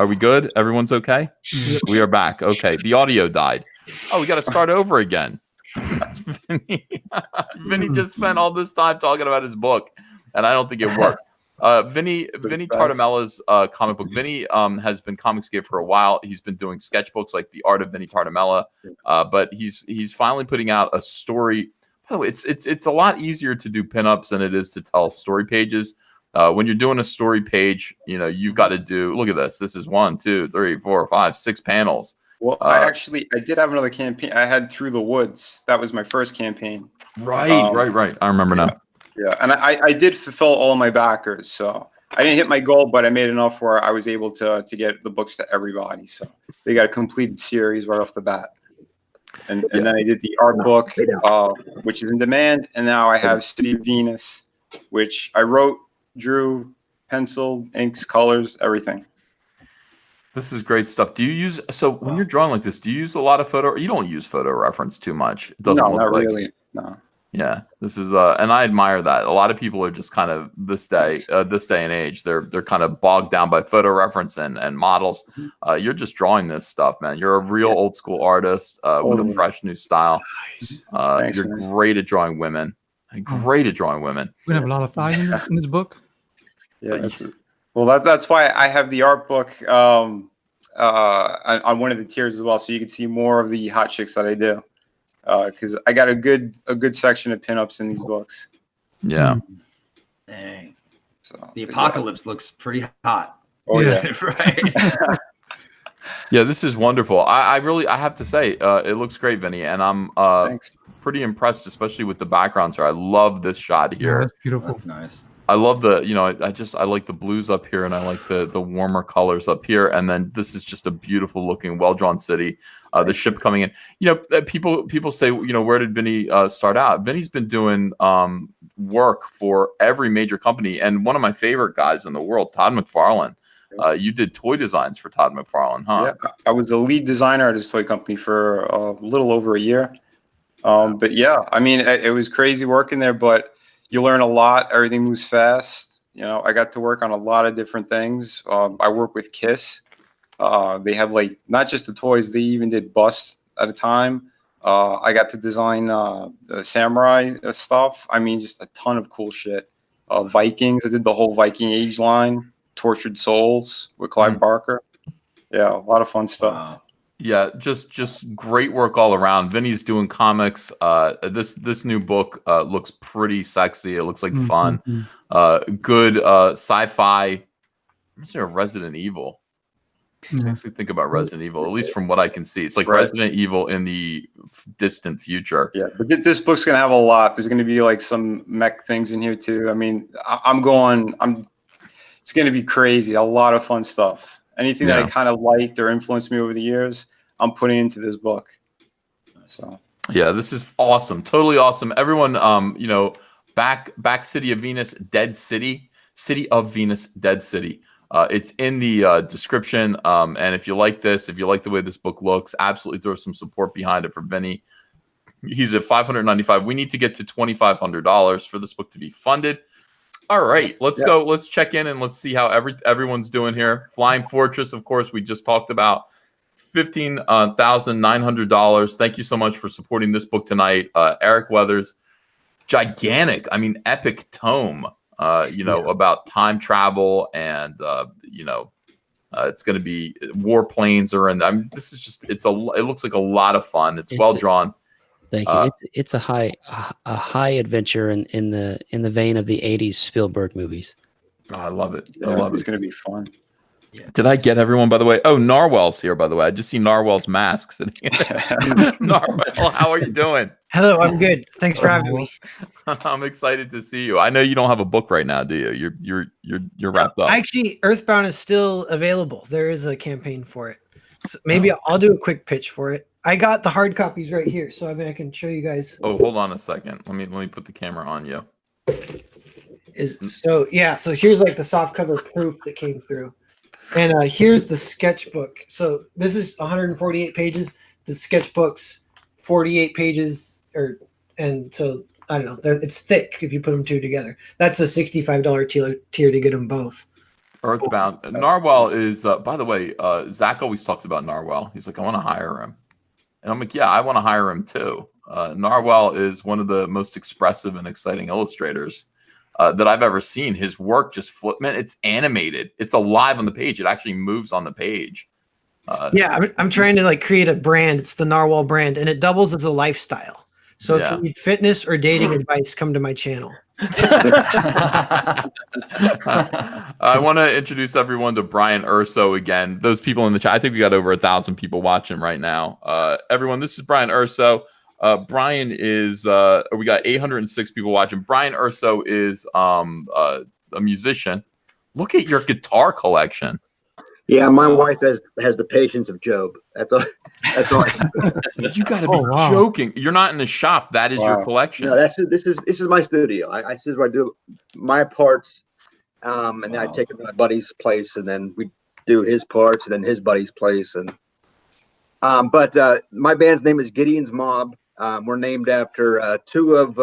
we good? Everyone's okay? Yep. We are back. Okay. The audio died. Oh, we got to start over again. Vinny just spent all this time talking about his book, and I don't think it worked. Vinny Tartamella's comic book. Vinny has been ComicSGATE for a while. He's been doing sketchbooks like The Art of Vinny Tartamella, but he's finally putting out a story. By the way, it's a lot easier to do pinups than it is to tell story pages. When you're doing a story page, you've got to do. Look at this. This is 1, 2, 3, 4, 5, 6 panels. Well, I did have another campaign. I had Through the Woods. That was my first campaign. Right. I remember now. Yeah, and I did fulfill all of my backers, so I didn't hit my goal, but I made enough where I was able to get the books to everybody. So they got a completed series right off the bat. And then I did the art book, which is in demand, and now I have City of Venus, which I wrote, drew, penciled, inks, colors, everything. This is great stuff. Do you use when you're drawing like this? Do you use a lot of photo? You don't use photo reference too much. It doesn't look not like, really. No. Yeah, this is and I admire that. A lot of people are just kind of this day and age. They're kind of bogged down by photo reference and models. You're just drawing this stuff, man. You're a real old school artist with a fresh new style. Thanks, you're man. great at drawing women. Great at drawing women. We have a lot of thighs in this book. Yeah, that's why I have the art book on one of the tiers as well, so you can see more of the hot chicks that I do. Because I got a good section of pinups in these books. Yeah. Dang. So The apocalypse looks pretty hot. Oh yeah. Right. Yeah, this is wonderful. I have to say, it looks great, Vinny, and I'm Thanks. pretty impressed, especially with the backgrounds here. I love this shot Yeah, here. that's beautiful. That's nice. I love the, I like the blues up here, and I like the warmer colors up here. And then this is just a beautiful looking, well drawn city. The ship coming in. People say, where did Vinny start out? Vinny's been doing work for every major company, and one of my favorite guys in the world, Todd McFarlane. You did toy designs for Todd McFarlane, huh? Yeah, I was the lead designer at his toy company for a little over a year. But yeah, I mean, it was crazy working there, but you learn a lot. Everything moves fast. I got to work on a lot of different things. I work with Kiss. They have like not just the toys, they even did busts at a time. I got to design the samurai stuff. I mean, just a ton of cool shit. Vikings, I did the whole Viking Age line. Tortured Souls with Clive Barker. Yeah, a lot of fun stuff. Wow. Yeah, just great work all around. Vinny's doing comics. This new book looks pretty sexy. It looks like fun. Good sci-fi. I'm gonna say Resident Evil. Makes me think about Resident Evil, at least from what I can see. It's like Resident Evil in the distant future. Yeah, but this book's gonna have a lot. There's gonna be like some mech things in here too. I mean, it's gonna be crazy. A lot of fun stuff. Anything that I kind of liked or influenced me over the years, I'm putting into this book. So yeah, this is awesome. Totally awesome. Everyone, back City of Venus, Dead City. City of Venus, Dead City. It's in the description. And if you like this, if you like the way this book looks, absolutely throw some support behind it for Vinny. He's at $595. We need to get to $2,500 for this book to be funded. All right, let's go. Let's check in and let's see how everyone's doing here. Flying Fortress, of course, we just talked about. $15,900. Thank you so much for supporting this book tonight. Eric Weathers, gigantic, I mean, epic tome, about time travel and, it's going to be warplanes are in. I mean, this is just, it looks like a lot of fun. It's well drawn. Thank you. It's a high adventure in the vein of the 80s Spielberg movies. Oh, I love it. Yeah, I love it's it. going to be fun. Yeah. Did I get everyone, by the way? Oh, Narwhal's here, by the way. I just see Narwhal's mask sitting Narwhal, how are you doing? Hello, I'm good. Thanks for having me. I'm excited to see you. I know you don't have a book right now, do you? You're wrapped up. Actually, Earthbound is still available. There is a campaign for it. So maybe I'll do a quick pitch for it. I got the hard copies right here, so I can show you guys. Oh, hold on a second. Let me put the camera on you. So here's like the softcover proof that came through. And here's the sketchbook. So this is 148 pages. The sketchbook's 48 pages, and so I don't know. It's thick if you put them two together. That's a $65 tier to get them both. Earthbound. Narwhal is, by the way, Zach always talks about Narwhal. He's like, I want to hire him. And I'm like, yeah, I want to hire him too. Narwhal is one of the most expressive and exciting illustrators that I've ever seen. His work just man, it's animated. It's alive on the page. It actually moves on the page. I'm trying to like create a brand. It's the Narwhal brand, and it doubles as a lifestyle. So if you need fitness or dating advice, come to my channel. I want to introduce everyone to Brian Urso again. Those people in the chat, I think we got over 1,000 people watching right now. Everyone, this is Brian Urso. Brian is we got 806 people watching. Brian Urso is a musician. Look at your guitar collection. Yeah, my wife has the patience of Job. That's all. That's all. You got to be joking. You're not in the shop. That is your collection. No, this is my studio. I this is where I do my parts, and then I take it to my buddy's place, and then we do his parts, and then his buddy's place, and but my band's name is Gideon's Mob. We're named after two of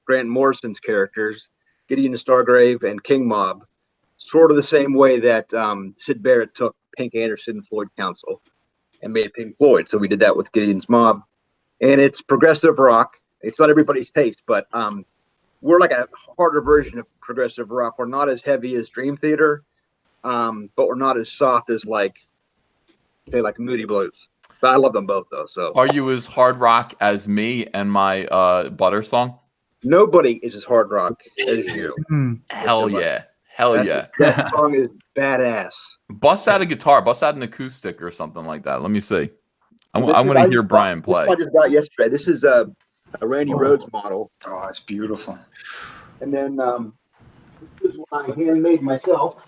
Grant Morrison's characters, Gideon Stargrave and King Mob. Sort of the same way that Syd Barrett took Pink Anderson and Floyd Council and made Pink Floyd. So we did that with Gideon's Mob. And it's progressive rock. It's not everybody's taste, but we're like a harder version of progressive rock. We're not as heavy as Dream Theater, but we're not as soft as like Moody Blues. But I love them both though. So are you as hard rock as me and my Butter song? Nobody is as hard rock as you. Hell yeah. Hell yeah. That song is badass. Bust out a guitar, bust out an acoustic or something like that. Let me see. I want to hear Brian play. This I just got yesterday. This is a Randy Rhoads model. Oh, it's beautiful. And then this is one I handmade myself.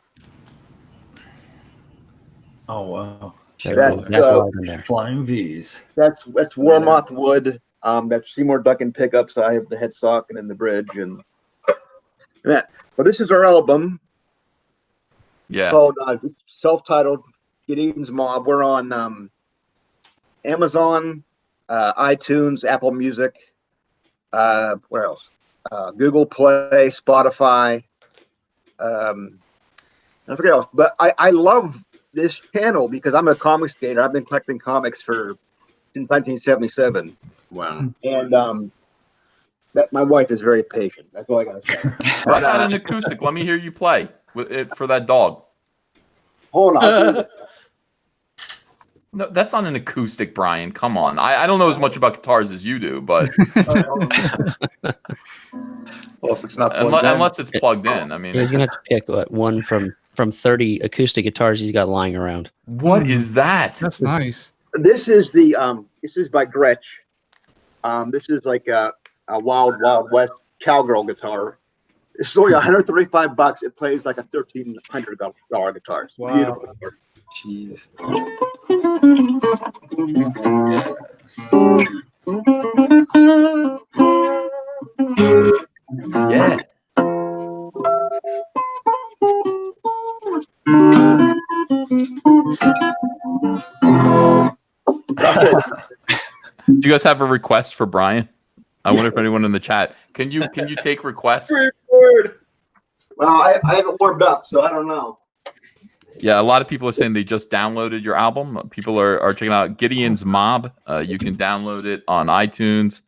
Oh wow. That's Flying V's. That's Warmoth wood. That's Seymour Duncan pickups. I have the headstock and then the bridge and that. But this is our album. Yeah. Called self-titled Gideon's Mob. We're on Amazon, iTunes, Apple Music. Where else? Google Play, Spotify. I forget else. But I love this channel because I'm a comics skater. I've been collecting comics since 1977. Wow. And my wife is very patient. That's all I gotta say. Bust out an acoustic. Let me hear you play with it for that dog. Hold on. No, that's not an acoustic, Brian. Come on. I don't know as much about guitars as you do, but Well, if it's not unless it's plugged in. I mean, he's gonna have to pick one from 30 acoustic guitars he's got lying around. What is that? That's nice. This is this is by Gretsch. This is like a Wild West cowgirl guitar. It's only $135. It plays like a $1,300 guitar. It's beautiful. Jeez. Yeah. Do you guys have a request for Brian? I wonder if anyone in the chat can you take requests? Well, I haven't warmed up, so I don't know. Yeah, a lot of people are saying they just downloaded your album. People are checking out Gideon's Mob. You can download it on iTunes.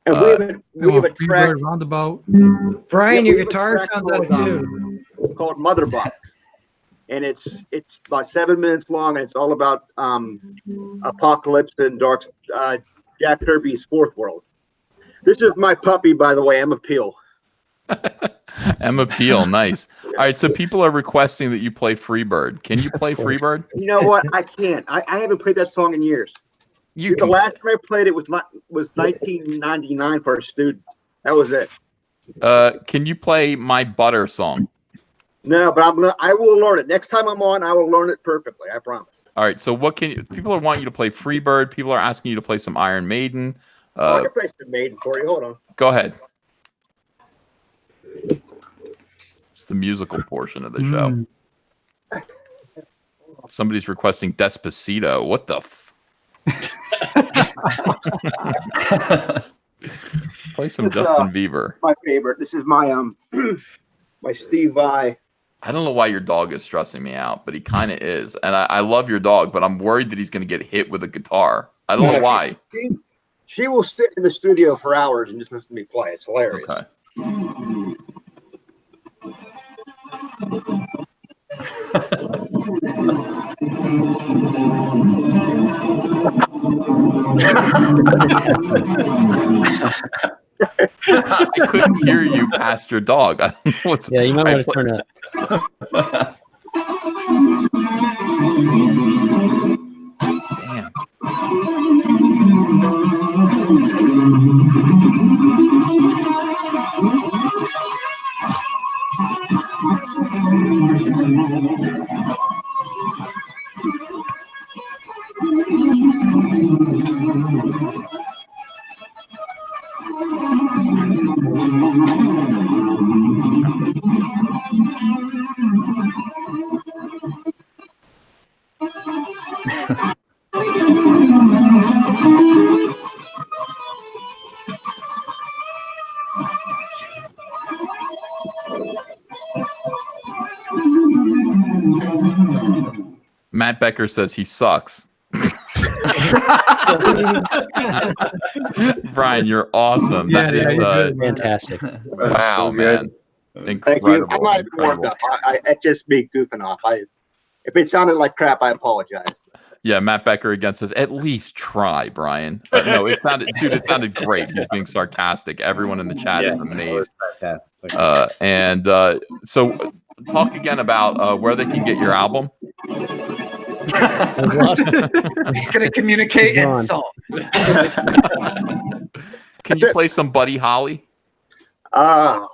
And we have a track. Roundabout. Brian, Yeah, your we have a guitar track sounds out of tune. Called Mother Box, and it's about 7 minutes long, and it's all about apocalypse and dark Jack Kirby's Fourth World. This is my puppy, by the way, Emma Peel. Emma Peel, nice. All right, so people are requesting that you play Freebird. Can you play Freebird? You know what? I can't. I haven't played that song in years. The last time I played it was 1999 for a student. That was it. Can you play My Butter song? No, but I will learn it. Next time I'm on, I will learn it perfectly. I promise. All right, so what can you? People are wanting you to play Freebird. People are asking you to play some Iron Maiden. I can play some Maiden for you. Hold on. Go ahead. It's the musical portion of the show. Somebody's requesting Despacito. What the Play some Justin Bieber. My favorite. This is my my Steve Vai. I don't know why your dog is stressing me out, but he kind of is. And I love your dog, but I'm worried that he's going to get hit with a guitar. I don't know why. She will sit in the studio for hours and just listen to me play. It's hilarious. Okay. I couldn't hear you past your dog. I don't know what's you might want to turn up. Damn. Matt Becker says he sucks. Brian, you're awesome. That is fantastic. Wow, so man. Thank you. I'm not even warmed up. I just me goofing off. If it sounded like crap, I apologize. Yeah, Matt Becker again says, at least try, Brian. No, it sounded great. He's being sarcastic. Everyone in the chat is amazed. So talk again about where they can get your album. Gonna communicate in song. Can you play some Buddy Holly? No,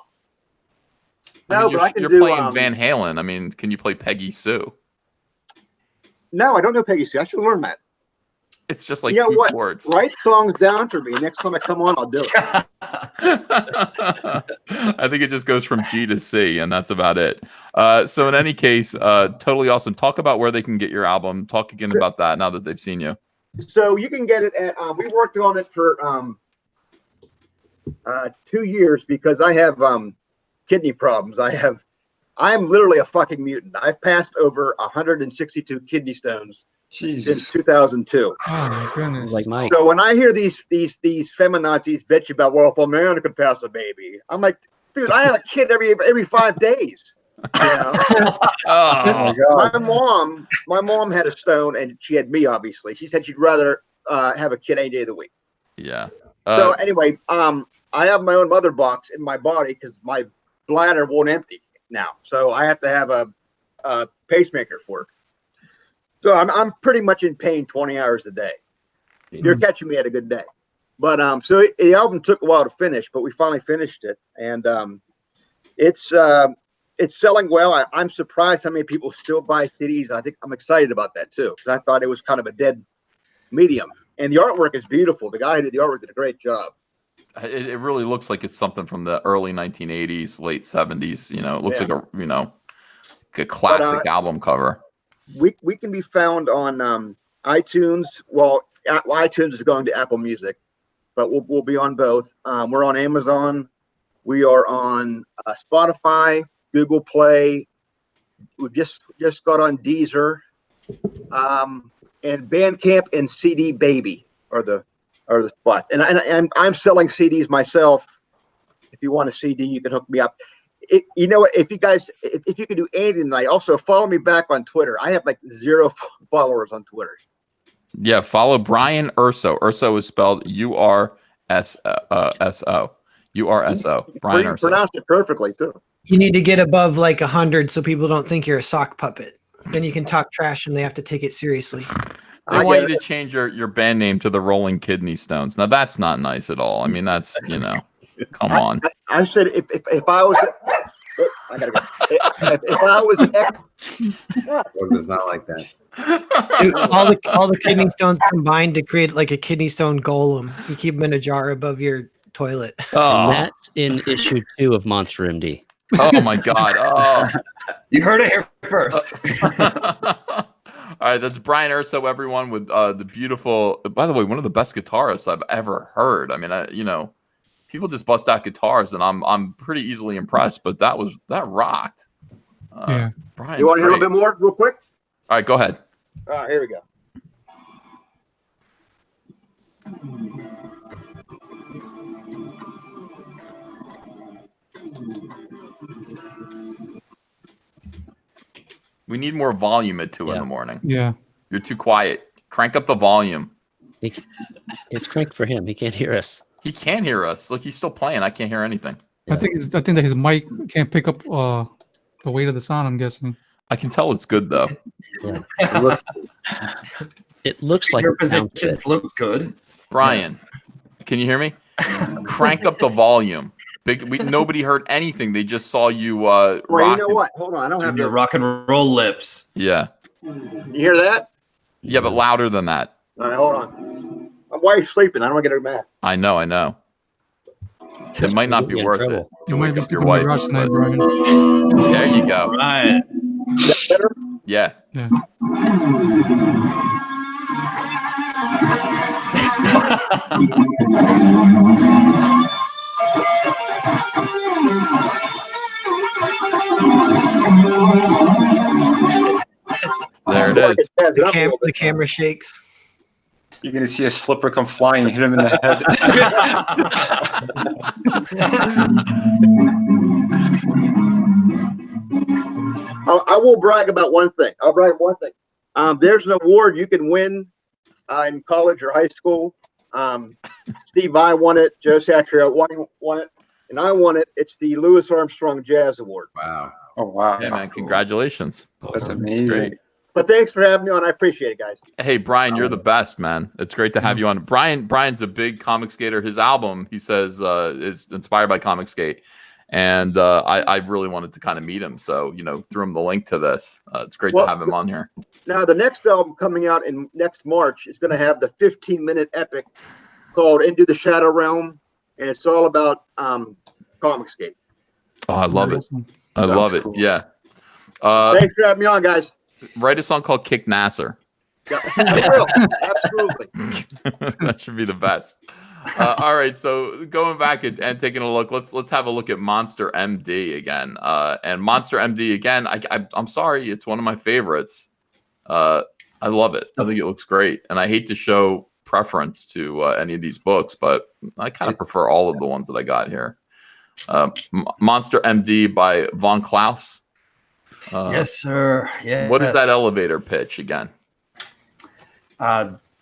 but I can you're do. Playing Van Halen. I mean, can you play Peggy Sue? No, I don't know Peggy Sue. I should learn that. It's just like two chords. Write songs down for me. Next time I come on, I'll do it. I think it just goes from G to C, and that's about it. So in any case, totally awesome. Talk about where they can get your album. Talk again about that now that they've seen you. So you can get it at, we worked on it for 2 years because I have kidney problems. I'm literally a fucking mutant. I've passed over 162 kidney stones since 2002. Oh my goodness! Like Mike. So when I hear these feminazis bitch about, well, if a man could pass a baby, I'm like, dude, I have a kid every 5 days. You know? Oh, my mom had a stone, and she had me. Obviously, she said she'd rather have a kid any day of the week. Yeah. So anyway, I have my own mother box in my body because my bladder won't empty now, so I have to have a pacemaker for it. So I'm pretty much in pain 20 hours a day. You're catching me at a good day. But so the album took a while to finish, but we finally finished it, and it's selling well. I'm surprised how many people still buy CDs. I think I'm excited about that too, because I thought it was kind of a dead medium. And the artwork is beautiful. The guy who did the artwork did a great job. It really looks like it's something from the early 1980s, late 70s. You know, it looks like a classic album cover. we can be found on iTunes. Well, iTunes is going to Apple Music, but we'll be on both. We're on Amazon. We are on Spotify, Google Play. We just got on Deezer, and Bandcamp and CD Baby are the spots. And I'm selling CDs myself. If you want a CD, you can hook me up. You know what? If you can do anything tonight, also follow me back on Twitter. I have like 0 followers on Twitter. Yeah, follow Brian Urso. Urso is spelled URSO. URSO. Brian You Urso. pronounced it perfectly too. You need to get above like 100 so people don't think you're a sock puppet. Then you can talk trash and they have to take it seriously. They want you to change your band name to the Rolling Kidney Stones. Now that's not nice at all. I mean, that's come on. I said if I was, I gotta go. If I was an ex, It's not like that. Dude, all the kidney stones combined to create like a kidney stone golem. You keep them in a jar above your toilet. And that's in issue 2 of Monster MD. Oh my God. Oh. You heard it here first. All right, that's Brian Urso, everyone, with the beautiful. By the way, one of the best guitarists I've ever heard. I mean, people just bust out guitars, and I'm pretty easily impressed. But that rocked. Yeah. Brian's you want to hear a great. little bit more, real quick? All right, go ahead. Here we go. We need more volume at 2 in the morning. Yeah. You're too quiet. Crank up the volume. It's cranked for him. He can't hear us. He can hear us. Look, he's still playing. I can't hear anything. I think that his mic can't pick up the weight of the sound, I'm guessing. I can tell it's good though. Yeah. It looks like Your it sounds positions good. look good. Brian, can you hear me? Crank up the volume. Nobody heard anything. They just saw you. Well, you know what? Hold on. I don't have Your the. rock and roll lips. Yeah. You hear that? Yeah, but louder than that. All right, hold on. My wife's sleeping. I don't want to get her mad. I know. It might not be worth it. You to might wake be up your sleeping wife. with Rush tonight, but- Brian. There you go. Right. Is that better? Yeah. Yeah. There it is. The camera shakes. You're gonna see a slipper come flying and hit him in the head. I will brag about one thing. I'll brag one thing. There's an award you can win in college or high school. Steve Vai won it. Joe Satriani won it. And I won it. It's the Louis Armstrong Jazz Award. Wow. Oh wow. Yeah, man. Congratulations. That's amazing. Great. But thanks for having me on. I appreciate it, guys. Hey, Brian, you're the best, man. It's great to have you on. Brian's a big ComicSgater. His album, he says, is inspired by ComicSgate. And I really wanted to kind of meet him. So, threw him the link to this. It's great to have him on here. Now, the next album coming out in next March is going to have the 15-minute epic called Into the Shadow Realm. And it's all about ComicSgate. Oh, I love it. I love it. Cool. Yeah. Thanks for having me on, guys. Write a song called Kick Nasser. I will. Absolutely. That should be the best. All right, so going back and taking a look, let's have a look at Monster MD again. And Monster MD again, I'm sorry, it's one of my favorites. I love it. I think it looks great, and I hate to show preference to any of these books, but I kind of prefer all of the ones that I got here. Monster MD by Von Klaus. Yes, sir. Yeah. What is that elevator pitch again?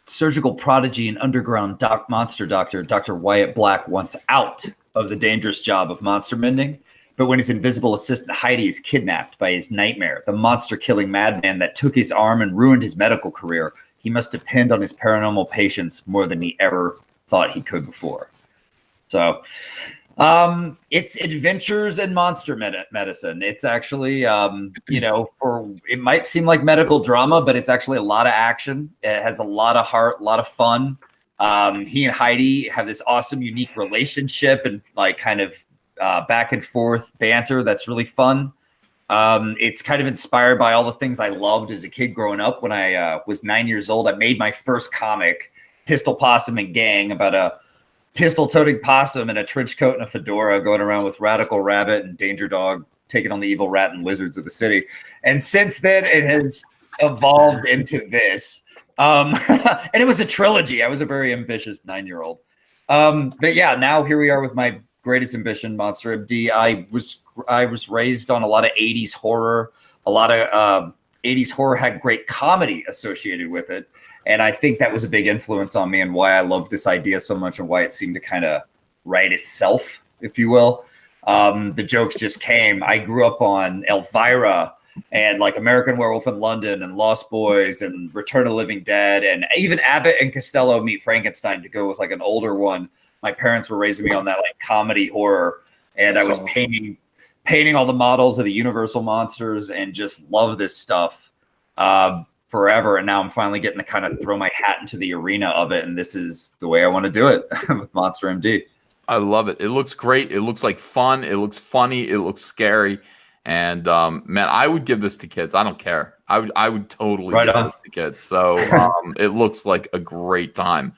Surgical prodigy and underground monster doctor Dr. Wyatt Black wants out of the dangerous job of monster mending. But when his invisible assistant Heidi is kidnapped by his nightmare, the monster-killing madman that took his arm and ruined his medical career, he must depend on his paranormal patients more than he ever thought he could before. So it's adventures in monster medicine. It's actually, it might seem like medical drama, but it's actually a lot of action. It has a lot of heart, a lot of fun. He and Heidi have this awesome, unique relationship and kind of back and forth banter that's really fun. It's kind of inspired by all the things I loved as a kid growing up. When I was 9 years old, I made my first comic, Pistol Possum and Gang, about a pistol-toting possum in a trench coat and a fedora going around with Radical Rabbit and Danger Dog taking on the evil rat and lizards of the city. And since then, it has evolved into this. And it was a trilogy. I was a very ambitious 9-year-old. But yeah, now here we are with my greatest ambition, Monster M.D. I was raised on a lot of 80s horror. A lot of 80s horror had great comedy associated with it. And I think that was a big influence on me and why I loved this idea so much and why it seemed to kind of write itself, if you will. The jokes just came. I grew up on Elvira and like American Werewolf in London and Lost Boys and Return of the Living Dead and even Abbott and Costello Meet Frankenstein to go with like an older one. My parents were raising me on that like comedy horror, and I was painting all the models of the Universal monsters and just love this stuff forever. And now I'm finally getting to kind of throw my hat into the arena of it, and this is the way I want to do it with Monster M.D. I love it. It looks great. It looks like fun. It looks funny. It looks scary. And man, I would give this to kids. I don't care. I would totally give this to kids. So it looks like a great time.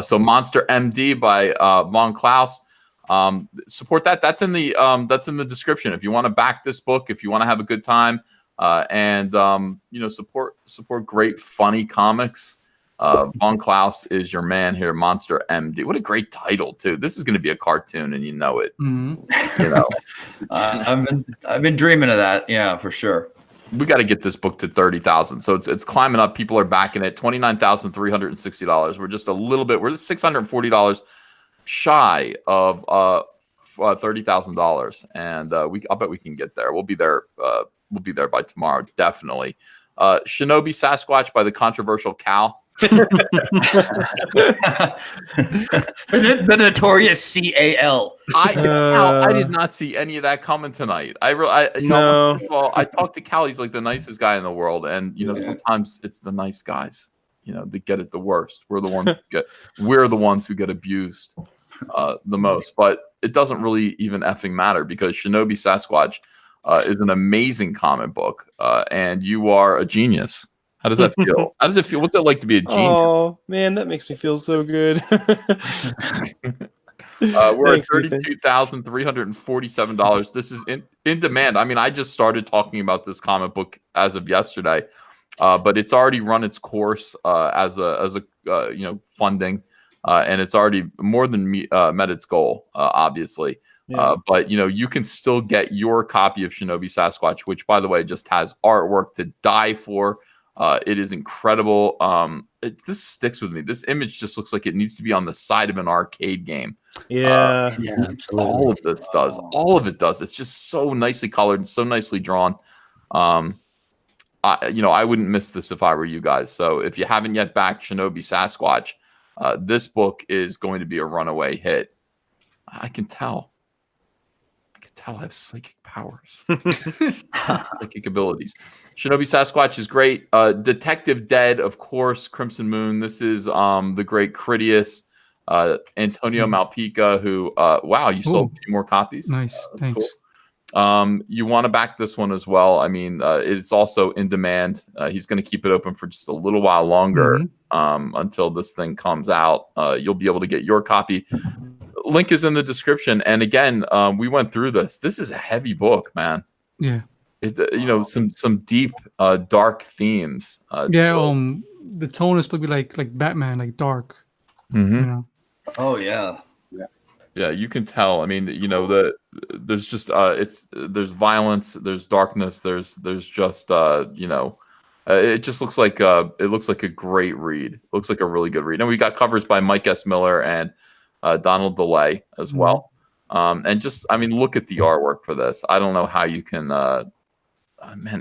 So Monster M.D. by Von Klaus. Support that. That's in the description. If you want to back this book, if you want to have a good time, and you know, support great funny comics. Von Klaus is your man here. Monster M.D. What a great title too. This is going to be a cartoon, and you know it. Mm-hmm. You know, I've been dreaming of that. Yeah, for sure. We got to get this book to 30,000. So it's climbing up. People are backing it. $29,360. We're just a little bit. We're $640 shy of $30,000, and I'll bet we can get there. We'll be there. We'll be there by tomorrow, definitely. Shinobi Sasquatch by the controversial Cal. The notorious CAL. I did not see any of that coming tonight. I talked to Cal. He's like the nicest guy in the world, and you know sometimes it's the nice guys, you know, that get it the worst. We're the ones who get abused the most. But it doesn't really even effing matter because Shinobi Sasquatch is an amazing comic book, and you are a genius. How does that feel? How does it feel? What's it like to be a genius? Oh man, that makes me feel so good. We're at $32,347. This is in demand. I mean, I just started talking about this comic book as of yesterday, but it's already run its course as a you know, funding, and it's already more than met its goal, obviously. Yeah. But you know, you can still get your copy of Shinobi Sasquatch, which, by the way, just has artwork to die for. It is incredible. This sticks with me. This image just looks like it needs to be on the side of an arcade game. Yeah, absolutely. All of this does. All of it does. It's just so nicely colored and so nicely drawn. You know, I wouldn't miss this if I were you guys. So if you haven't yet backed Shinobi Sasquatch, this book is going to be a runaway hit. I can tell. I have psychic powers, psychic abilities. Shinobi Sasquatch is great. Detective Dead, of course. Crimson Moon. This is the great Critias, Antonio Malpica, who wow, you sold 2 more copies. Nice, thanks. Cool. You want to back this one as well. I mean, it's also in demand. He's going to keep it open for just a little while longer until this thing comes out. You'll be able to get your copy. Link is in the description. And again, we went through this. This is a heavy book, man. Yeah. You know, some deep, dark themes. The tone is probably like Batman, like dark. Mm-hmm. You know? Oh yeah. Yeah, you can tell. I mean, you know, there's just there's violence, there's darkness, there's just you know, it just looks like a great read. It looks like a really good read. And we got covers by Mike S. Miller and Donald DeLay as well. And just, I mean, look at the artwork for this. I don't know how you can, man,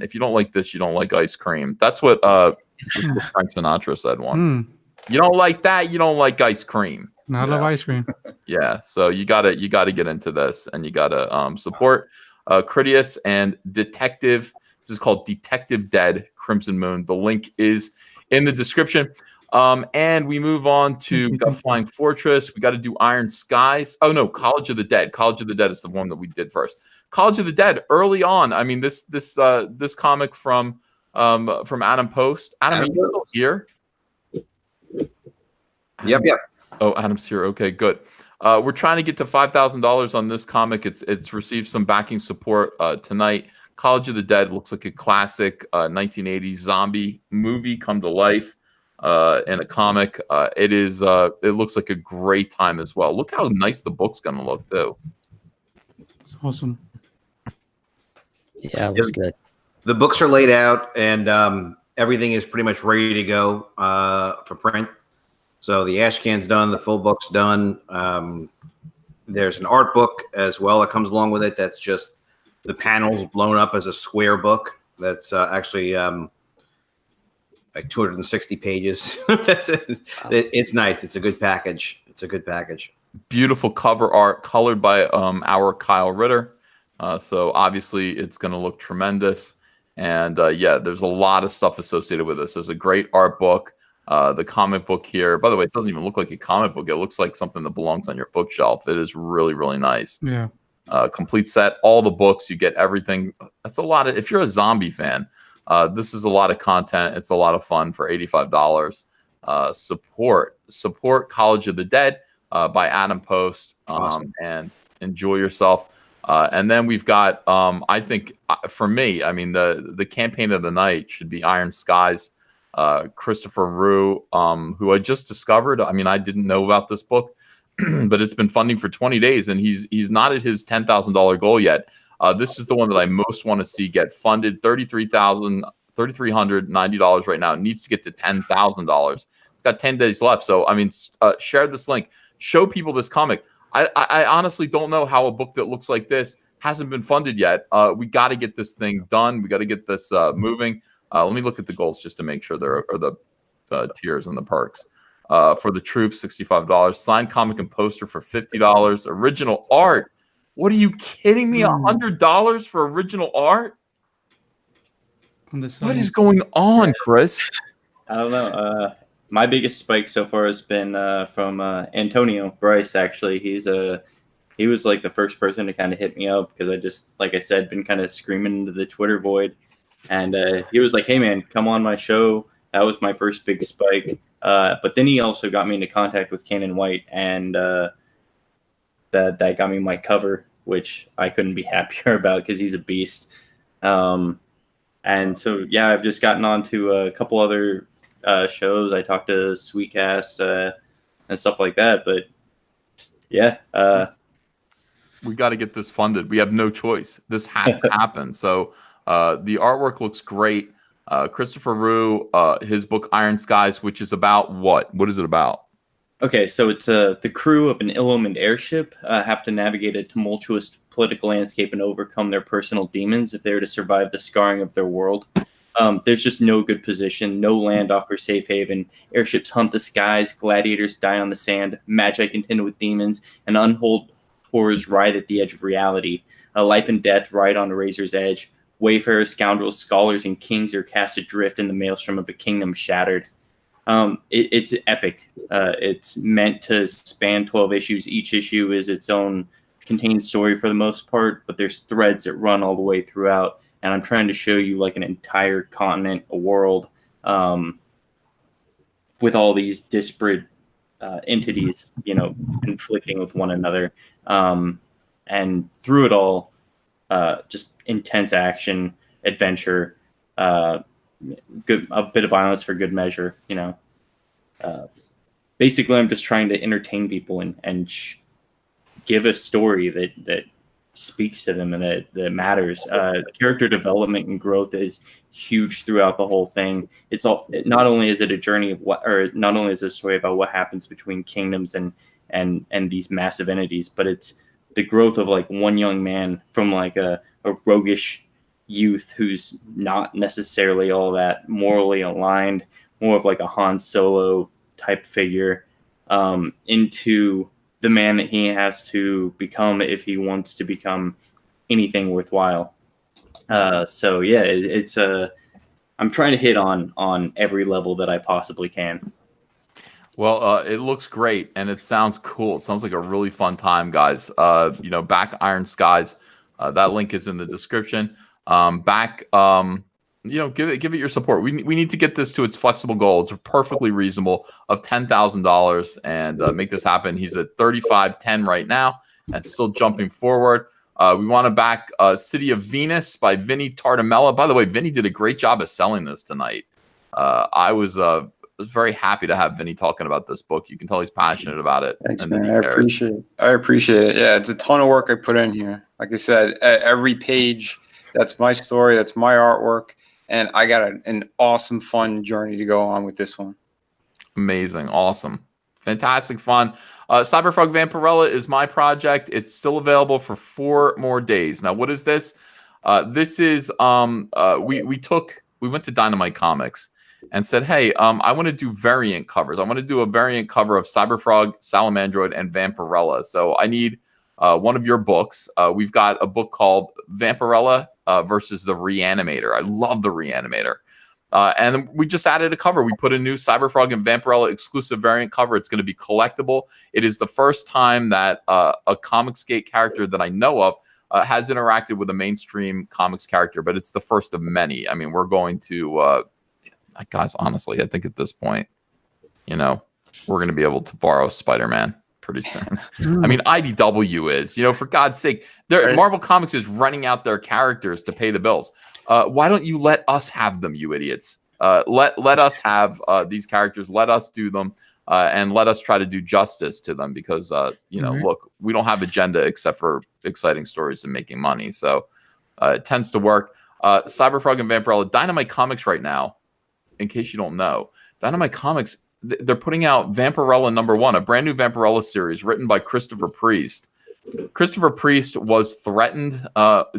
if you don't like this, you don't like ice cream. That's what Frank Sinatra said once. You don't like that, you don't like ice cream. I love ice cream. Yeah, so you gotta get into this, and you gotta support Critias and Detective. This is called Detective Dead, Crimson Moon. The link is in the description. And we move on to Flying Fortress. We got to do Iron Skies. Oh no, College of the Dead. College of the Dead is the one that we did first. College of the Dead early on. I mean, this comic from Adam Post. Adam, are you still here? Yep. Oh, Adam's here. Okay, good. We're trying to get to $5,000 on this comic. It's received some backing support tonight. College of the Dead looks like a classic 1980s zombie movie come to life in a comic. It looks like a great time as well. Look how nice the book's going to look too. It's awesome. Yeah, it looks good. The books are laid out, and everything is pretty much ready to go for print. So the ash can's done, the full book's done. There's an art book as well that comes along with it. That's just the panels blown up as a square book. That's actually like 260 pages. That's it. Wow. It's nice. It's a good package. Beautiful cover art colored by our Kyle Ritter. So obviously it's going to look tremendous. And yeah, there's a lot of stuff associated with this. There's a great art book. The comic book here, by the way, it doesn't even look like a comic book. It looks like something that belongs on your bookshelf. It is really, really nice. Yeah. Complete set, all the books, you get everything. That's a lot of, if you're a zombie fan, this is a lot of content. It's a lot of fun for $85. Support College of the Dead by Adam Post, Awesome. and enjoy yourself. And then we've got, I think for me, I mean, the campaign of the night should be Iron Skies. Christopher Rue, who I just discovered. I mean, I didn't know about this book, but it's been funding for 20 days, and he's not at his $10,000 goal yet. This is the one that I most want to see get funded. $3,390 right now. It needs to get to $10,000. It's got 10 days left. So, I mean, share this link. Show people this comic. I honestly don't know how a book that looks like this hasn't been funded yet. We got to get this thing done. We got to get this moving. Let me look at the goals just to make sure there are the tiers and the perks. For the troops, $65. Signed comic and poster for $50. Original art. What are you kidding me? $100 for original art? What is going on, Chris? I don't know. My biggest spike so far has been from Antonio Bryce. Actually, he was like the first person to kind of hit me up because I just, like I said, been kind of screaming into the Twitter void. And he was like, "Hey man, come on my show." That was my first big spike. But then he also got me into contact with Cannon White, and that got me my cover, which I couldn't be happier about because he's a beast. And so yeah, I've just gotten on to a couple other shows. I talked to Sweetcast and stuff like that. But yeah, we got to get this funded. We have no choice. This has to happen. So. The artwork looks great. Christopher Rue, his book Iron Skies, which is about what? What is it about? Okay, so it's the crew of an ill-omened airship have to navigate a tumultuous political landscape and overcome their personal demons if they are to survive the scarring of their world. There's just no good position, no land offers safe haven. Airships hunt the skies, gladiators die on the sand, magi contend with demons, and untold horrors ride at the edge of reality. Life and death ride on a razor's edge. Wayfarers, scoundrels, scholars, and kings are cast adrift in the maelstrom of a kingdom shattered. It's epic. It's meant to span 12 issues. Each issue is its own contained story for the most part, but there's threads that run all the way throughout. And I'm trying to show you like an entire continent, a world, with all these disparate entities, conflicting with one another. And through it all, just intense action, adventure, a bit of violence for good measure. Basically, I'm just trying to entertain people and give a story that speaks to them and that matters. Character development and growth is huge throughout the whole thing. It's all, not only is it a journey of not only is it a story about what happens between kingdoms and these massive entities, but it's the growth of like one young man from like a roguish youth who's not necessarily all that morally aligned, more of like a Han Solo type figure, into the man that he has to become if he wants to become anything worthwhile. So yeah, it's I'm trying to hit on every level that I possibly can. Well, it looks great and it sounds cool. It sounds like a really fun time, guys. Back Iron Skies. That link is in the description. Give it your support. We need to get this to its flexible goal. It's perfectly reasonable of $10,000 and make this happen. He's at 35.10 right now and still jumping forward. We want to back City of Venus by Vinny Tartamella. By the way, Vinny did a great job of selling this tonight. I was very happy to have Vinny talking about this book. You can tell he's passionate about it. Thanks, man. I appreciate it. Yeah, it's a ton of work I put in here. Like I said, every page, that's my story. That's my artwork. And I got an awesome, fun journey to go on with this one. Amazing. Awesome. Fantastic fun. CyberFrog Vampirella is my project. It's still available for 4 more days. Now, what is this? This is, we went to Dynamite Comics and said, hey, I want to do variant covers. I want to do a variant cover of CyberFrog, Salamandroid, and Vampirella. So I need one of your books. We've got a book called Vampirella versus the Reanimator. I love the Reanimator. And we just added a cover. We put a new CyberFrog and Vampirella exclusive variant cover. It's going to be collectible. It is the first time that a ComicSGATE character that I know of has interacted with a mainstream comics character, but it's the first of many. I mean, we're going to, guys, honestly, I think at this point, we're going to be able to borrow Spider-Man pretty soon. I mean, IDW is, for God's sake, Marvel Comics is running out their characters to pay the bills. Why don't you let us have them, you idiots? Let us have these characters. Let us do them, and let us try to do justice to them because, look, we don't have agenda except for exciting stories and making money. So it tends to work. CyberFrog and Vampirella, Dynamite Comics right now, in case you don't know, Dynamite Comics, they're putting out Vampirella #1, a brand new Vampirella series written by Christopher Priest. Christopher Priest was threatened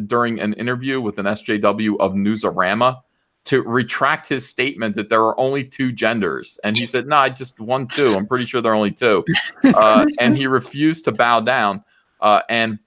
during an interview with an SJW of Newsarama to retract his statement that there are only 2 genders. And he said, no, I just 1, 2. I'm pretty sure there are only 2. And he refused to bow down. And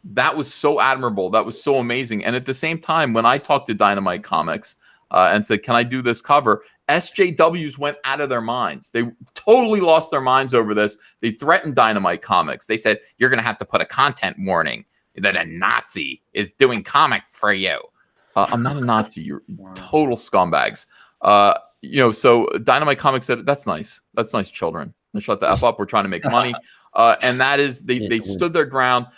that was so admirable. That was so amazing. And at the same time, when I talked to Dynamite Comics and said, can I do this cover? SJWs went out of their minds. They totally lost their minds over this. They threatened Dynamite Comics. They said, you're going to have to put a content warning that a Nazi is doing comic for you. I'm not a Nazi. You're total scumbags. So Dynamite Comics said, that's nice. That's nice, children. And shut the F up. We're trying to make money. And that is, they stood their ground.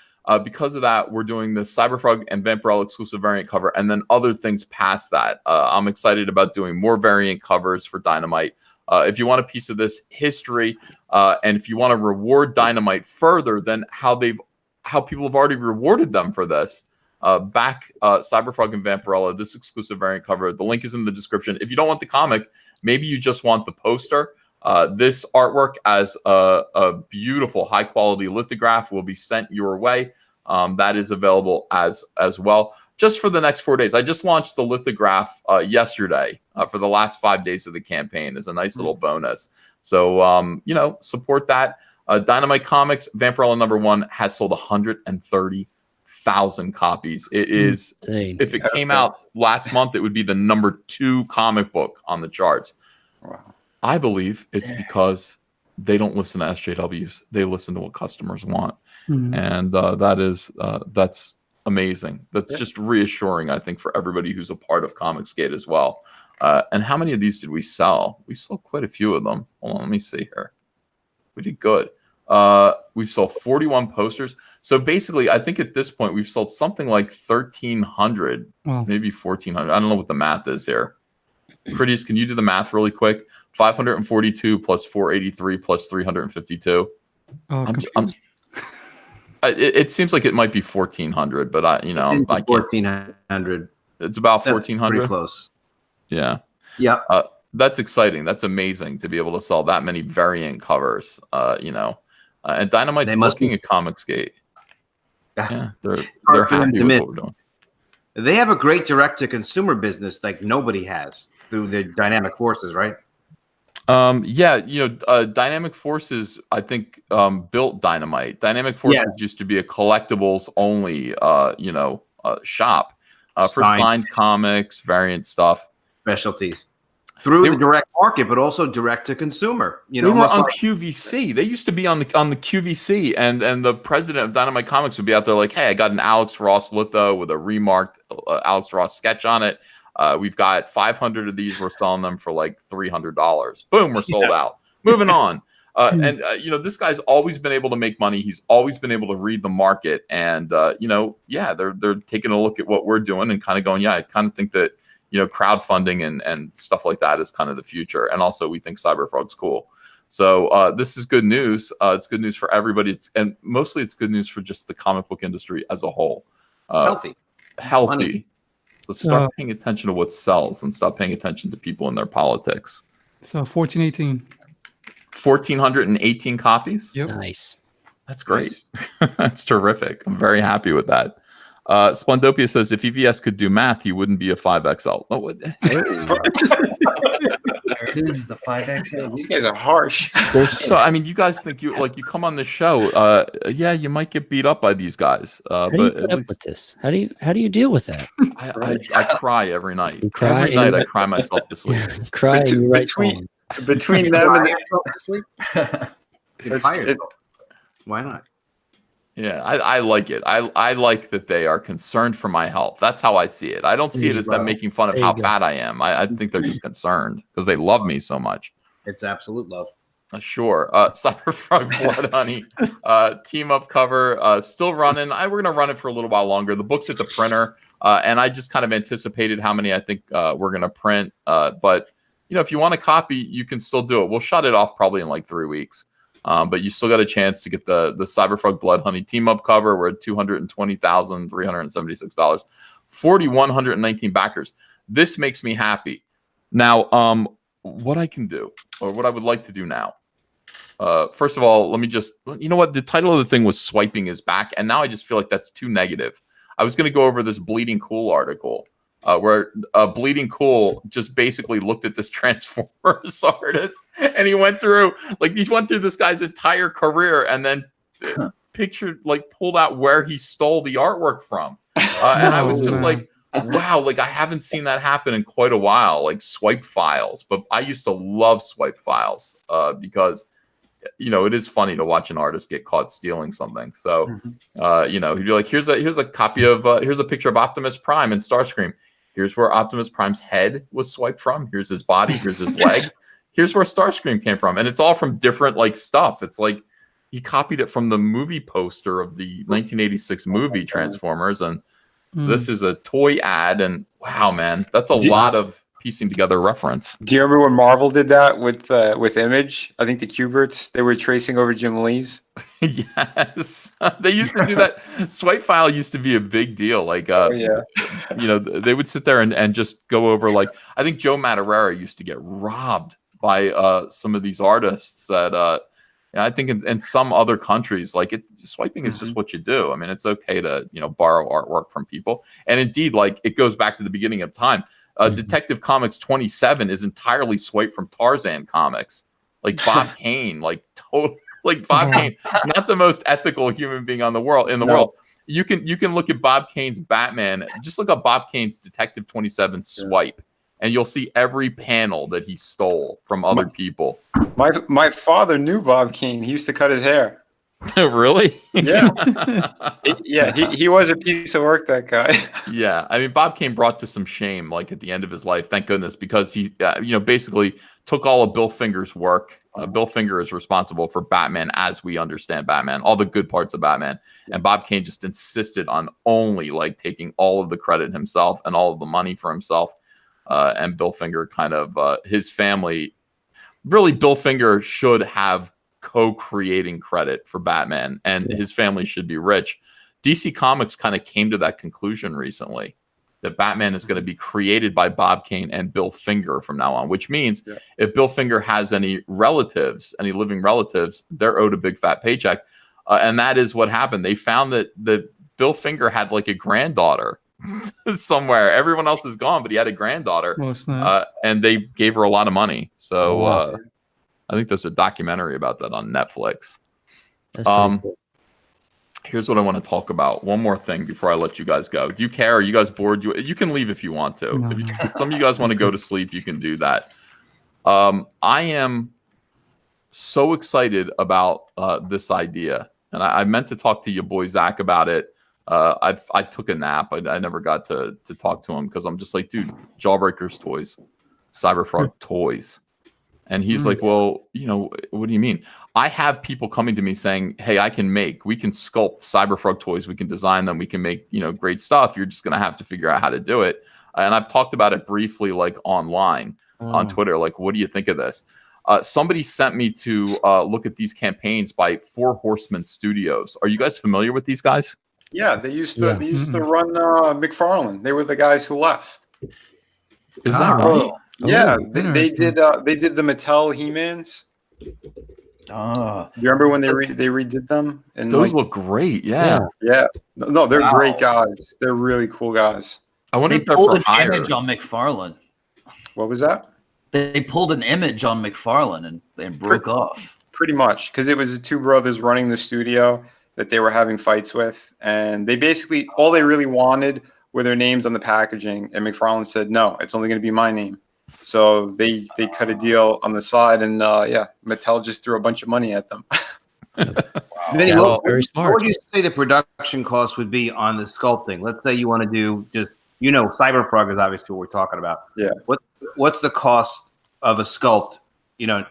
Because of that, we're doing the CyberFrog and Vampirella exclusive variant cover, and then other things past that. I'm excited about doing more variant covers for Dynamite. If you want a piece of this history, and if you want to reward Dynamite further than how people have already rewarded them for this, back CyberFrog and Vampirella, this exclusive variant cover. The link is in the description. If you don't want the comic, maybe you just want the poster. This artwork as a beautiful high quality lithograph will be sent your way. That is available as well just for the next 4 days. I just launched the lithograph yesterday for the last 5 days of the campaign as a nice little bonus. So, support that. Dynamite Comics, Vampirella #1 has sold 130,000 copies. It is, if it came out last month, it would be the #2 comic book on the charts. Wow. I believe it's because they don't listen to SJWs. They listen to what customers want. And that's amazing. That's just reassuring, I think, for everybody who's a part of ComicSGATE as well. And how many of these did we sell? We sold quite a few of them. Hold on, let me see here. We did good. We've sold 41 posters. So basically, I think at this point, we've sold something like 1,300, maybe 1,400. I don't know what the math is here. Pretties, can you do the math really quick? 542 plus 483 plus 352. It seems like it might be 1,400, but I can't. 1,400. It's about 1,400. Pretty close. Yeah. Yeah. That's exciting. That's amazing to be able to sell that many variant covers. And Dynamite's looking at ComicSGATE. Yeah, they're happy with what we're doing. They have a great direct-to-consumer business like nobody has through the Dynamic Forces, right? Dynamic Forces, I think, built Dynamite. Dynamic Forces used to be a collectibles only, shop for signed comics, variant stuff, specialties. through the direct market, but also direct to consumer. You know, they were on like QVC. They used to be on the QVC, and the president of Dynamite Comics would be out there like, "Hey, I got an Alex Ross litho with a remarked Alex Ross sketch on it. We've got 500 of these. We're selling them for like $300. Boom, we're sold out. Moving on." And you know, this guy's always been able to make money. He's always been able to read the market, and you know, yeah, they're taking a look at what we're doing and kind of going, yeah, I kind of think that, you know, crowdfunding and stuff like that is kind of the future. And also, we think CyberFrog's cool. So this is good news. It's good news for everybody. And mostly it's good news for just the comic book industry as a whole. Healthy. Money. Let's start paying attention to what sells and stop paying attention to people and their politics. So 1418. 1,418 copies? Yep. Nice. That's great. That's terrific. I'm very happy with that. Splendopia says, if EVS could do math, he wouldn't be a 5XL. Oh, There it is, the 5XL. These guys are harsh. So, I mean, you guys think you come on the show. Yeah, you might get beat up by these guys. How do you put up with this? How do you deal with that? I cry every night. You cry every night I cry myself to sleep. Cry and you write songs. Between them and why not? Yeah, I like it. I like that they are concerned for my health. That's how I see it. I don't see it as them making fun of how fat I am. I think they're just concerned because they love me so much. It's absolute love. Sure. CyberFrog Bloodhoney team up cover still running. We're gonna run it for a little while longer. The book's at the printer, and I just kind of anticipated how many I think we're gonna print. But you know, if you want a copy, you can still do it. We'll shut it off probably in like 3 weeks. But you still got a chance to get the CyberFrog Bloodhoney team up cover. We're at $220,376, 4,119 backers. This makes me happy. Now, what I can do, or what I would like to do now. First of all, let me just, you know what? The title of the thing was "Swiping is Back," and now I just feel like that's too negative. I was going to go over this Bleeding Cool article. Where Bleeding Cool just basically looked at this Transformers artist, and he went through this guy's entire career, and then pulled out where he stole the artwork from, and I was just like, wow, like I haven't seen that happen in quite a while, like swipe files. But I used to love swipe files because, you know, it is funny to watch an artist get caught stealing something. So, you know, he'd be like, here's a copy of here's a picture of Optimus Prime in Starscream. Here's where Optimus Prime's head was swiped from. Here's his body. Here's his leg. Here's where Starscream came from. And it's all from different like stuff. It's like he copied it from the movie poster of the 1986 movie Transformers. And this is a toy ad. And wow, man, that's a lot of piecing together reference. Do you remember when Marvel did that with Image? I think the Kuberts, they were tracing over Jim Lee's. Yes, they used to do that. Swipe file used to be a big deal. Like, you know, they would sit there and just go over. Like, I think Joe Madureira used to get robbed by some of these artists that, I think in some other countries, like swiping is just what you do. I mean, it's okay to, you know, borrow artwork from people. And indeed, like it goes back to the beginning of time. Detective Comics 27 is entirely swiped from Tarzan comics. Like Bob Kane, like totally. Like Bob Kane, not the most ethical human being in the world. You can look at Bob Kane's Batman. Just look up Bob Kane's Detective 27 swipe, and you'll see every panel that he stole from other people. My father knew Bob Kane. He used to cut his hair. Really? Yeah. He was a piece of work, that guy. Yeah, I mean, Bob Kane brought to some shame, like at the end of his life. Thank goodness, because he, you know, basically took all of Bill Finger's work. Bill Finger is responsible for Batman as we understand Batman, all the good parts of Batman, and Bob Kane just insisted on only like taking all of the credit himself and all of the money for himself. And Bill Finger kind of his family. Really, Bill Finger should have co-creating credit for Batman, and his family should be rich. DC Comics kind of came to that conclusion recently, that Batman is going to be created by Bob Kane and Bill Finger from now on, which means if Bill Finger has any relatives, any living relatives, they're owed a big fat paycheck. And that is what happened. They found that Bill Finger had like a granddaughter somewhere. Everyone else is gone, but he had a granddaughter, and they gave her a lot of money. So I think there's a documentary about that on Netflix. Cool. Here's what I want to talk about. One more thing before I let you guys go. Do you care? Are you guys bored? You can leave if you want to. If some of you guys want to go to sleep, you can do that. I am so excited about this idea, and I meant to talk to your boy Zach about it. I took a nap. I never got to talk to him because I'm just like, dude, Jawbreaker's toys, CyberFrog toys. And he's like, well, you know, what do you mean? I have people coming to me saying, hey, we can sculpt CyberFrog toys. We can design them. We can make, you know, great stuff. You're just going to have to figure out how to do it. And I've talked about it briefly, like online on Twitter. Like, what do you think of this? Somebody sent me to look at these campaigns by Four Horsemen Studios. Are you guys familiar with these guys? Yeah, they used to run McFarlane. They were the guys who left. Is that right? Yeah, they did the Mattel He-Mans. You remember when they redid them? And those look great. Yeah. No, they're great guys. They're really cool guys. I wonder if they pulled an image on McFarlane. What was that? They pulled an image on McFarlane and broke off. Pretty much, because it was the two brothers running the studio that they were having fights with, and they basically all they really wanted were their names on the packaging, and McFarlane said, no, it's only going to be my name. So they cut a deal on the side, and Mattel just threw a bunch of money at them. Vinny, very smart. What would you say the production cost would be on the sculpting? Let's say you want to do just, you know, CyberFrog is obviously what we're talking about. Yeah. What's the cost of a sculpt, you know,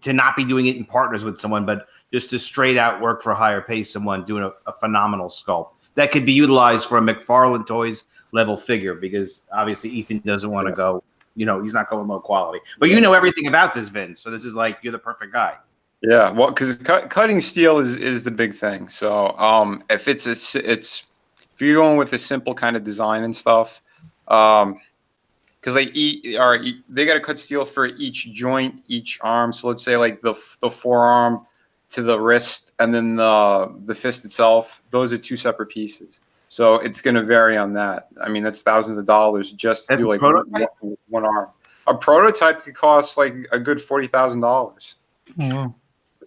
to not be doing it in partners with someone, but just to straight out work for hire, pay someone doing a phenomenal sculpt that could be utilized for a McFarlane Toys level figure, because obviously Ethan doesn't want to go, you know, he's not going low quality. But you know everything about this, Vince. So this is like, you're the perfect guy. Yeah, well, because cutting steel is the big thing. So if if you're going with a simple kind of design and stuff, because they got to cut steel for each joint, each arm. So let's say like the forearm to the wrist, and then the fist itself. Those are two separate pieces. So it's going to vary on that. I mean, that's thousands of dollars just to do like one arm. A prototype could cost like a good $40,000. Wow.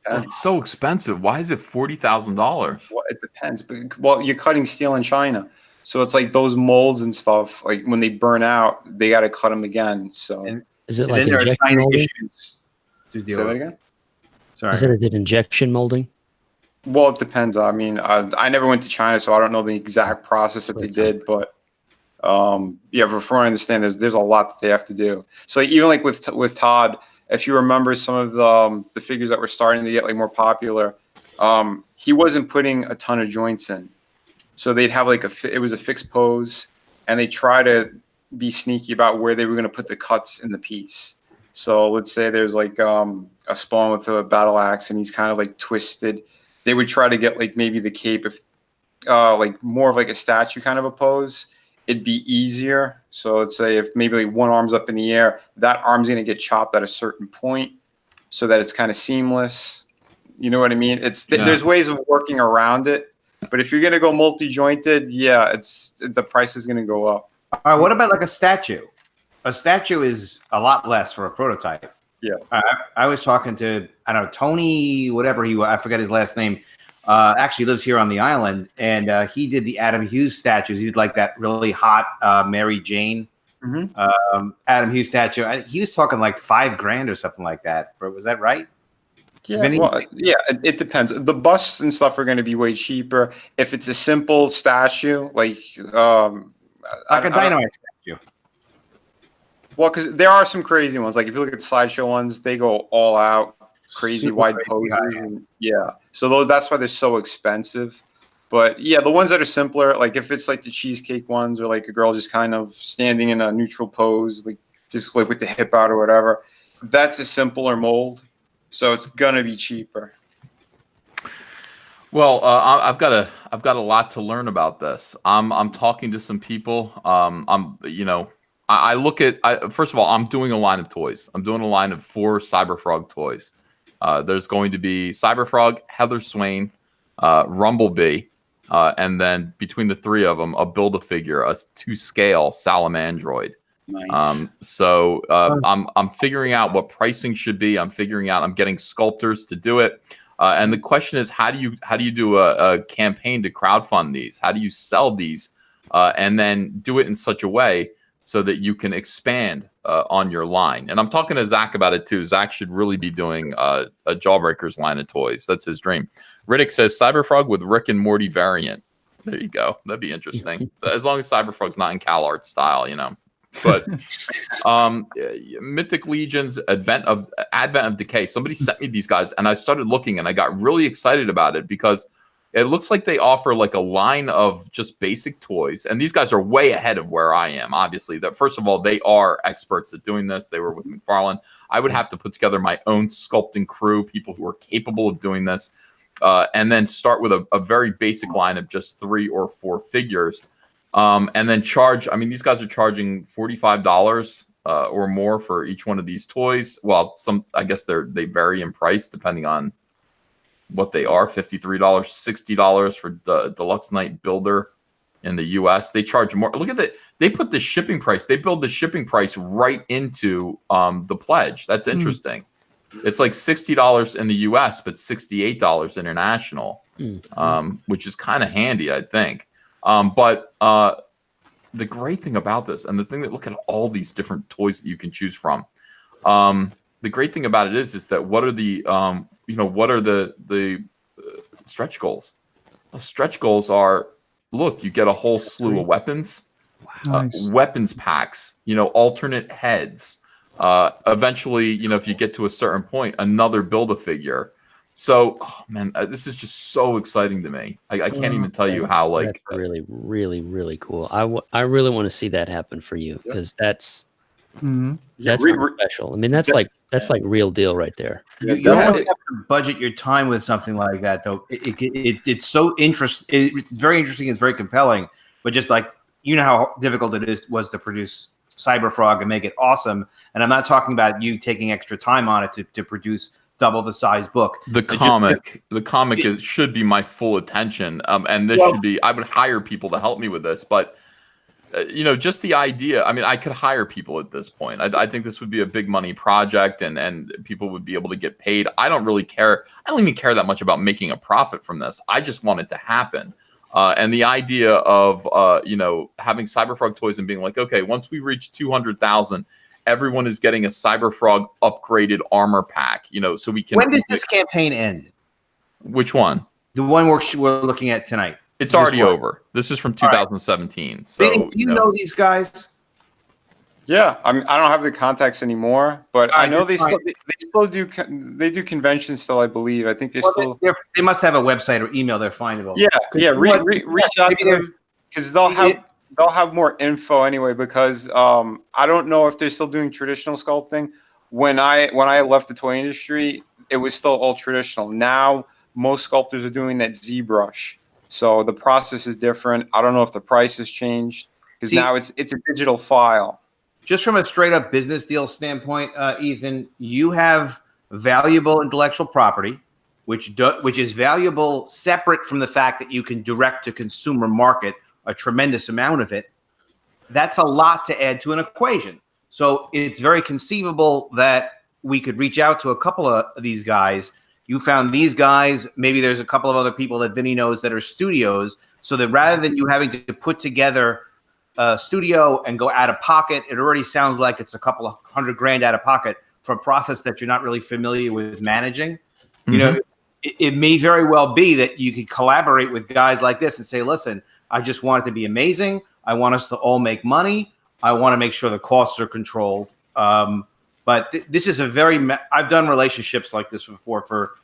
That's so expensive. Why is it $40,000? Well, it depends. Well, you're cutting steel in China, so it's like those molds and stuff. Like when they burn out, they got to cut them again. So is it like injection molding? Say that again. Sorry. Is it injection molding? Well, it depends. I mean, I never went to China, so I don't know the exact process that they did, but yeah, but from what I understand, there's a lot that they have to do. So like, even like with Todd, if you remember some of the figures that were starting to get like more popular, he wasn't putting a ton of joints in, so they'd have like it was a fixed pose, and they try to be sneaky about where they were going to put the cuts in the piece. So let's say there's like a Spawn with a battle axe, and he's kind of like twisted. They would try to get like maybe the cape, if like more of like a statue kind of a pose, it'd be easier. So let's say if maybe like one arm's up in the air, that arm's going to get chopped at a certain point so that it's kind of seamless. You know what I mean? There's ways of working around it, but if you're going to go multi-jointed, yeah, the price is going to go up. All right, what about like a statue? A statue is a lot less for a prototype. Yeah, I was talking to, I don't know, Tony, whatever I forget his last name. Actually lives here on the island, and he did the Adam Hughes statues. He did like that really hot Mary Jane Adam Hughes statue. He was talking like $5,000 or something like that. Was that right? Yeah, well, yeah, it depends. The busts and stuff are going to be way cheaper. If it's a simple statue, like a Dynamite statue. Well, because there are some crazy ones. Like if you look at the sideshow ones, they go all out, crazy super wide poses. And, yeah, so that's why they're so expensive. But yeah, the ones that are simpler, like if it's like the cheesecake ones, or like a girl just kind of standing in a neutral pose, like just like with the hip out or whatever, that's a simpler mold, so it's gonna be cheaper. Well, I've got a lot to learn about this. I'm talking to some people. I look at, first of all, I'm doing a line of toys. I'm doing a line of 4 CyberFrog toys. There's going to be CyberFrog, Heather Swain, Rumblebee, and then between the 3 of them, a Build-A-Figure, a 2-scale Salamandroid. Nice. I'm figuring out what pricing should be. I'm getting sculptors to do it. And the question is, how do you do a campaign to crowdfund these? How do you sell these? And then do it in such a way so that you can expand on your line. And I'm talking to Zach about it too. Zach should really be doing a Jawbreakers line of toys. That's his dream. Riddick says CyberFrog with Rick and Morty variant. There you go. That'd be interesting. As long as CyberFrog's not in CalArt style, you know. But Mythic Legion's Advent of Decay. Somebody sent me these guys, and I started looking, and I got really excited about it because it looks like they offer like a line of just basic toys, and these guys are way ahead of where I am. Obviously, that first of all, they are experts at doing this. They were with McFarlane. I would have to put together my own sculpting crew, people who are capable of doing this. And then start with a very basic line of just 3 or 4 figures, and then charge. I mean, these guys are charging $45 or more for each one of these toys. Well, I guess they vary in price depending on what they are. $53, $60 for the Deluxe Night Builder in the U.S. They charge more. Look at that. They put the shipping price. They build the shipping price right into the pledge. That's interesting. It's like $60 in the U.S., but $68 international, which is kind of handy, I think. But the great thing about this, and the thing that look at all these different toys that you can choose from, the great thing about it is that what are the stretch goals? Stretch goals are, look, you get a whole slew of weapons, weapons packs, alternate heads. Eventually, if you get to a certain point, another Build-A-Figure. So, man, this is just so exciting to me. I can't even tell you how, like, that's really, really, really cool. I really want to see that happen for you, because that's special. I mean, that's like real deal right there. You don't really have to budget your time with something like that, though. It's so interesting. It's very interesting. It's very compelling. But just like, how difficult it was to produce CyberFrog and make it awesome. And I'm not talking about you taking extra time on it to produce double the size book. The comic should be my full attention. And this should be, I would hire people to help me with this, but just the idea, I mean, I could hire people at this point. I think this would be a big money project, and people would be able to get paid. I don't really care. I don't even care that much about making a profit from this. I just want it to happen. And the idea of, having CyberFrog toys and being like, okay, once we reach 200,000, everyone is getting a CyberFrog upgraded armor pack, so we can. When does this campaign end? Which one? The one we're looking at tonight. It's already over. This is from 2017. Right. So do you know these guys? Yeah, I don't have the contacts anymore, but I know they still do conventions still. I believe. I think they must have a website or email. They're findable. Yeah. Reach out to them, because they'll have more info anyway. Because I don't know if they're still doing traditional sculpting. When I left the toy industry, it was still all traditional. Now most sculptors are doing that ZBrush, so the process is different. I don't know if the price has changed, because now it's a digital file. Just from a straight up business deal standpoint, Ethan, you have valuable intellectual property, which is valuable separate from the fact that you can direct to consumer market a tremendous amount of it. That's a lot to add to an equation. So it's very conceivable that we could reach out to a couple of these guys. You found these guys. Maybe there's a couple of other people that Vinny knows that are studios, so that rather than you having to put together a studio and go out of pocket, it already sounds like it's a couple of $100,000 out of pocket for a process that you're not really familiar with managing. It may very well be that you could collaborate with guys like this and say, listen, I just want it to be amazing. I want us to all make money. I want to make sure the costs are controlled. But this is I've done relationships like this before for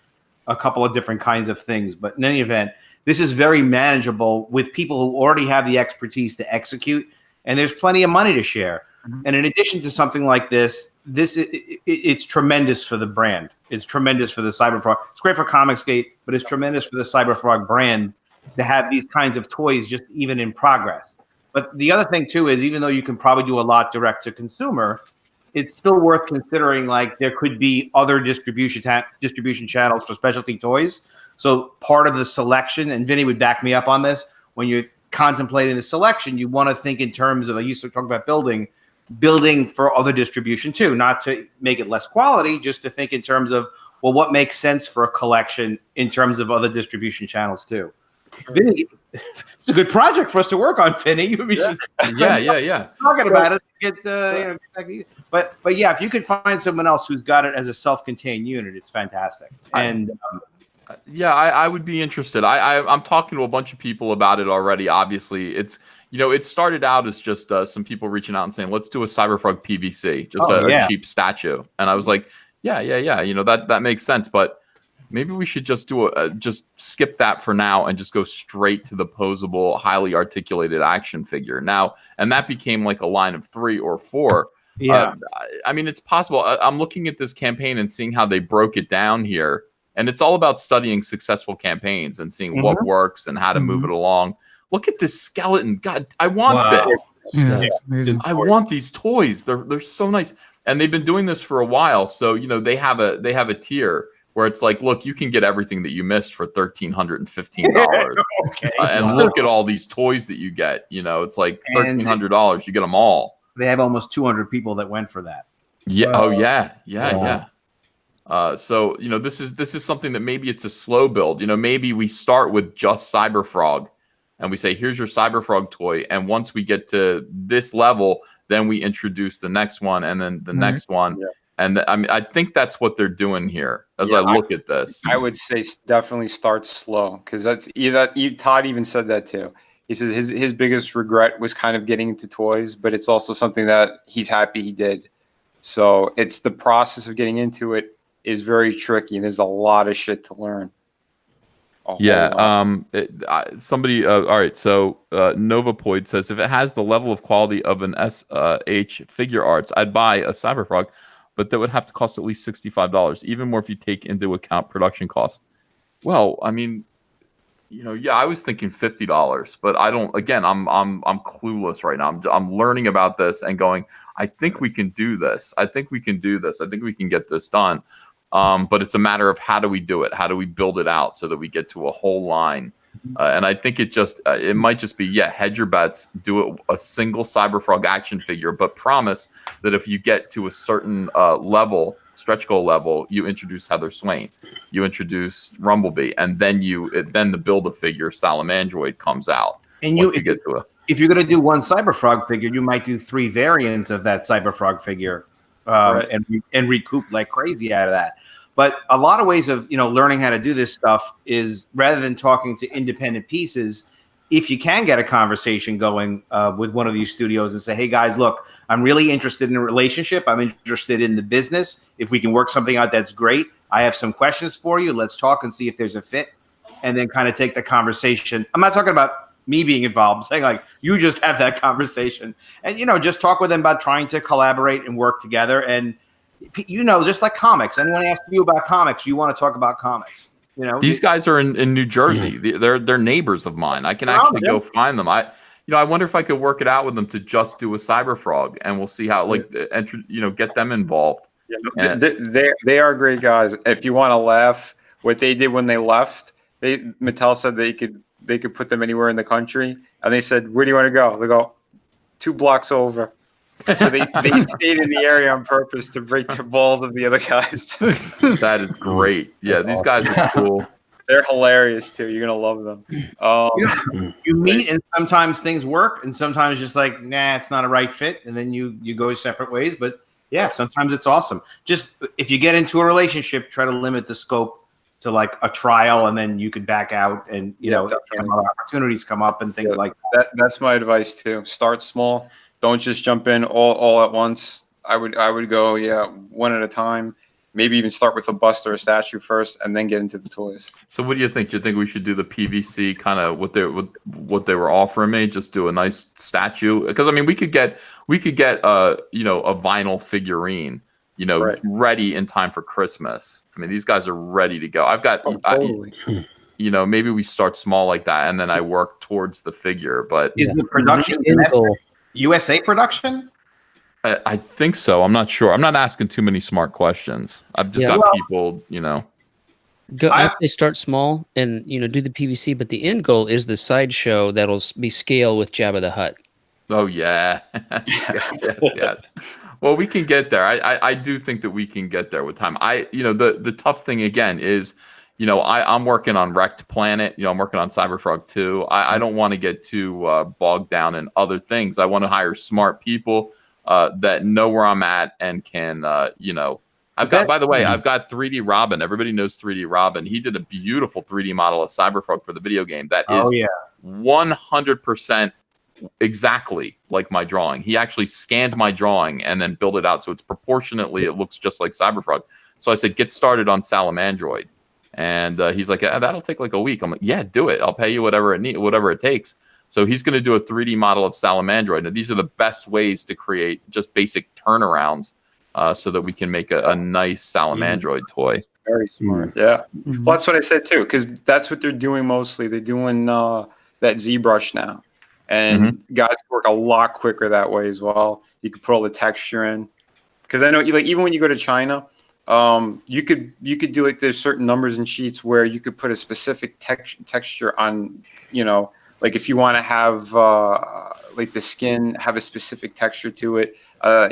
a couple of different kinds of things. But in any event, this is very manageable with people who already have the expertise to execute, and there's plenty of money to share. And in addition to something like this, it's tremendous for the brand. It's tremendous for the CyberFrog. It's great for ComicSGATE, but it's tremendous for the CyberFrog brand to have these kinds of toys just even in progress. But the other thing too is, even though you can probably do a lot direct to consumer, it's still worth considering, like, there could be other distribution channels for specialty toys. So part of the selection, and Vinny would back me up on this, when you're contemplating the selection, you want to think in terms of, I used to talk about building for other distribution too, not to make it less quality, just to think in terms of, well, what makes sense for a collection in terms of other distribution channels too. Vinny, it's a good project for us to work on, Vinny. We should Yeah. talking about it. Get but yeah, if you could find someone else who's got it as a self-contained unit, it's fantastic. And yeah, I would be interested. I'm talking to a bunch of people about it already. Obviously, it's it started out as just some people reaching out and saying, let's do a CYBERFROG PVC, just a cheap statue. And I was like, yeah. That makes sense. But maybe we should just do just skip that for now and just go straight to the posable, highly articulated action figure now. And that became like a line of 3 or 4. Yeah. I mean, it's possible. I'm looking at this campaign and seeing how they broke it down here. And it's all about studying successful campaigns and seeing what works and how to move it along. Look at this skeleton. God, I want this. Yeah, I want these toys. They're so nice. And they've been doing this for a while. So, they have a tier where it's like, look, you can get everything that you missed for $1,315. Okay. And look at all these toys that you get. It's like $1,300. You get them all. They have almost 200 people that went for that. Yeah. Oh, yeah. So this is something that maybe it's a slow build. Maybe we start with just CyberFrog, and we say, here's your CyberFrog toy, and once we get to this level, then we introduce the next one, and then the next one. Yeah. And I think that's what they're doing here. As I look at this, I would say definitely start slow, because that's Todd even said that too. He says his biggest regret was kind of getting into toys, but it's also something that he's happy he did. So it's the process of getting into it is very tricky. There's a lot of shit to learn. Yeah. Somebody. All right. So Novapoid says, if it has the level of quality of an SH Figure Arts, I'd buy a CyberFrog, but that would have to cost at least $65. Even more if you take into account production costs. Well, I mean, I was thinking $50, but I don't. Again, I'm clueless right now. I'm learning about this and going, I think we can do this. I think we can get this done. But it's a matter of how do we do it? How do we build it out so that we get to a whole line? And I think it might just be, hedge your bets, do a single CyberFrog action figure, but promise that if you get to a certain level, stretch goal level, you introduce Heather Swain, you introduce Rumblebee, and then the Build-A-Figure Salamandroid comes out. And if you're going to do one CyberFrog figure, you might do 3 variants of that CyberFrog figure. And recoup like crazy out of that. But a lot of ways of learning how to do this stuff is, rather than talking to independent pieces, if you can get a conversation going with one of these studios and say, hey guys, look, I'm really interested in a relationship. I'm interested in the business. If we can work something out, that's great. I have some questions for you. Let's talk and see if there's a fit, and then kind of take the conversation. I'm not talking about me being involved. I'm saying like you just have that conversation and just talk with them about trying to collaborate and work together. And just like comics, anyone asks you about comics, you want to talk about comics. These guys are in New Jersey. They're neighbors of mine. I can actually go find them. I wonder if I could work it out with them to just do a CyberFrog, and we'll see how get them involved. Yeah, they are great guys. If you want to laugh, what they did when they left, Mattel said they could put them anywhere in the country, and they said, where do you want to go? They go 2 blocks over. So they stayed in the area on purpose to break the balls of the other guys. That is great. Yeah, these guys are cool. They're hilarious too. You're gonna love them. You meet, and sometimes things work, and sometimes just like, nah, it's not a right fit, and then you go separate ways. But yeah, sometimes it's awesome. Just if you get into a relationship, try to limit the scope to like a trial, and then you could back out, and opportunities come up and things like that. That's my advice too. Start small. Don't just jump in all at once. I would go one at a time. Maybe even start with a bust or a statue first, and then get into the toys. So what do you think? Do you think we should do the PVC kind of what they were offering me? Just do a nice statue? Because I mean, we could get a vinyl figurine, ready in time for Christmas. I mean, these guys are ready to go. I've got, totally. Maybe we start small like that, and then I work towards the figure. But is the production USA production? I think so. I'm not sure. I'm not asking too many smart questions. I've just got people, I'd say start small and do the PVC, but the end goal is the sideshow that'll be scale with Jabba the Hutt. Oh yeah, yes. Well, we can get there. I do think that we can get there with time. The tough thing again is, you know, I'm working on Wrecked Planet. You know, I'm working on CyberFrog 2. I don't want to get too bogged down in other things. I want to hire smart people that know where I'm at and can, you know, by the way, I've got 3D Robin. Everybody knows 3D Robin. He did a beautiful 3D model of CyberFrog for the video game. That is 100% exactly like my drawing. He actually scanned my drawing and then built it out. So it's proportionately, it looks just like CyberFrog. So I said, get started on Salamandroid. And he's like, that'll take like a week. I'm like, yeah, do it. I'll pay you whatever it takes. So he's going to do a 3D model of Salamandroid. Now, these are the best ways to create just basic turnarounds so that we can make a nice Salamandroid toy. Very smart. Yeah. Well, that's what I said too, because that's what they're doing mostly. They're doing that ZBrush now. And guys work a lot quicker that way as well. You can put all the texture in. Because I know, like, even when you go to China, you could do, like, there's certain numbers and sheets where you could put a specific texture on, you know, like if you want to have like the skin have a specific texture to it,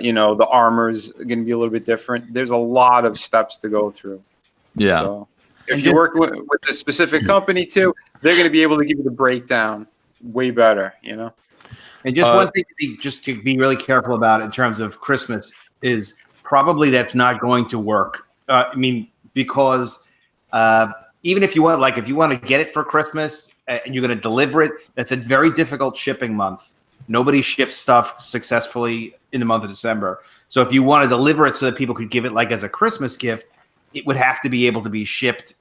you know, the armor's going to be a little bit different. There's a lot of steps to go through. Yeah. So if you work with a specific company too, they're going to be able to give you the breakdown way better, you know. And just one thing to be really careful about in terms of Christmas is probably that's not going to work. I mean, because even if you want, like, if you want to get it for Christmas and you're going to deliver it, that's a very difficult shipping month. Nobody ships stuff successfully in the month of December. So if you want to deliver it so that people could give it like as a Christmas gift, it would have to be able to be shipped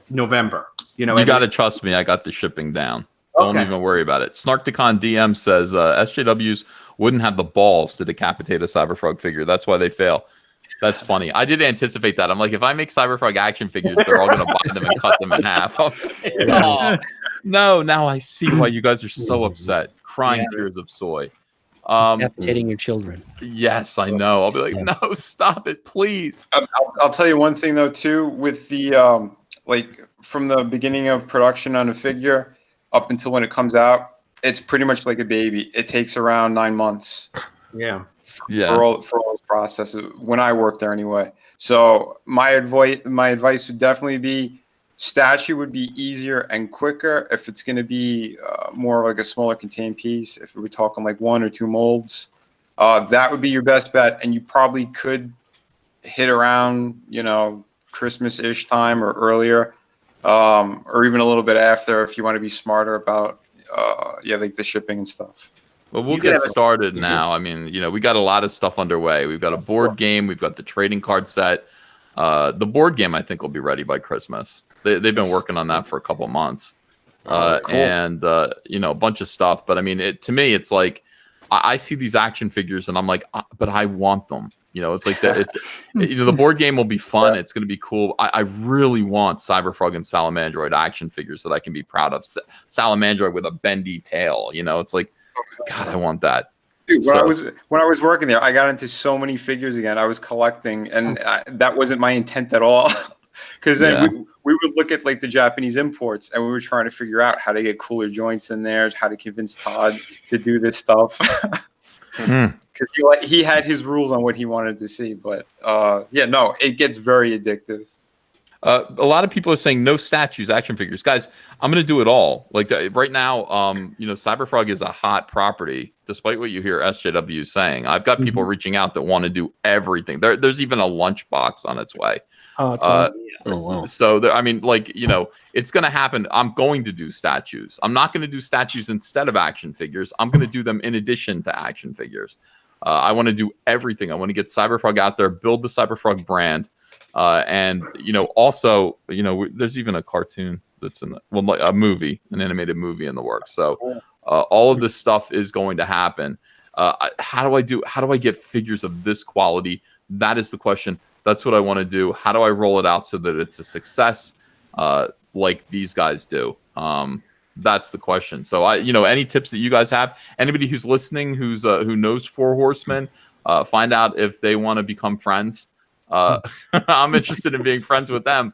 November. You know, you got to trust me. I got the shipping down. Don't even worry about it. Snarkticon DM says SJWs wouldn't have the balls to decapitate a CyberFrog figure. That's why they fail. That's funny. I did anticipate that. I'm like, if I make CyberFrog action figures, they're all going to buy them and cut them in half. Oh, no, now I see why you guys are so upset. Crying tears of soy. Decapitating your children. Yes, I know. I'll be like, no, stop it, please. I'll tell you one thing, though, too, with the, like, from the beginning of production on a figure up until when it comes out, it's pretty much like a baby. It takes around 9 months. Yeah. For all those processes when I worked there anyway. So my advice would definitely be statue would be easier and quicker if it's going to be more like a smaller contained piece. If we're talking like 1 or 2 molds, that would be your best bet. And you probably could hit around, you know, Christmas-ish time or earlier, or even a little bit after if you want to be smarter about like the shipping and stuff. Well, we'll get started now. I mean, you know, we got a lot of stuff underway. We've got a board game. We've got the trading card set. The board game, I think, will be ready by Christmas. They've been working on that for a couple months. Cool. And, you know, a bunch of stuff. But, I mean, to me, it's like I see these action figures and I'm like, but I want them. You know, it's like that. It's, you know, the board game will be fun. It's going to be cool. I really want CyberFrog and Salamandroid action figures that I can be proud of. Salamandroid with a bendy tail. You know, it's like, God, I want that. Dude, when I was working there, I got into so many figures again. I was collecting, and that wasn't my intent at all. Because then we would look at like the Japanese imports, and we were trying to figure out how to get cooler joints in there, how to convince Todd to do this stuff. Because he had his rules on what he wanted to see. But no, it gets very addictive. A lot of people are saying no statues, action figures. Guys, I'm going to do it all. Like right now, you know, CyberFrog is a hot property, despite what you hear SJW saying. I've got people reaching out that want to do everything. There's even a lunchbox on its way. Oh, it's awesome. Oh, wow. So, I mean, like, you know, it's going to happen. I'm going to do statues. I'm not going to do statues instead of action figures. I'm going to do them in addition to action figures. I want to do everything. I want to get CyberFrog out there, build the CyberFrog brand. And, you know, also, you know, there's even a cartoon that's in a movie, an animated movie in the works. So all of this stuff is going to happen. How do I get figures of this quality? That is the question. That's what I want to do. How do I roll it out so that it's a success like these guys do? That's the question. So you know, any tips that you guys have, anybody who's listening, who knows Four Horsemen, find out if they want to become friends. I'm interested in being friends with them.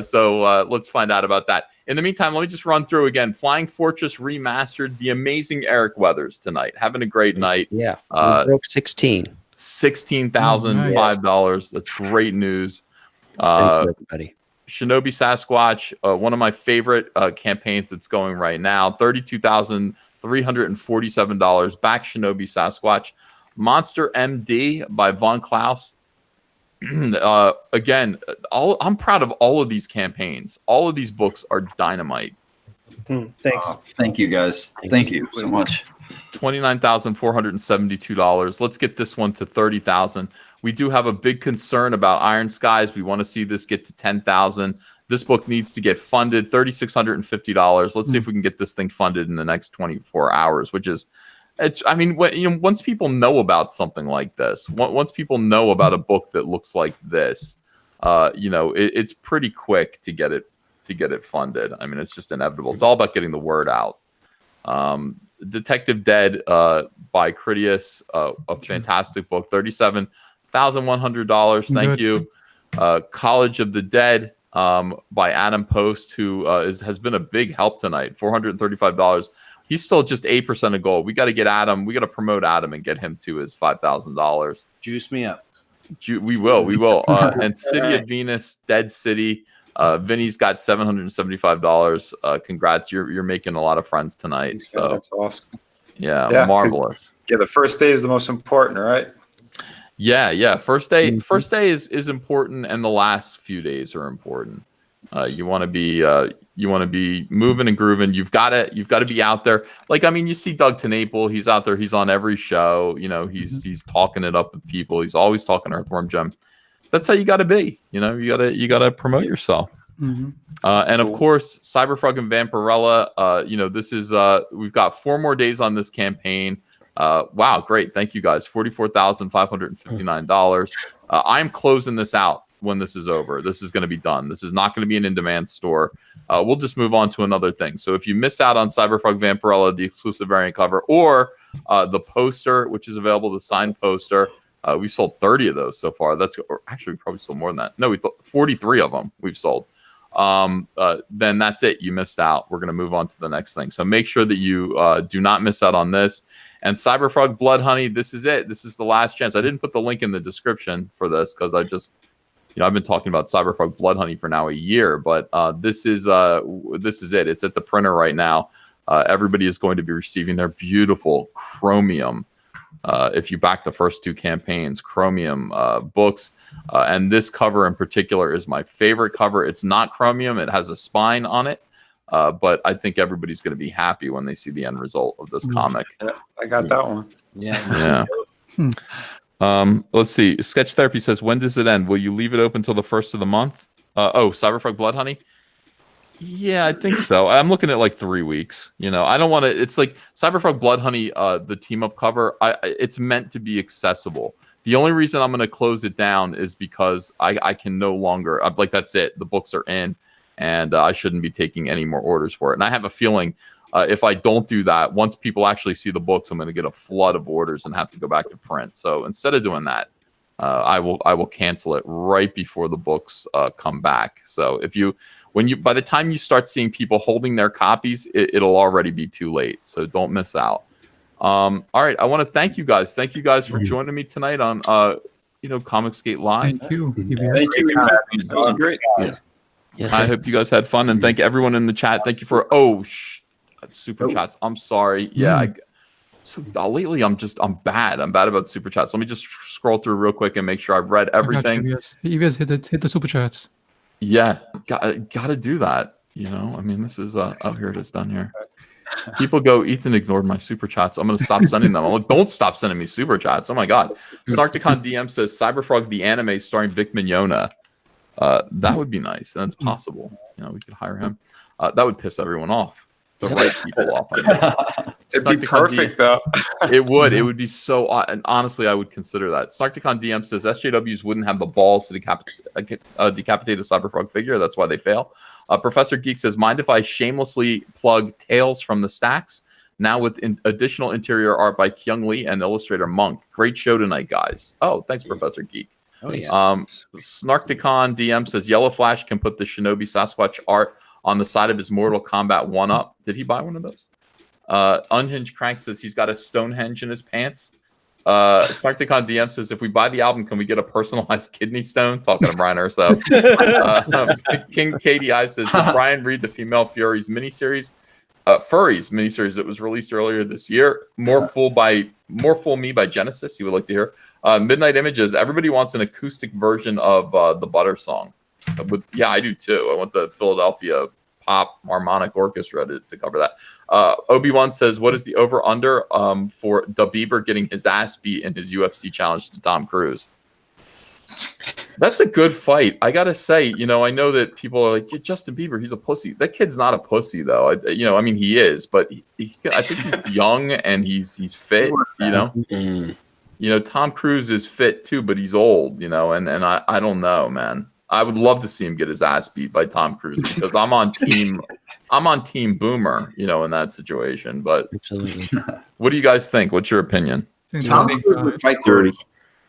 So let's find out about that. In the meantime, let me just run through again. Flying Fortress Remastered, the amazing Eric Weathers tonight. Having a great night. Yeah. We broke 16. $16,005. That's great news. Thank you, everybody. Shinobi Sasquatch, one of my favorite campaigns that's going right now. $32,347. Back Shinobi Sasquatch. Monster M.D. by Von Klaus. Again, I'm proud of all of these campaigns. All of these books are dynamite. Thanks. Thank you, guys. Thank you so much. $29,472. Let's get this one to $30,000. We do have a big concern about Iron Skies. We want to see this get to $10,000. This book needs to get funded. $3,650. Let's see if we can get this thing funded in the next 24 hours, which is, I mean, once people know about something like this, once people know about a book that looks like this, it's pretty quick to get it funded. I mean, it's just inevitable. It's all about getting the word out. Detective Dead by Critias, a fantastic book. $37,100. Thank you. College of the Dead by Adam Post, who has been a big help tonight. $435. He's still just 8% of gold. We got to get Adam. We got to promote Adam and get him to his $5,000. Juice me up. We will. And City of Venus, Dead City. Vinny's got $775. Congrats, you're making a lot of friends tonight. So that's awesome. Yeah, marvelous. Yeah, the first day is the most important, right? Yeah. First day is important, and the last few days are important. You want to be moving and grooving. You've got to be out there. Like, I mean, you see Doug TenNapel, he's out there, he's on every show. He's talking it up with people. He's always talking Earthworm Jim. That's how you got to be. You got to promote yourself. And of course, CyberFrog and Vampirella. This is we've got 4 more days on this campaign. Wow, great! Thank you guys. $44,559. I'm closing this out when this is over. This is going to be done. This is not going to be an in-demand store. We'll just move on to another thing. So if you miss out on CyberFrog Vampirella, the exclusive variant cover, or the poster, which is available, the signed poster. We sold 30 of those so far. Actually, we probably sold more than that. No, 43 of them we've sold. Then that's it. You missed out. We're going to move on to the next thing. So make sure that you do not miss out on this. And CyberFrog Bloodhoney, this is it. This is the last chance. I didn't put the link in the description for this because I've been talking about CyberFrog Bloodhoney for now a year. But this is it. It's at the printer right now. Everybody is going to be receiving their beautiful chromium. If you back the first 2 campaigns, chromium books. And this cover in particular is my favorite cover. It's not chromium. It has a spine on it. But I think everybody's going to be happy when they see the end result of this comic. Yeah, I got that one. Yeah. Let's see. Sketch Therapy says, when does it end? Will you leave it open till the 1st of the month? CyberFrog Bloodhoney? Yeah, I think so. I'm looking at like 3 weeks. I don't want to. It's like CyberFrog Bloodhoney, the team up cover. It's meant to be accessible. The only reason I'm going to close it down is because I can no longer. I'm like, that's it. The books are in, and I shouldn't be taking any more orders for it. And I have a feeling if I don't do that, once people actually see the books, I'm going to get a flood of orders and have to go back to print. So instead of doing that, I will cancel it right before the books come back. So by the time you start seeing people holding their copies, it'll already be too late. So don't miss out. All right, I want to thank you guys. Thank you guys for joining me tonight on ComicSgate Live. Thank you. Thank you. That was great. Yes, I hope you guys had fun, and thank everyone in the chat. Thank you for super chats. I'm sorry. Yeah. So lately I'm bad. I'm bad about super chats. Let me just scroll through real quick and make sure I've read everything. You guys hit the super chats. Yeah, gotta do that. I mean, this is here it is done here. People go, Ethan ignored my super chats. I'm gonna stop sending them. I'm like, don't stop sending me super chats. Oh my god. Snarkticon DM says CyberFrog the anime starring Vic Mignogna. That would be nice, and it's possible. We could hire him. That would piss everyone off. The right people off. It'd be perfect, though. It would. It would be so. And honestly, I would consider that. Snarkticon DM says SJWs wouldn't have the balls to decapitate a CyberFrog figure. That's why they fail. Professor Geek says, mind if I shamelessly plug Tales from the Stacks? Now with additional interior art by Kyung Lee and illustrator Monk. Great show tonight, guys. Oh, thanks, Professor Geek. Oh, yeah. Snarkticon DM says Yellow Flash can put the Shinobi Sasquatch art on the side of his Mortal Kombat 1-up. Did he buy one of those? Unhinged Crank says he's got a Stonehenge in his pants. Snarkticon DM says, if we buy the album, can we get a personalized kidney stone? Talking to Brian Urso. King KDI says, did Brian read the Female Furies miniseries? Furries miniseries that was released earlier this year. More Fool Me by Genesis. You would like to hear. Midnight Images. Everybody wants an acoustic version of the Butter song. Yeah, I do too. I want the Philadelphia Pop Harmonic Orchestra to cover that. Obi-Wan says, what is the over-under for Da Bieber getting his ass beat in his UFC challenge to Tom Cruise? That's a good fight. I gotta say, I know that people are like, Justin Bieber, he's a pussy. That kid's not a pussy, though. He is, but I think he's young and he's fit. Tom Cruise is fit too, but he's old. And I don't know, man. I would love to see him get his ass beat by Tom Cruise because I'm on team Boomer, in that situation. But what do you guys think? What's your opinion? Tom Cruise would fight dirty.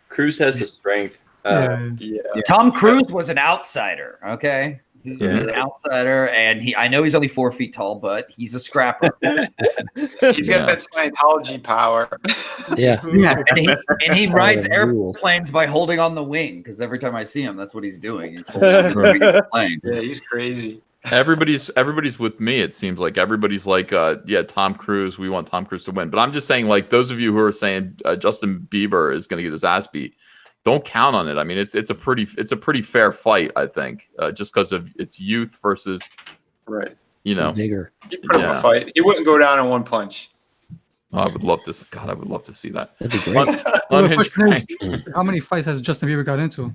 Cruz has the strength. Tom Cruise was an outsider. Okay, he's an outsider, and I know he's only 4 feet tall, but he's a scrapper. He's got that Scientology power. And he rides airplanes by holding on the wing because every time I see him, that's what he's doing. He's holding on the plane. Yeah, he's crazy. Everybody's with me. It seems like everybody's like, Tom Cruise. We want Tom Cruise to win. But I'm just saying, like those of you who are saying Justin Bieber is going to get his ass beat, don't count on it. I mean, it's a pretty fair fight, I think, just because of its youth versus right. Bigger. He put up a fight. He wouldn't go down in one punch. Oh, I would love to. God, I would love to see that. That'd be great. How many fights has Justin Bieber got into?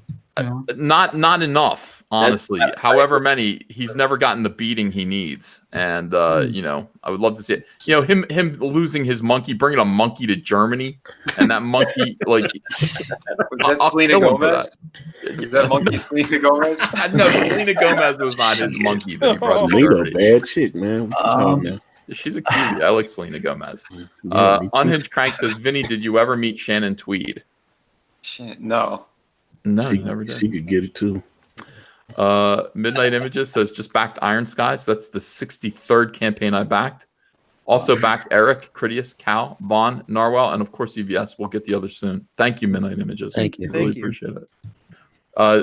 Not enough, honestly. However many, he's never gotten the beating he needs, and I would love to see it. Him losing his monkey, bringing a monkey to Germany, and that monkey was that Selena Gomez? Is that monkey Selena Gomez? No, Selena Gomez was not his monkey that he brought to Selena, Germany. bad chick, man. She's a cutie. I like Selena Gomez. Unhinged Crank says, Vinny, did you ever meet Shannon Tweed? No. No, you never did. She could get it too. Midnight Images says, just backed Iron Skies. That's the 63rd campaign I backed. Also backed Eric, Critias, Cal, Vaughn, Narwhal, and of course EVS. We'll get the others soon. Thank you, Midnight Images. Thank you. Really appreciate it.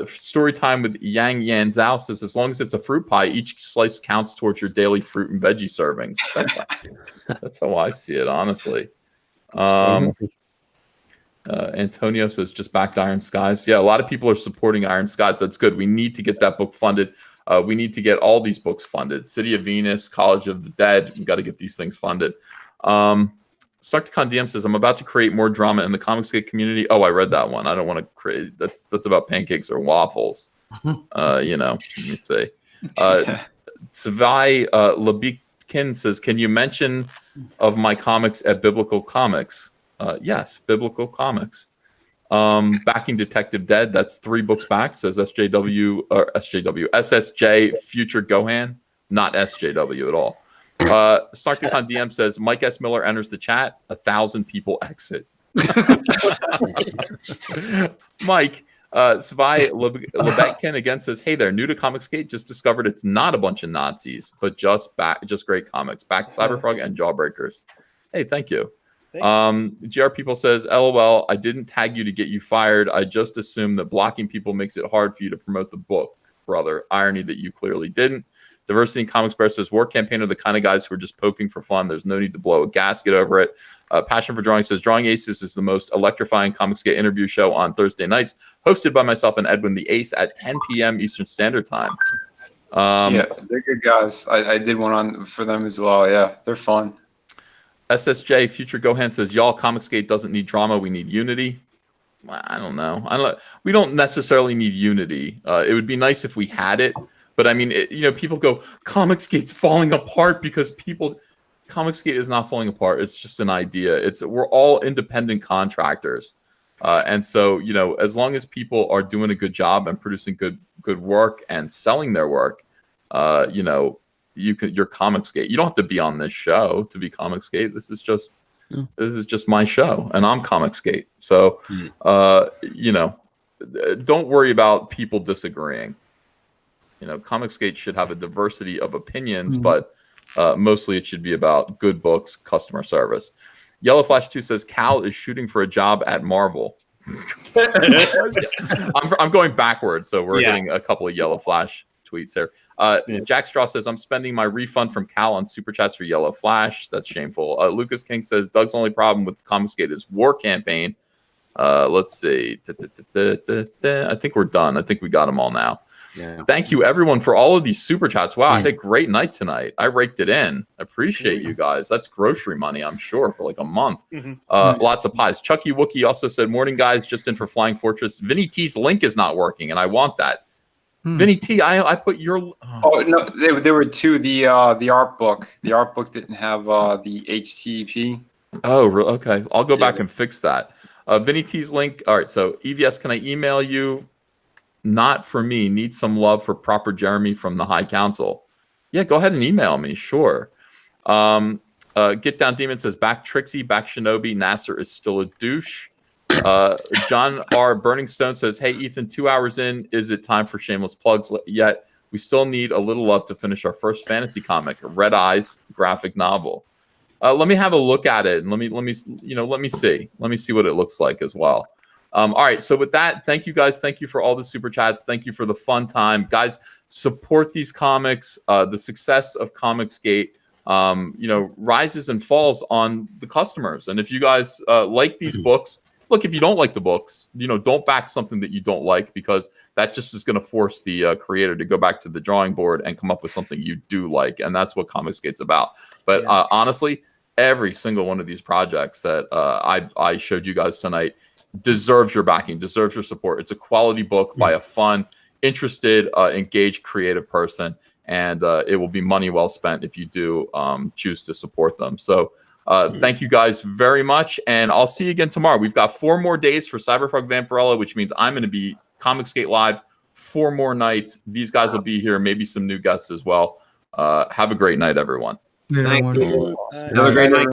Story time with Yang Yan Zhao says, as long as it's a fruit pie, each slice counts towards your daily fruit and veggie servings. That's how I see it, honestly. Antonio says, just backed Iron Skies. Yeah, a lot of people are supporting Iron Skies. That's good. We need to get that book funded. We need to get all these books funded. City of Venus, College of the Dead. We've got to get these things funded. Sarkticon DM says, I'm about to create more drama in the ComicSgate community. Oh, I read that one. I don't want to create. That's about pancakes or waffles. Let me see. Savai Labikin says, can you mention of my comics at Biblical Comics? Yes, Biblical Comics. Backing Detective Dead. That's 3 books back. Says SSJ Future Gohan. Not SJW at all. Snarkticon DM says, Mike S. Miller enters the chat. 1,000 people exit. Mike, Svai Lebetkin again says, hey there, new to ComicSgate, just discovered it's not a bunch of Nazis, but just great comics. Back to CyberFrog and Jawbreakers. Hey, thank you. GR People says, LOL, I didn't tag you to get you fired. I just assumed that blocking people makes it hard for you to promote the book, brother. Irony that you clearly didn't. Diversity in Comics Bear says, War Campaign are the kind of guys who are just poking for fun. There's no need to blow a gasket over it. Passion for Drawing says, Drawing Aces is the most electrifying ComicSgate interview show on Thursday nights, hosted by myself and Edwin the Ace at 10 p.m. Eastern Standard Time. Yeah, they're good guys. I did one on for them as well. Yeah, they're fun. SSJ Future Gohan says, y'all, ComicSgate doesn't need drama. We need unity. I don't know. We don't necessarily need unity. It would be nice if we had it. But I mean, people go, ComicSgate's falling apart because ComicSgate is not falling apart. It's just an idea. We're all independent contractors. And so, as long as people are doing a good job and producing good work and selling their work, you're ComicSgate. You don't have to be on this show to be ComicSgate. This is just my show, and I'm ComicSgate. So, don't worry about people disagreeing. ComicSgate should have a diversity of opinions, but mostly it should be about good books, customer service. Yellow Flash 2 says Cal is shooting for a job at Marvel. I'm going backwards, so we're getting a couple of Yellow Flash tweets here. Jack Straw says, I'm spending my refund from Cal on Super Chats for Yellow Flash. That's shameful. Lucas King says, Doug's only problem with ComicSgate is war campaign. Let's see. I think we're done. I think we got them all now. Yeah. Thank you, everyone, for all of these Super Chats. Wow, I had a great night tonight. I raked it in. I appreciate you guys. That's grocery money, I'm sure, for like a month. Lots of pies. Chucky Wookie also said, morning, guys, just in for Flying Fortress. Vinny T's link is not working, and I want that. Vinny T, I put your... Oh, no, there were two. The art book. The art book didn't have the HTTP. Oh, okay. I'll go back and fix that. Vinny T's link. All right, so EVS, can I email you? Not for me. Need some love for Proper Jeremy from the High Council. Yeah, go ahead and email me. Sure. Get Down Demon says, back Trixie, back Shinobi. Nasser is still a douche. John R. Burning Stone says, hey, Ethan, 2 hours in. Is it time for shameless plugs yet? We still need a little love to finish our first fantasy comic, Red Eyes graphic novel. Let me have a look at it and let me see. Let me see what it looks like as well. All right. So with that, thank you guys. Thank you for all the super chats. Thank you for the fun time, guys. Support these comics. The success of ComicSgate, rises and falls on the customers. And if you guys like these books, look, if you don't like the books, don't back something that you don't like, because that just is going to force the creator to go back to the drawing board and come up with something you do like. And that's what ComicSgate's about. But honestly, every single one of these projects that I showed you guys tonight deserves your backing, deserves your support. It's a quality book by a fun, interested, engaged, creative person. And it will be money well spent if you do choose to support them. So thank you guys very much. And I'll see you again tomorrow. We've got 4 more days for CyberFrog Vampirella, which means I'm going to be ComicSgate Live 4 more nights. These guys will be here, maybe some new guests as well. Have a great night, everyone. Yeah, Thank you. Have a great night.